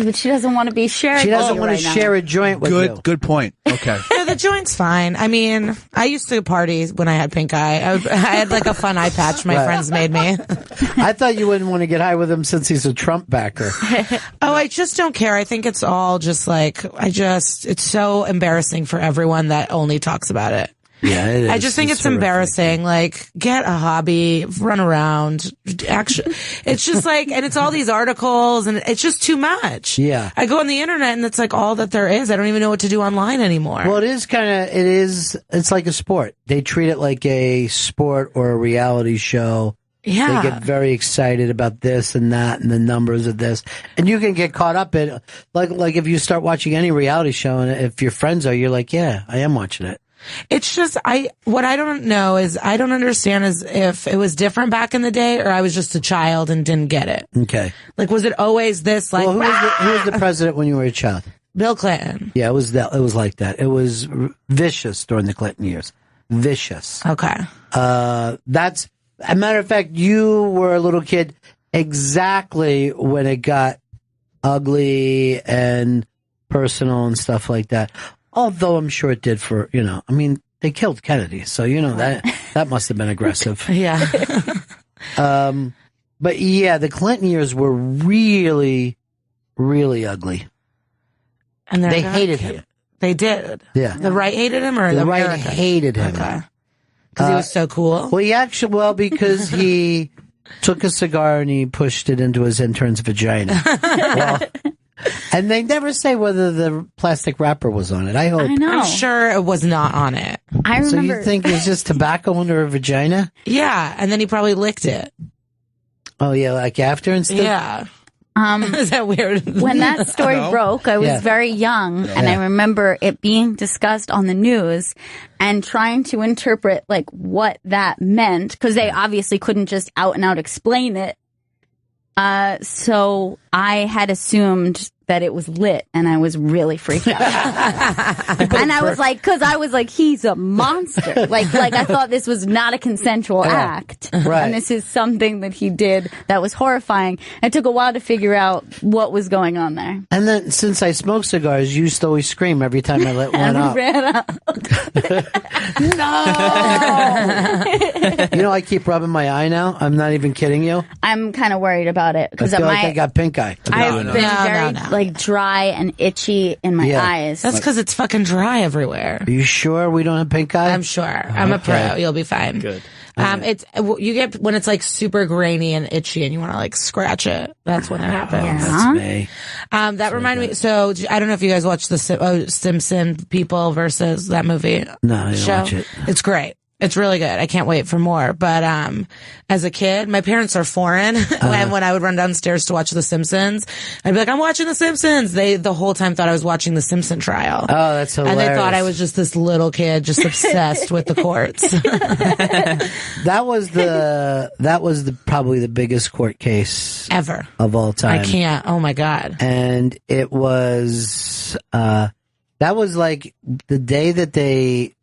But she doesn't want to be sharing. She doesn't want right to now. share a joint with you. good point. Okay. No, the joint's fine. I mean, I used to party when I had pink eye. I had like a fun eye patch my friends made me. I thought you wouldn't want to get high with him since he's a Trump backer. Oh, I just don't care. I think it's all just like, it's so embarrassing for everyone that only talks about it. Yeah, it is. I just think it's embarrassing. Like, get a hobby, run around. Actually, it's just like, and it's all these articles, and it's just too much. Yeah. I go on the internet, and it's like all that there is. I don't even know what to do online anymore. Well, it's like a sport. They treat it like a sport or a reality show. Yeah. They get very excited about this and that and the numbers of this. And you can get caught up in, like if you start watching any reality show, and if your friends are, you're like, yeah, I am watching it. It's just, what I don't know is, I don't understand is if it was different back in the day or I was just a child and didn't get it. Okay. Like, was it always this, like, Well, who was the president when you were a child? Bill Clinton. Yeah, it was like that. It was vicious during the Clinton years. Vicious. Okay. That's, a matter of fact, you were a little kid exactly when it got ugly and personal and stuff like that. Although I'm sure it did for, I mean, they killed Kennedy, so that must have been aggressive. Yeah. But yeah, the Clinton years were really, really ugly. And they hated him. They did. Yeah. The right hated him, or the right America? hated him. Okay. Because he was so cool. Well, because he took a cigar and he pushed it into his intern's vagina. And they never say whether the plastic wrapper was on it. I hope. I know. I'm sure it was not on it. I remember. So you think it was just tobacco under her vagina? Yeah, and then he probably licked it. Oh yeah, like after and stuff? Yeah. Is that weird? When that story broke, I was very young, and I remember it being discussed on the news and trying to interpret like what that meant, because they obviously couldn't just out and out explain it. So I had assumed that it was lit, and I was really freaked out. And I was like, he's a monster. Like I thought this was not a consensual act. Right. And this is something that he did that was horrifying. It took a while to figure out what was going on there. And then, since I smoke cigars, you used to always scream every time I lit one And up. ran up. No! I keep rubbing my eye now. I'm not even kidding you. I'm kind of worried about it. I feel like I got pink eye. I've been very like dry and itchy in my eyes. That's because it's fucking dry everywhere. Are you sure we don't have pink eye? I'm sure. I'm a pro. You'll be fine. Good. You get when it's like super grainy and itchy and you want to like scratch it. That's when it happens. That's me. That reminded me. So I don't know if you guys watched the Simpson People versus that movie. No, I didn't watch it. It's great. It's really good. I can't wait for more. But as a kid, my parents are foreign. And when I would run downstairs to watch The Simpsons, I'd be like, I'm watching The Simpsons. They the whole time thought I was watching the Simpson trial. Oh, that's hilarious. And they thought I was just this little kid just obsessed with the courts. That was probably the biggest court case ever of all time. I can't. Oh my God. And it was That was like the day that they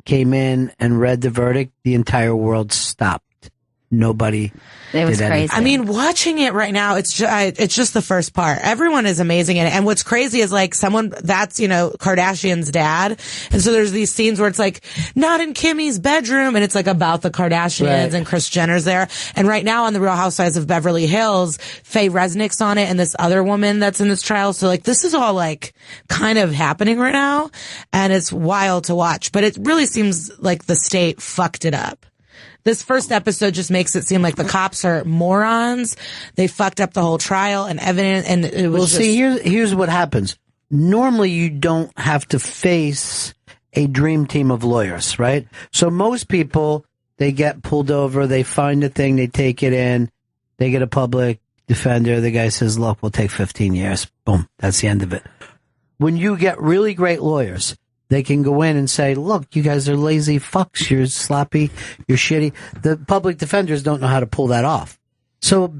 came in and read the verdict, the entire world stopped. Nobody It was did crazy. anything. I mean, watching it right now, it's just the first part. Everyone is amazing in it. And what's crazy is like someone that's, Kardashian's dad. And so there's these scenes where it's like, not in Kimmy's bedroom. And it's like about the Kardashians Right. and Kris Jenner's there. And right now on the Real Housewives of Beverly Hills, Faye Resnick's on it and this other woman that's in this trial. So like this is all like kind of happening right now. And it's wild to watch. But it really seems like the state fucked it up. This first episode just makes it seem like the cops are morons. They fucked up the whole trial and evidence, and it was see, here's what happens. Normally, you don't have to face a dream team of lawyers, right? So most people, they get pulled over, they find a thing, they take it in, they get a public defender. The guy says, look, we'll take 15 years. Boom. That's the end of it. When you get really great lawyers, they can go in and say, look, you guys are lazy fucks. You're sloppy. You're shitty. The public defenders don't know how to pull that off. So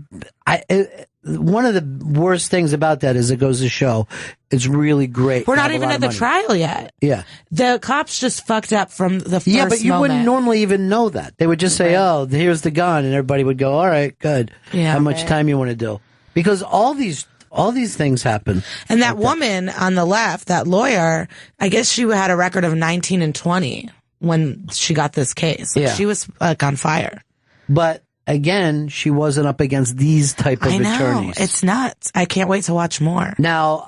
one of the worst things about that is it goes to show it's really great. We're not even at the trial yet. Yeah. The cops just fucked up from the first Yeah, but you wouldn't moment. normally even know that. They would just say, oh, here's the gun. And everybody would go, all right, good. Yeah. How much time you want to do? Because all these things happen. And that woman on the left, that lawyer, I guess she had a record of 19 and 20 when she got this case. Like, Yeah. she was like on fire. But again, she wasn't up against these type of I know. attorneys. It's nuts. I can't wait to watch more. Now,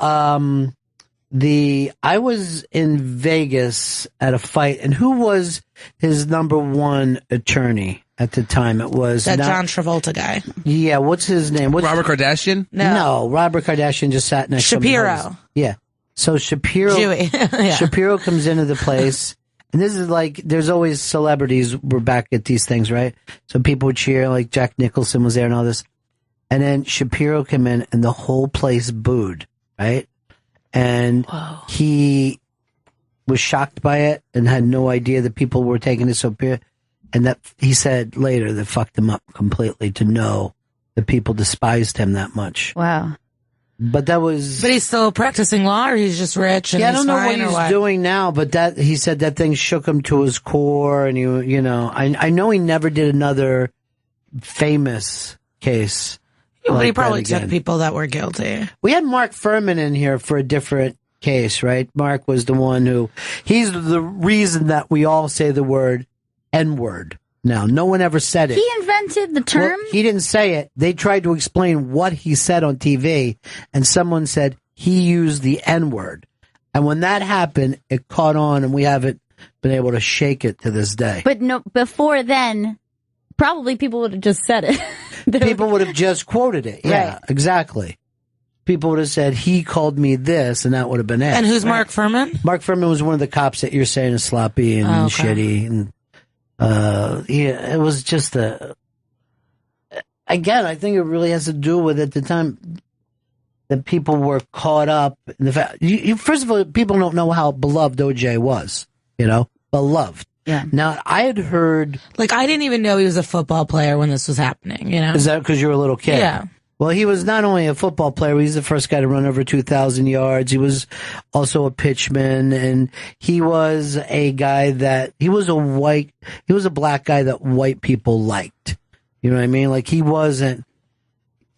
I was in Vegas at a fight, and who was his number one attorney at the time? It was That John Travolta guy. Yeah, what's his name? Robert Kardashian? No. Robert Kardashian just sat next to him. Shapiro. Yeah. So Shapiro, Jewy. Yeah. Shapiro comes into the place, and this is like, there's always celebrities were back at these things, right? So people would cheer, like Jack Nicholson was there and all this. And then Shapiro came in, and the whole place booed, right? And he was shocked by it and had no idea that people were taking it so serious. And that he said later that fucked him up completely to know that people despised him that much. Wow. But that was. But he's still practicing law, or he's just rich and Yeah, I he's don't know what fine, or he's what? doing now, but that he said that thing shook him to his core, and I know he never did another famous case. Yeah, well, he like that probably took again. people that were guilty. We had Mark Furman in here for a different case, right? Mark was the one he's the reason that we all say the word N-word now. No one ever said it. He invented the term? Well, he didn't say it. They tried to explain what he said on TV, and someone said he used the N-word. And when that happened, it caught on, and we haven't been able to shake it to this day. But no, before then, probably people would have just said it. People would have just quoted it. Yeah, Right. exactly. People would have said, he called me this, and that would have been it. And who's Mark Furman? Mark Furman was one of the cops that you're saying is sloppy and shitty. And, yeah, it was just again, I think it really has to do with at the time that people were caught up in the fact, first of all, people don't know how beloved OJ was, beloved. Yeah. Now, I had heard. Like, I didn't even know he was a football player when this was happening, Is that because you were a little kid? Yeah. Well, he was not only a football player, he's the first guy to run over 2,000 yards. He was also a pitchman, and he was a guy he was a black guy that white people liked. You know what I mean? Like,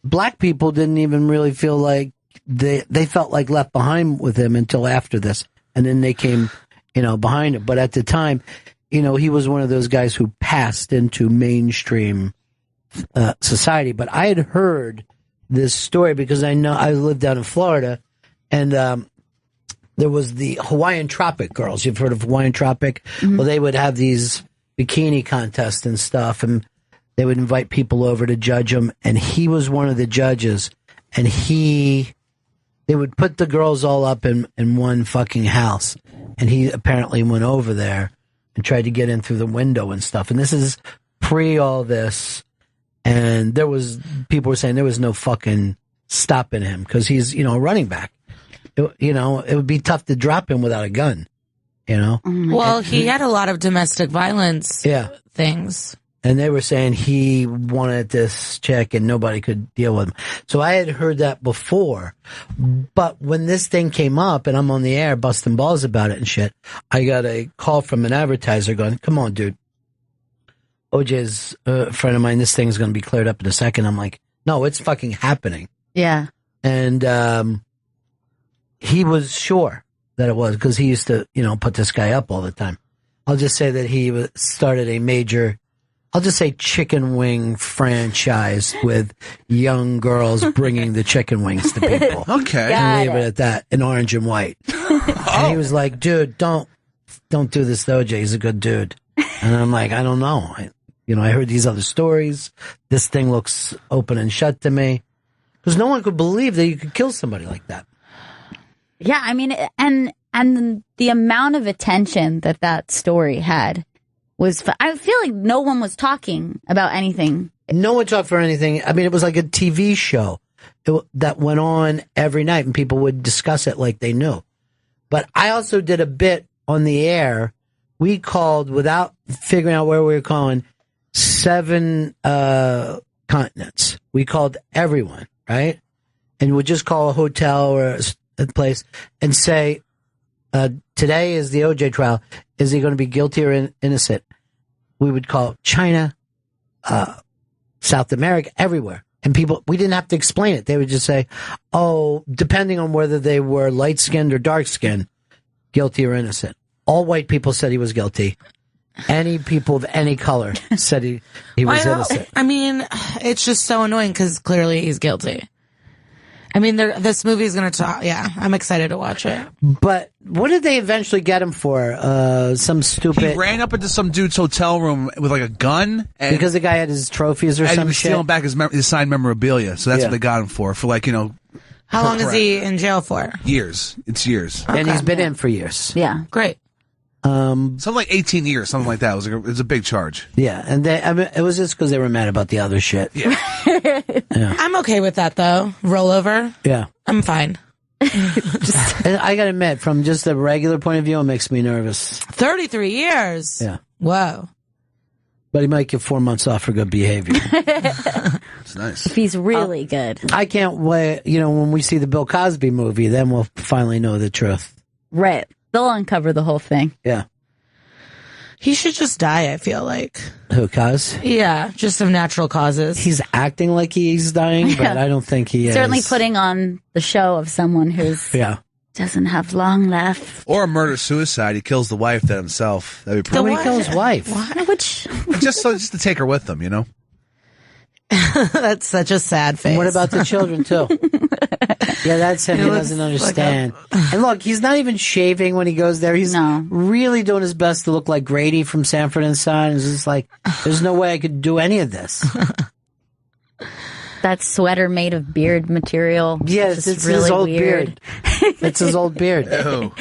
black people didn't even really feel like they felt like left behind with him until after this. And then they came, behind him. But at the time, he was one of those guys who passed into mainstream society. But I had heard this story because I lived down in Florida, and there was the Hawaiian Tropic girls. You've heard of Hawaiian Tropic? Mm-hmm. Well, they would have these bikini contests and stuff, and they would invite people over to judge them. And he was one of the judges, and they would put the girls all up in one fucking house, and he apparently went over there and tried to get in through the window and stuff. And this is pre all this. And people were saying there was no fucking stopping him because he's, a running back. It would be tough to drop him without a gun, Well, he had a lot of domestic violence things. And they were saying he wanted this chick and nobody could deal with him. So I had heard that before. But when this thing came up and I'm on the air busting balls about it and shit, I got a call from an advertiser going, come on, dude. OJ's a friend of mine. This thing's going to be cleared up in a second. I'm like, no, it's fucking happening. Yeah. And he was sure that it was because he used to, put this guy up all the time. I'll just say that he started a major... I'll just say chicken wing franchise with young girls bringing the chicken wings to people. Okay. And leave it at that, in orange and white. And he was like, dude, don't do this to OJ. He's a good dude. And I'm like, I don't know. I heard these other stories. This thing looks open and shut to me. Because no one could believe that you could kill somebody like that. Yeah, I mean, and the amount of attention that story had was, I feel like no one was talking about anything. No one talked for anything. I mean, it was like a TV show that went on every night and people would discuss it like they knew. But I also did a bit on the air. We called, without figuring out where we were calling, 7 continents. We called everyone, right? And we'd just call a hotel or a place and say, today is the OJ trial. Is he going to be guilty or innocent? We would call China, South America, everywhere. And people, we didn't have to explain it. They would just say, oh, depending on whether they were light-skinned or dark-skinned, guilty or innocent. All white people said he was guilty. Any people of any color said he was innocent. I mean, it's just so annoying because clearly he's guilty. I mean, this movie is going to talk. Yeah, I'm excited to watch it. But what did they eventually get him for? Some stupid... He ran up into some dude's hotel room with like a gun. And, because the guy had his trophies or and some he was shit? stealing back his signed memorabilia. So that's what they got him for like, How long is he in jail for? Years. It's years. Okay. And he's been in for years. Yeah. Great. Something like 18 years, something like that. It was a big charge. Yeah, and it was just because they were mad about the other shit. Yeah. I'm okay with that, though. Rollover. Yeah. I'm fine. I gotta admit, from just a regular point of view, it makes me nervous. 33 years. Yeah. Whoa. But he might get 4 months off for good behavior. It's nice. If he's really good. I can't wait. When we see the Bill Cosby movie, then we'll finally know the truth. Right. They'll uncover the whole thing. Yeah. He should just die, I feel like. Who, Cos? Yeah, just of natural causes. He's acting like he's dying, but I don't think he is. Certainly putting on the show of someone who's doesn't have long left. Or a murder-suicide. He kills the wife then himself. That'd be How would he kill his wife? just to take her with him, That's such a sad face. What about the children, too? Yeah, that's him. He doesn't understand. And look, he's not even shaving when he goes there. He's really doing his best to look like Grady from Sanford and Son. It's just like, there's no way I could do any of this. That sweater made of beard material. Yes, it's really his old weird. beard. It's his old beard. Oh.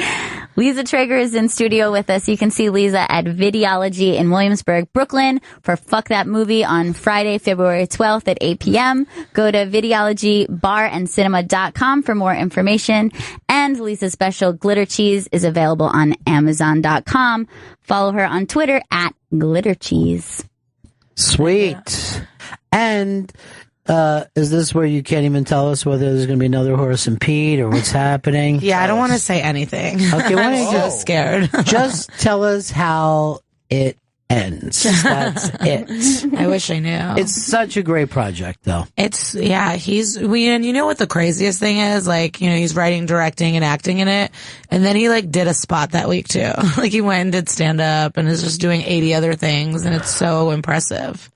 Lisa Traeger is in studio with us. You can see Lisa at Videology in Williamsburg, Brooklyn for Fuck That Movie on Friday, February 12th at 8 p.m. Go to videologybarandcinema.com for more information. And Lisa's special Glitter Cheese is available on Amazon.com. Follow her on Twitter at Glitter Cheese. Sweet. And is this where you can't even tell us whether there's going to be another Horace and Pete or what's happening? Yeah, I don't want to say anything. Okay, why I'm so scared. Just tell us how it ends. That's it. I wish I knew. It's such a great project, though. And you know what the craziest thing is? He's writing, directing, and acting in it. And then he did a spot that week too. He went and did stand up and is just doing 80 other things. And it's so impressive.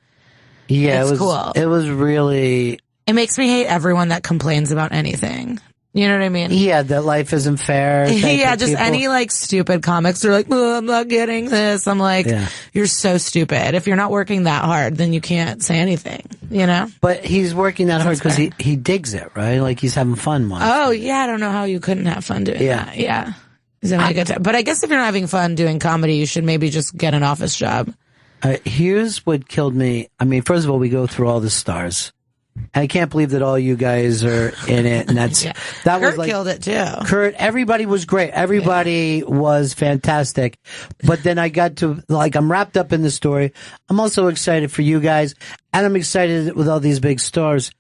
Yeah, it's cool. It was really... It makes me hate everyone that complains about anything. You know what I mean? Yeah, that life isn't fair. Yeah, just any stupid comics are like, oh, I'm not getting this. I'm like, you're so stupid. If you're not working that hard, then you can't say anything, But he's working that hard because he digs it, right? He's having fun once. Oh, yeah, I don't know how you couldn't have fun doing that. Yeah. He's having a good time. But I guess if you're not having fun doing comedy, you should maybe just get an office job. Here's what killed me. I mean, first of all, we go through all the stars. I can't believe that all you guys are in it, and that Kurt was like killed it too. Kurt, everybody was great. Everybody was fantastic. But then I got to I'm wrapped up in the story. I'm also excited for you guys, and I'm excited with all these big stars.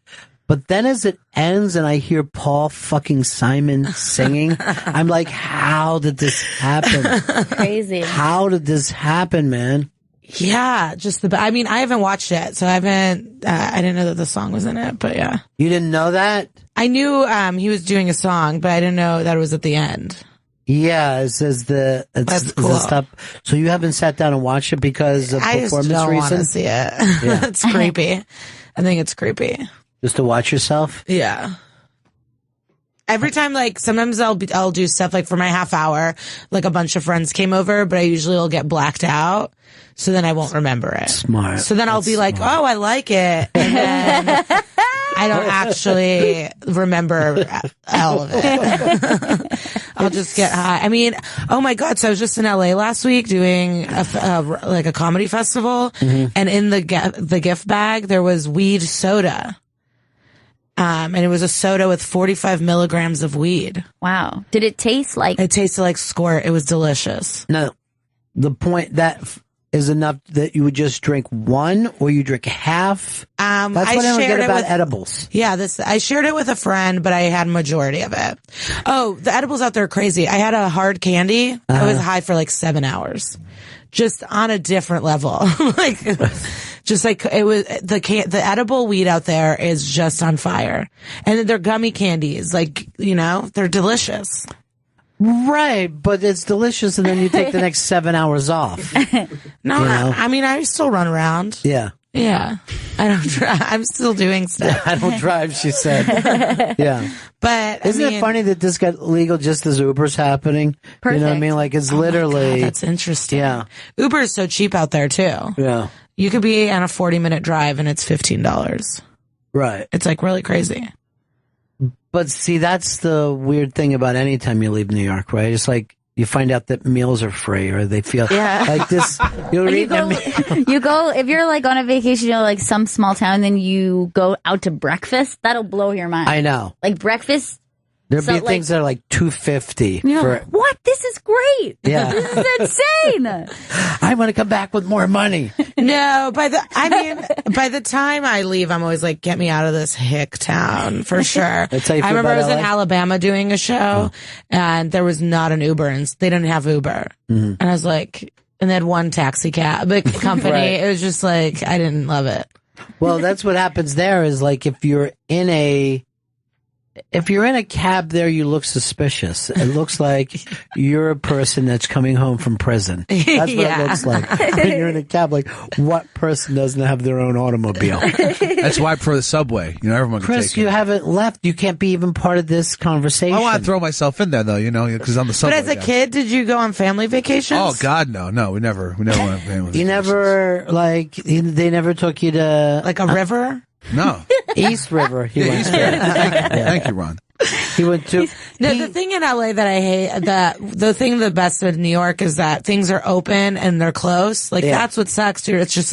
But then as it ends and I hear Paul fucking Simon singing, I'm like, how did this happen? Crazy. How did this happen, man? Yeah, I mean, I haven't watched it, so I didn't know that the song was in it, but yeah. You didn't know that? I knew, he was doing a song, but I didn't know that it was at the end. Yeah, it says That's cool. So you haven't sat down and watched it because of performance reasons? I just don't want to see it. Yeah. It's creepy. I think it's creepy. Just to watch yourself? Yeah. Every time, sometimes I'll do stuff for my half hour, a bunch of friends came over, but I usually will get blacked out, so then I won't remember it. Smart. So then I'll be like, oh, I like it, and then I don't actually remember all of it. I'll just get high. I mean, oh my God, so I was just in LA last week doing a comedy festival, and in the gift bag, there was weed soda. And it was a soda with 45 milligrams of weed. Wow. Did it taste like? It tasted like squirt. It was delicious. No, the point that is enough that you would just drink one or you drink half. That's what I don't get about edibles. Yeah, I shared it with a friend, but I had a majority of it. Oh, the edibles out there are crazy. I had a hard candy. I was high for 7 hours. Just on a different level. It was the edible weed out there is just on fire. And they're gummy candies. They're delicious. Right, but it's delicious and then you take the next 7 hours off. No, I mean, I still run around. Yeah. Yeah. I don't drive. I'm still doing stuff. I don't drive, she said. Yeah. But Isn't it funny that this got legal just as Uber's happening? Perfect. You know what I mean? It's literally. God, that's interesting. Yeah. Uber is so cheap out there too. Yeah. You could be on a 40-minute drive and it's $15. Right. It's really crazy. But see, that's the weird thing about any time you leave New York, right? It's you find out that meals are free or they feel like this. You go, if you're on a vacation, some small town, then you go out to breakfast. That'll blow your mind. I know. Breakfast. There'd be things that are $2.50 for what? This is great. Yeah. This is insane. I want to come back with more money. No, by the time I leave, I'm always get me out of this hick town for sure. That's how you feel I remember about I was in LA? Alabama doing a show and there was not an Uber and they didn't have Uber. And I was and they had one taxi cab company. Right. It was just I didn't love it. Well, that's what happens there is if you're in a cab there, you look suspicious. It looks like you're a person that's coming home from prison. That's what it looks like. When you're in a cab, what person doesn't have their own automobile? That's why I prefer the subway. Everyone can Chris, take you it. haven't left. You can't be even part of this conversation. I want to throw myself in there, though, because I'm the subway But as a guy. kid, did you go on family vacations? Oh, God, no. No, we never went on family You never, they never took you to... a river? No. East River. He went East to. River. Thank you, Ron. He went to... No, the thing in LA that I hate, the best of New York is that things are open and they're close. That's what sucks, dude. It's just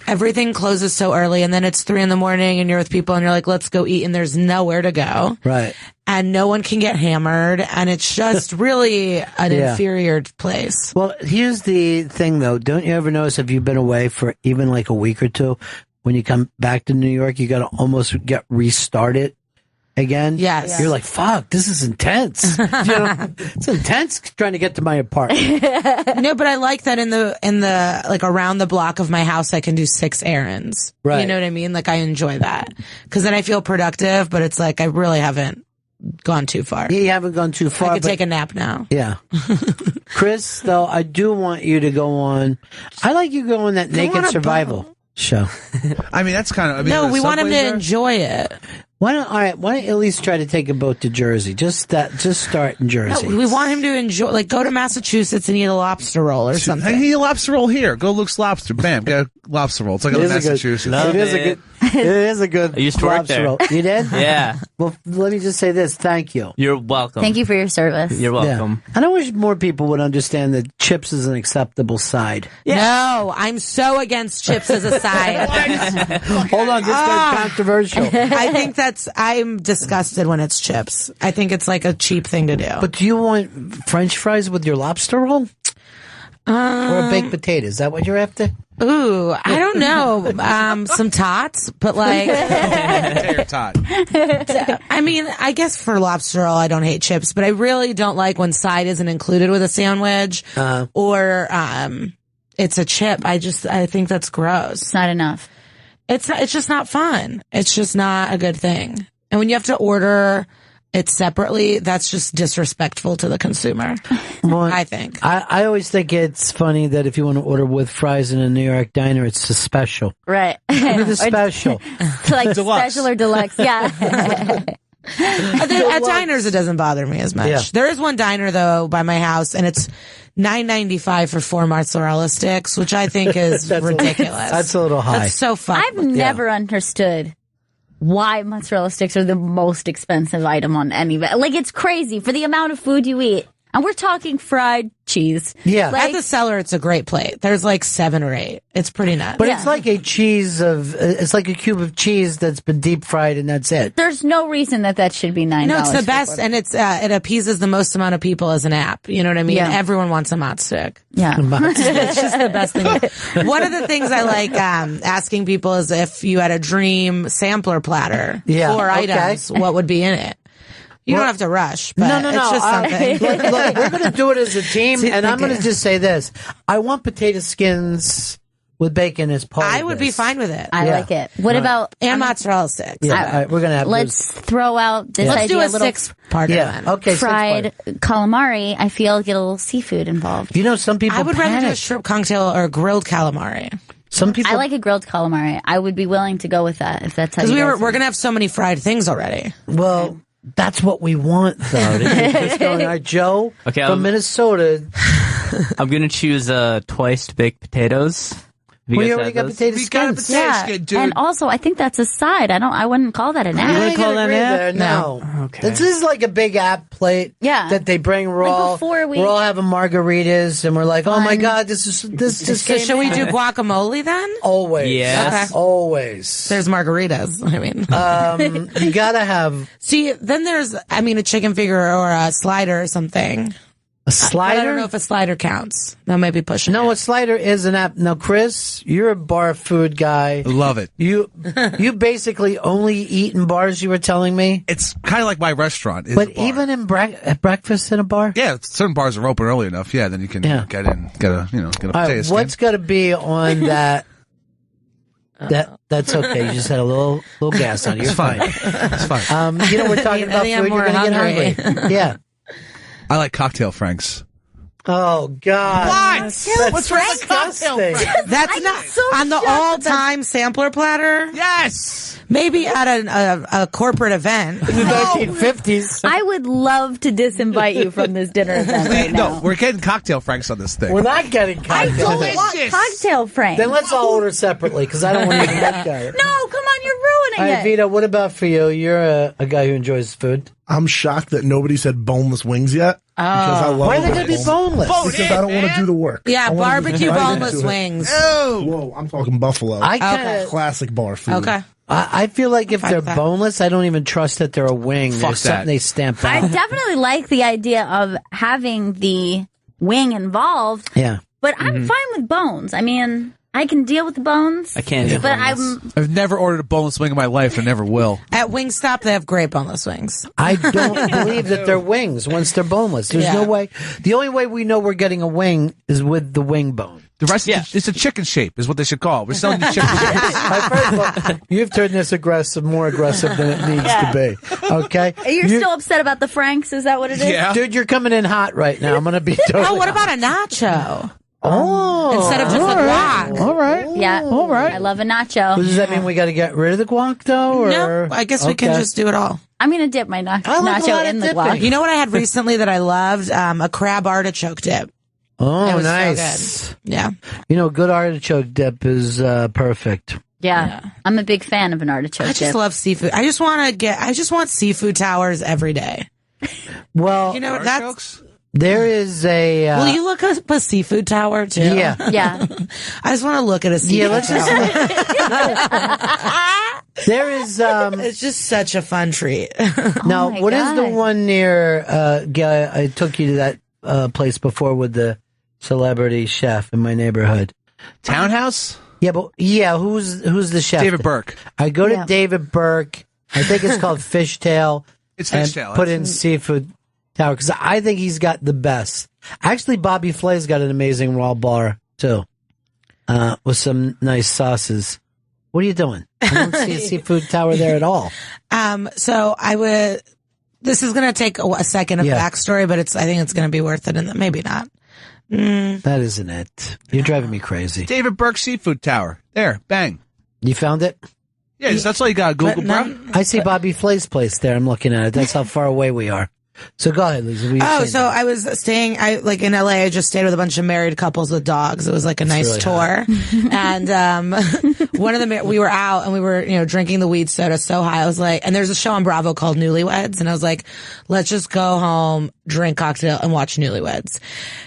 everything closes so early and then it's 3 a.m. and you're with people and you're let's go eat and there's nowhere to go. Right. And no one can get hammered and it's just really an inferior place. Well, here's the thing though. Don't you ever notice if you've been away for even a week or two, when you come back to New York, you got to almost get restarted again? Yes. You're fuck, this is intense. It's intense trying to get to my apartment. No, but I like that in the around the block of my house, I can do 6 errands. Right. You know what I mean? I enjoy that. Cause then I feel productive, but it's I really haven't gone too far. You haven't gone too far. I could take a nap now. Yeah. Chris, though, I do want you to go on. I like you go on that Naked Survival show. I mean, that's kind of... No, we want him to enjoy it. Why don't you at least try to take a boat to Jersey? Just start in Jersey. No, we want him to enjoy, go to Massachusetts and eat a lobster roll or something. Hey, eat a lobster roll here. Go Luke's Lobster. Bam, get a lobster roll. It's in Massachusetts. It is a good. It is a good I used to work lobster there. roll. You did? Yeah. Well, let me just say this. Thank you. You're welcome. Thank you for your service. You're welcome. Yeah. And I wish more people would understand that chips is an acceptable side. No, I'm so against chips as a side. Hold on, this guy's controversial. I think I'm disgusted when it's chips. I think it's like a cheap thing to do. But do you want French fries with your lobster roll? Or baked potatoes? Is that what you're after? Ooh, I don't know. Some tots, but like Tater tot. I mean, I guess for lobster roll, I don't hate chips, but I really don't like when side isn't included with a sandwich or it's a chip. I think that's gross. It's not enough. It's just not fun. It's just not a good thing. And when you have to order it separately, that's just disrespectful to the consumer. Well, I think. I always think it's funny that if you want to order with fries in a New York diner, it's a special. Right. With a special. Like Deluxe. special or deluxe. Yeah. At diners, it doesn't bother me as much. Yeah. There is one diner though by my house, and it's $9.95 for 4 mozzarella sticks, which I think is ridiculous. That's a little high. That's so fun. I've never understood why mozzarella sticks are the most expensive item on any. Like, it's crazy for the amount of food you eat. And we're talking fried cheese. Yeah. At the cellar, it's a great plate. There's like 7 or 8. It's pretty nuts. But it's like it's like a cube of cheese that's been deep fried and that's it. There's no reason that should be $9. No, it's the best, and it appeases the most amount of people as an app. You know what I mean? Yeah. Everyone wants a mozz stick. Yeah. It's just the best thing. One of the things I like asking people is if you had a dream sampler platter, Yeah, 4 okay. items, what would be in it? You don't have to rush, but No. it's just something. Look, we're going to do it as a team, and I'm going to just say this. I want potato skins with bacon as part I of would this. be fine with it. I like it. What about and mozzarella sticks? Yeah, all right, we're going to have let's throw out this Let's idea do a little 6-parter then. Okay, fried calamari. I feel get a little seafood involved. You know, some people I would rather do a panic. shrimp cocktail or grilled calamari. Some people I like a grilled calamari. I would be willing to go with that if that's how Because you we're guys going to have so many fried things already. Well, that's what we want, though. To keep this going. All right, Joe Okay, from Minnesota. I'm gonna choose twice baked potatoes. Have you We guys already had got those? potato We got a skins. potato Yeah, skin, dude. and also I think that's a side. I wouldn't call that an You app. wouldn't call that an app? No. Okay. This is like a big app plate. Yeah. That they bring. We're Like all before we- we're all having margaritas, and we're like, oh my Fun. god, this just So came should we in. do guacamole then? Always. Yes. Okay. Always. There's margaritas. I mean, You gotta have see, then there's, a chicken finger or a slider or something. a But I slider. don't know if a slider counts. That might be pushing. No, a slider is an app. Now, Chris, you're a bar food guy. Love it. You basically only eat in bars. You were telling me, It's kind of like my restaurant. Is but a bar. even in at breakfast in a bar. Yeah, certain bars are open early enough. Yeah, then you can Yeah. get in, get a All potato right, skin. what's got to be on that? That's okay. You just had a little gas on you. You're It's fine. fine. It's fine. You know, we're talking about I think I'm food. You're more going to hungry. get hungry. Yeah. I like cocktail Franks. Oh God! What? What's wrong with cocktail disgusting. Franks? That's not on the all-time sampler platter. Yes. Maybe at a corporate event. In the 1950s. I would love to disinvite you from this dinner event right now. No, we're getting cocktail Franks on this thing. We're not getting I cocktails. don't want cocktail Frank. Then let's all order separately because I don't want to eat that guy. No, come on, you're ruining All right, it. Vito, what about for you? You're a guy who enjoys food. I'm shocked that nobody said boneless wings yet. Because I love Why are they going to be boneless? Because I don't want to do the work. Yeah, I wanna barbecue just bite boneless into it. wings. Whoa, I'm talking buffalo. I kinda- Classic bar food. Okay. I feel like if Fuck they're that. boneless, I don't even trust that they're a wing. Fuck There's something that. they stamp I out. definitely like the idea of having the wing involved, Yeah. but I'm fine with bones. I mean, I can deal with the bones. I can't eat But boneless. I've never ordered a boneless wing in my life and never will. At Wingstop, they have great boneless wings. I don't believe that they're wings once they're boneless. There's Yeah. no way. The only way we know we're getting a wing is with the wing bone. The rest, it's a chicken shape, is what they should call it. We're selling the chicken shape. You've turned this more aggressive than it needs to be. Okay? You're still upset about the Franks? Is that what it is? Yeah. Dude, you're coming in hot right now. I'm going to be totally Oh, what about a nacho? Oh. Instead of just a guac. All right. Yeah. All right. I love a nacho. Does that mean we got to get rid of the guac, though? Or? No, I guess we can Okay. just do it all. I'm going to dip my I like a nacho lot of in the dipping. guac. You know what I had recently that I loved? A crab artichoke dip. Oh, It was nice. so good. Yeah. You know, good artichoke dip is perfect. Yeah. I'm a big fan of an artichoke I dip. just love seafood. I just want seafood towers every day. Well, You know, that's, there is a. will you look up a seafood tower too? Yeah. Yeah. I just want to look at a seafood let's tower. There is. It's just such a fun treat. Now, my what is the God. one near? Gail, I took you to that place before with the celebrity chef in my neighborhood. Townhouse? Yeah, but who's the chef? David Burke. I go to David Burke. I think it's called Fishtail. It's and Fishtail. Put in seafood tower because I think he's got the best. Actually, Bobby Flay's got an amazing raw bar too, with some nice sauces. What are you doing? I don't see a seafood tower there at all. So I would. This is going to take a second of Yeah. backstory, but I think it's going to be worth it. And maybe not. That isn't it. You're driving me crazy. David Burke Seafood Tower. There, bang. You found it? Yeah, that's all you got. Google, bro. I see Bobby Flay's place there. I'm looking at it. That's how far away we are. So go ahead, Lisa. What are you saying? So I was staying, in LA, I just stayed with a bunch of married couples with dogs. It was like a nice really tour. And, one of them, we were out and we were, drinking the weed soda so high. I was like, and there's a show on Bravo called Newlyweds. And I was like, let's just go home, drink cocktail and watch Newlyweds.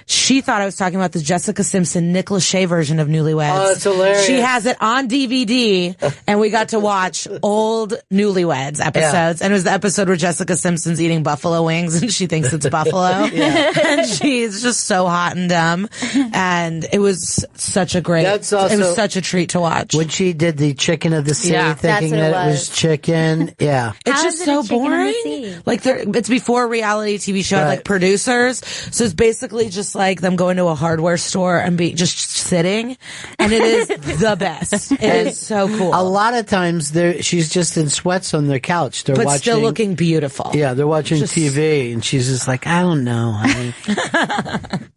She thought I was talking about the Jessica Simpson, Nick Lachey version of Newlyweds. Oh, that's hilarious. She has it on DVD and we got to watch old Newlyweds episodes. And it was the episode where Jessica Simpson's eating buffalo wings and she thinks it's buffalo. And she's just so hot and dumb. And it was such a great, That's also- it was such a treat to watch. When she did the chicken of the sea, thinking what it that it was chicken. Yeah. It's How just is it a so chicken in the boring. sea? Like it's before a reality TV show, Right. like producers. So it's basically just like them going to a hardware store and be just sitting. And it is the best. It is so cool. A lot of times she's just in sweats on their couch. They're but watching, still looking beautiful. Yeah, they're watching TV and she's just like, I don't know, honey.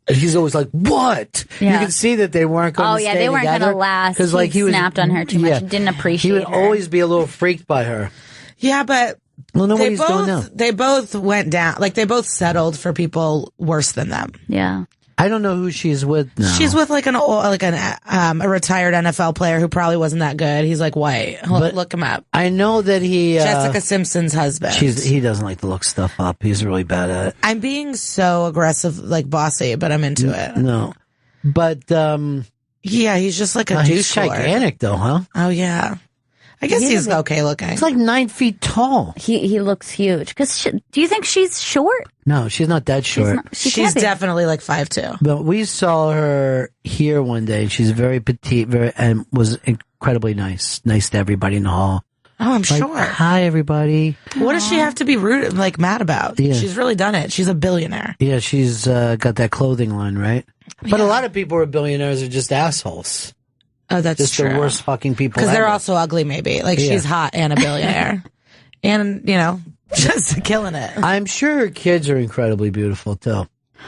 And he's always like, what? Yeah. You can see that they weren't going to stay they weren't together. going to last. 'Cause, like, he snapped on her too much. Didn't appreciate He would her. always be a little freaked by her. Yeah, but Well, know what they he's doing now. they both went down. Like they both settled for people worse than them. Yeah. I don't know who she's with now. She's with like a retired NFL player who probably wasn't that good. He's like white. Look him up. I know that he Jessica Simpson's husband. he doesn't like to look stuff up. He's really bad at it. I'm being so aggressive, like bossy, but I'm into it. No, but yeah, he's just like a he's douche lord. gigantic though, huh? Oh yeah, I guess he's okay looking. He's like 9 feet tall. He looks huge. Because do you think she's short? No, she's not that short. She's definitely like 5'2". But we saw her here one day. She's very petite, and was incredibly nice. Nice to everybody in the hall. Oh, I'm Like, sure. Hi, everybody. What does she have to be rude, like mad about? Yeah. She's really done it. She's a billionaire. Yeah, she's got that clothing line, right? But a lot of people who are billionaires are just assholes. Oh, that's just true. the worst fucking people Because they're ever. also ugly, maybe. Like she's hot and a billionaire, and just killing it. I'm sure her kids are incredibly beautiful too. They're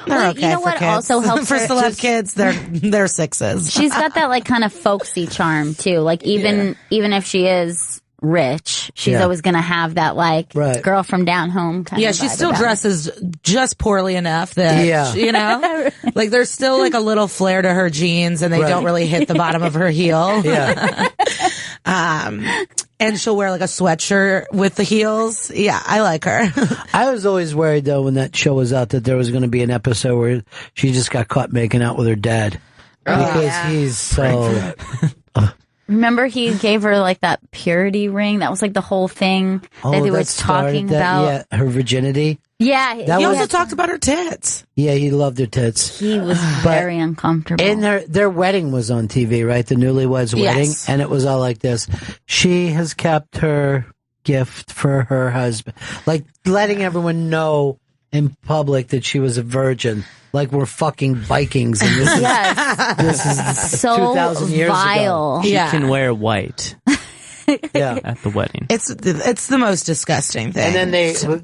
Well, okay you know for what kids. also helps for her? celeb kids. They're sixes. She's got that like kind of folksy charm too. Like even if she is rich, she's Yeah. always going to have that like Right. girl from down home kind of Yeah, she vibe still about her. dresses just poorly enough that, like there's still like a little flare to her jeans and they Right. don't really hit the bottom of her heel. Yeah. And she'll wear like a sweatshirt with the heels. Yeah, I like her. I was always worried though when that show was out that there was going to be an episode where she just got caught making out with her dad because he's so. Remember he gave her like that purity ring? That was like the whole thing that they were talking about. Yeah, her virginity. Yeah. That he was- also talked about her tits. Yeah, he loved her tits. He was very uncomfortable. And their wedding was on TV, right? The newlyweds wedding. Yes. And it was all like this. She has kept her gift for her husband. Like letting everyone know in public that she was a virgin. Like we're fucking Vikings. And this is, this is so 2,000 years vile. ago. She can wear white. Yeah. At the wedding. It's the most disgusting thing. And then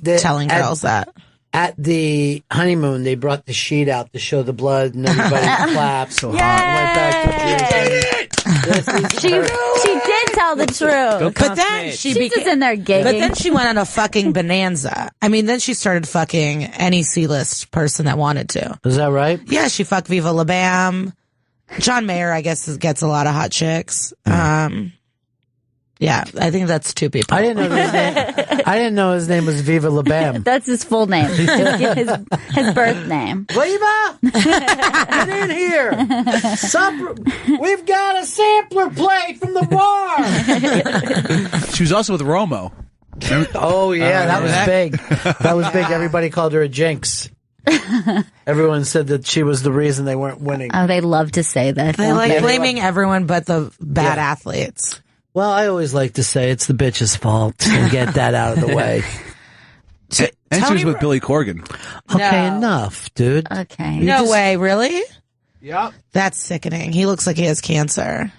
they telling girls that. At the honeymoon, they brought the sheet out to show the blood, and everybody clapped so hard. Went back to she did tell the truth. But then she's just in there gigging. But then she went on a fucking bonanza. I mean, then she started fucking any C-list person that wanted to. Is that right? Yeah, she fucked Viva La Bam. John Mayer, I guess, gets a lot of hot chicks. Yeah, I think that's two people. I didn't know his name was Viva La Bam. That's his full name. His birth name. Viva! Get in here! We've got a sampler plate from the bar! She was also with Romo. Oh, yeah, that was big. That was big. Everybody called her a jinx. Everyone said that she was the reason they weren't winning. Oh, they love to say that. They like blaming everyone but the bad athletes. Well, I always like to say it's the bitch's fault and get that out of the way. And she was with Billy Corgan. Okay, enough, dude. Okay. No way, really? Yep. That's sickening. He looks like he has cancer.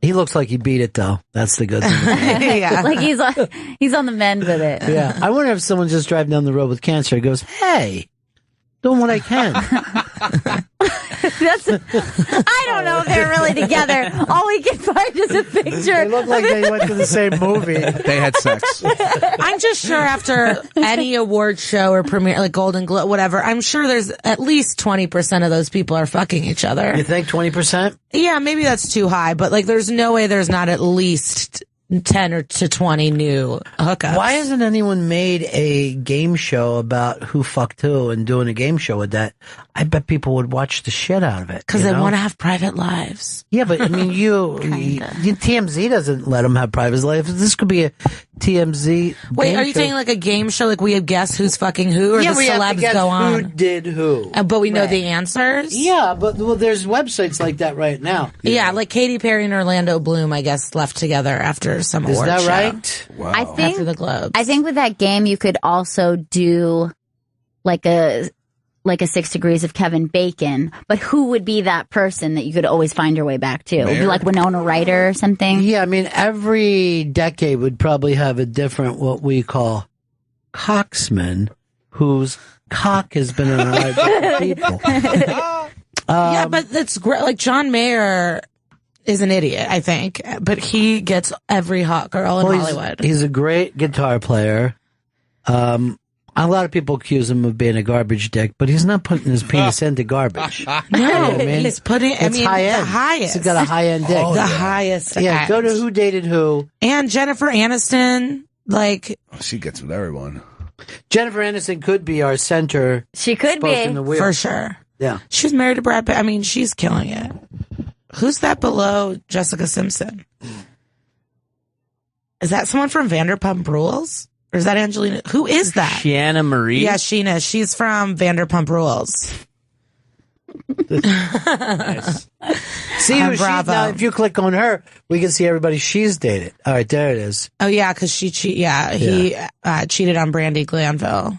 He looks like he beat it, though. That's the good thing. Yeah. Like he's on the mend with it. Yeah. I wonder if someone just driving down the road with cancer and goes, hey, doing what I can. I don't know if they're really together. All we can find is a picture. They look like they went to the same movie. They had sex. I'm just sure after any award show or premiere, like Golden Globe, whatever, I'm sure there's at least 20% of those people are fucking each other. You think 20%? Yeah, maybe that's too high, but like there's no way there's not at least 10 or to 20 new hookups. Why hasn't anyone made a game show about who fucked who and doing a game show with that? I bet people would watch the shit out of it. Because they want to have private lives. Yeah, but I mean, TMZ doesn't let them have private lives. This could be a TMZ. Wait, game are you show. saying like a game show? Like we have guess who's fucking who, or Yeah, the we have to celebs guess go on? who did who. But we know the answers. Yeah, but there's websites like that right now. Yeah, like Katy Perry and Orlando Bloom, I guess, left together after some Is award that show. right? Wow. I think After the Globes. I think with that game you could also do like a 6 Degrees of Kevin Bacon, but who would be that person that you could always find your way back to? Would be like Winona Ryder or something? Yeah, I mean, every decade would probably have a different, what we call, cocksman, whose cock has been in a lot of different people. Yeah, but that's great. Like John Mayer is an idiot, I think, but he gets every hot girl in Hollywood. He's a great guitar player. A lot of people accuse him of being a garbage dick, but he's not putting his penis into garbage. No, You know what I mean? he's putting. It's high end. The highest. He's got a high end dick. The highest. Yeah, end. go to Who Dated Who. And Jennifer Aniston, like She gets with everyone. Jennifer Aniston could be our center. She could spoke in be. the wheel. for sure. Yeah. She's married to Brad Pitt. I mean, she's killing it. Who's that below Jessica Simpson? Is that someone from Vanderpump Rules? Or is that Angelina? Who is that? Shiana Marie? Yeah, Sheena. She's from Vanderpump Rules. Nice. See who she, Bravo. now, if you click on her, we can see everybody she's dated. All right, there it is. Oh, yeah, because he cheated on Brandy Glanville.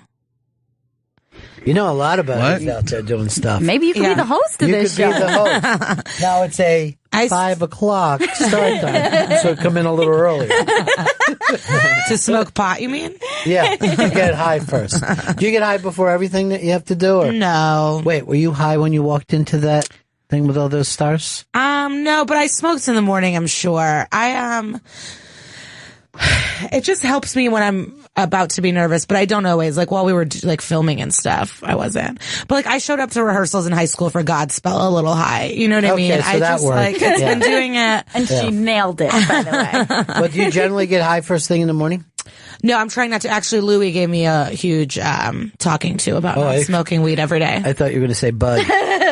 You know a lot about it out there doing stuff. Maybe you could be the host of you this could show. be the host. Now it's a 5 o'clock start time, so come in a little earlier. To smoke pot, you mean? Yeah, you get high first. Do you get high before everything that you have to do? Or? No. Wait, were you high when you walked into that thing with all those stars? No, but I smoked in the morning, I'm sure. It just helps me when I'm about to be nervous, but I don't always. Like while we were like filming and stuff, I wasn't. But like I showed up to rehearsals in high school for Godspell a little high. You know what I mean? So I that just worked. like it's been doing it, And she nailed it, by the way. But do you generally get high first thing in the morning? No, I'm trying not to. Actually, Louis gave me a huge talking to about not smoking weed every day. I thought you were going to say bud.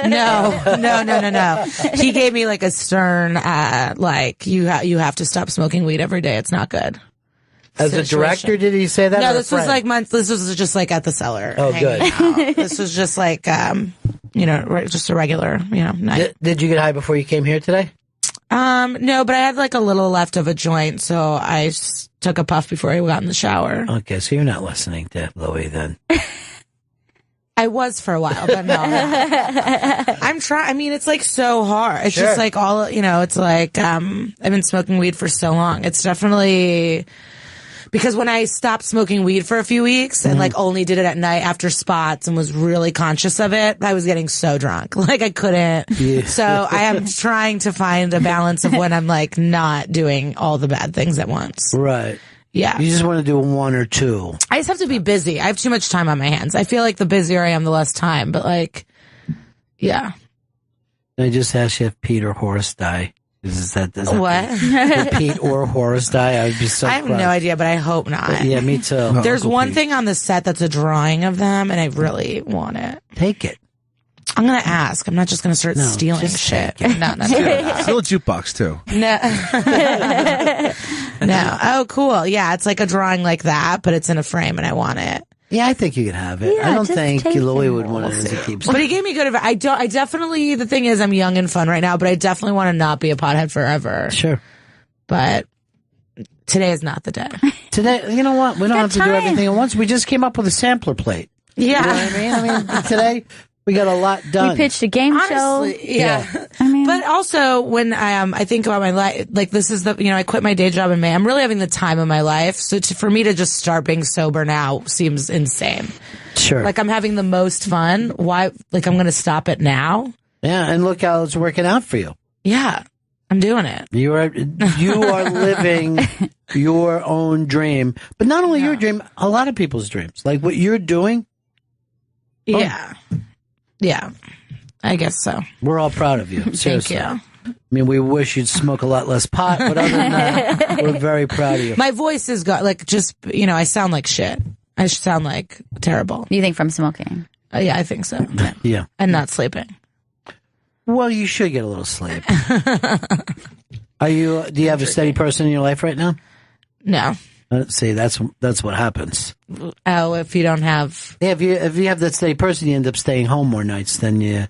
No. He gave me like a stern, like you have to stop smoking weed every day. It's not good. As a director, did he say that? No, or a this was friend? like this was just like at the cellar. Oh, hanging good. out. This was just like just a regular night. Did you get high before you came here today? No, but I had like a little left of a joint, so I took a puff before I got in the shower. Okay, so you're not listening to Louis then. I was for a while, but no. I'm trying. I mean, it's like so hard. It's just like all, it's like, I've been smoking weed for so long. It's definitely because when I stopped smoking weed for a few weeks and like only did it at night after spots and was really conscious of it, I was getting so drunk. Like I couldn't. Yeah. So I am trying to find a balance of when I'm like not doing all the bad things at once. Right. Yeah. You just want to do one or two. I just have to be busy. I have too much time on my hands. I feel like the busier I am, the less time. But like, yeah. I just asked you if Pete or Horace die. Is that What? Pete or Horace die? I would be so I have surprised. no idea, but I hope not. Yeah, me too. There's one thing on the set that's a drawing of them, and I really want it. Take it. I'm going to ask. I'm not just going to start stealing shit. No, not doing that. Still a jukebox, too. No. Oh, cool. Yeah, it's like a drawing like that, but it's in a frame, and I want it. Yeah, I think you could have it. Yeah, I don't just think take Louis it. would want it as a keep. But he gave me good advice. I definitely, the thing is, I'm young and fun right now, but I definitely want to not be a pothead forever. Sure. But today is not the day. Today, you know what? We don't have to do everything at once. We just came up with a sampler plate. Yeah. You know what I mean? Today, we got a lot done. We pitched a game show. Yeah. But also, when I think about my life, like this is I quit my day job in May. I'm really having the time of my life. So for me to just start being sober now seems insane. Sure. Like I'm having the most fun. Why? Like I'm going to stop it now? Yeah, and look how it's working out for you. Yeah. I'm doing it. You are living your own dream, but not only your dream, a lot of people's dreams. Like what you're doing. Yeah. Yeah. I guess so. We're all proud of you. Seriously. Thank you. I mean, we wish you'd smoke a lot less pot, but other than that, we're very proud of you. My voice is I sound like shit. I sound like terrible. You think from smoking? Yeah, I think so. Yeah. And not sleeping. Well, you should get a little sleep. Do you have a steady person in your life right now? No. See, that's what happens. Oh, if you don't have... Yeah, if you have that steady person, you end up staying home more nights than you...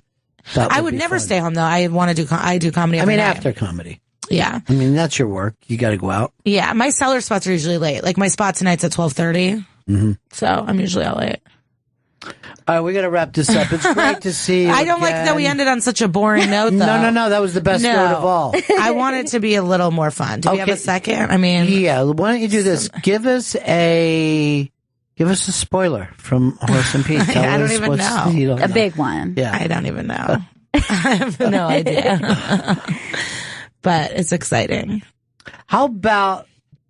I would never stay home, though. I want to do... I do comedy every night. after comedy. Yeah. I mean, that's your work. You got to go out. Yeah, my cellar spots are usually late. Like, my spot tonight's at 12:30. Mm-hmm. So, I'm usually out late. All right, we got to wrap this up. It's great to see you I don't like that we ended on such a boring note, though. No. That was the best note of all. I want it to be a little more fun. Do we have a second? I mean... Yeah, why don't you do this? Give us a spoiler from Horace and Pete. I don't even know. A big one. Yeah. I don't even know. I have no idea. But it's exciting. How about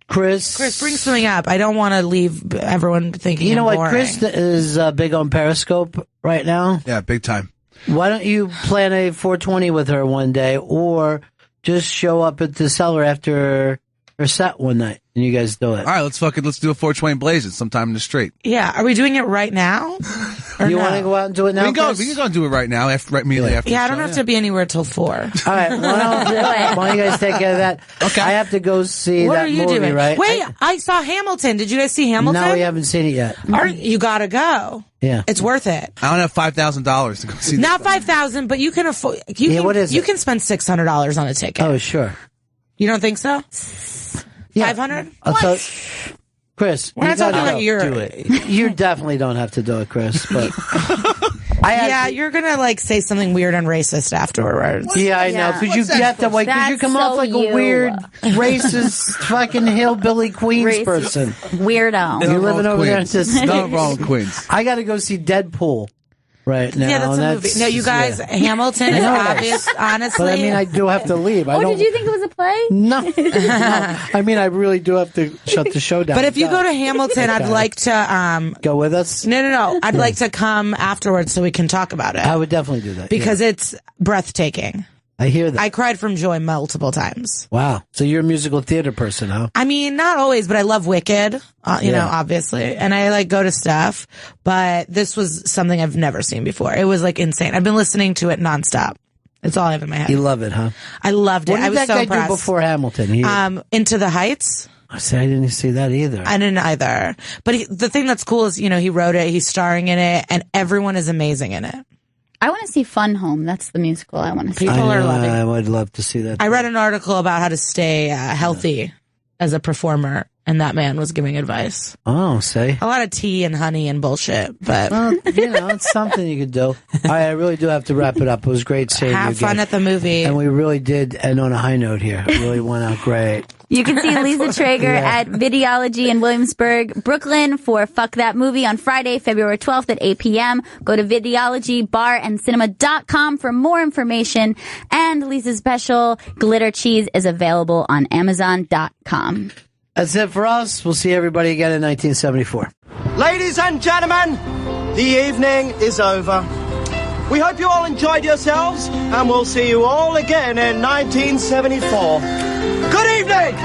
Chris, bring something up. I don't want to leave everyone thinking you know I'm what? boring. Chris is big on Periscope right now. Yeah, big time. Why don't you plan a 420 with her one day, or just show up at the cellar after her set one night and you guys do it? All right, let's do a 420 Blazes sometime in the street. Yeah, are we doing it right now? You want to go out and do it now? We can go and do it right now, immediately after. Yeah, I the don't show, have to be anywhere till 4. All right, why don't you guys take care of that? Okay. I have to go see What that are you movie, doing? right? Wait, I saw Hamilton. Did you guys see Hamilton? No, we haven't seen it yet. You gotta go. Yeah, it's worth it. I don't have $5,000 to go see. Not $5,000, but you can afford. What is it? You can spend $600 on a ticket. Oh, sure. You don't think so? 500? Chris, we're not talking about your. Do it. You definitely don't have to do it, Chris. But you're gonna say something weird and racist afterwards. Yeah, I know. Because you have to because you come off like a weird, racist, fucking hillbilly Queens person. Weirdo. You're living over there in Not wrong, Queens. I got to go see Deadpool right now. Yeah, that's a movie. No, you guys, Hamilton is obvious, honestly. But I mean, I do have to leave. Did you think it was a play? No. I mean, I really do have to shut the show down. But if you go to Hamilton, I'd like to go with us. No. I'd like to come afterwards so we can talk about it. I would definitely do that because it's breathtaking. I hear that. I cried from joy multiple times. Wow. So you're a musical theater person, huh? I mean, not always, but I love Wicked, you know, obviously. And I go to stuff, but this was something I've never seen before. It was insane. I've been listening to it nonstop. It's all I have in my head. You love it, huh? I loved it. What did I was that so guy impressed. do before Hamilton? Into the Heights. I didn't see that either. I didn't either. But the thing that's cool is, he wrote it, he's starring in it, and everyone is amazing in it. I want to see Fun Home. That's the musical I want to see. People are loving it. I would love to see that. I read an article about how to stay healthy as a performer, and that man was giving advice. Oh, say. A lot of tea and honey and bullshit, but... Well, it's something you could do. All right, I really do have to wrap it up. It was great seeing you again. Have fun at the movie. And we really did end on a high note here. It really went out great. You can see Lisa Traeger at Videology in Williamsburg, Brooklyn for Fuck That Movie on Friday, February 12th at 8 p.m. Go to videologybarandcinema.com for more information. And Lisa's special, Glitter Cheese, is available on Amazon.com. That's it for us. We'll see everybody again in 1974. Ladies and gentlemen, the evening is over. We hope you all enjoyed yourselves, and we'll see you all again in 1974. Good evening!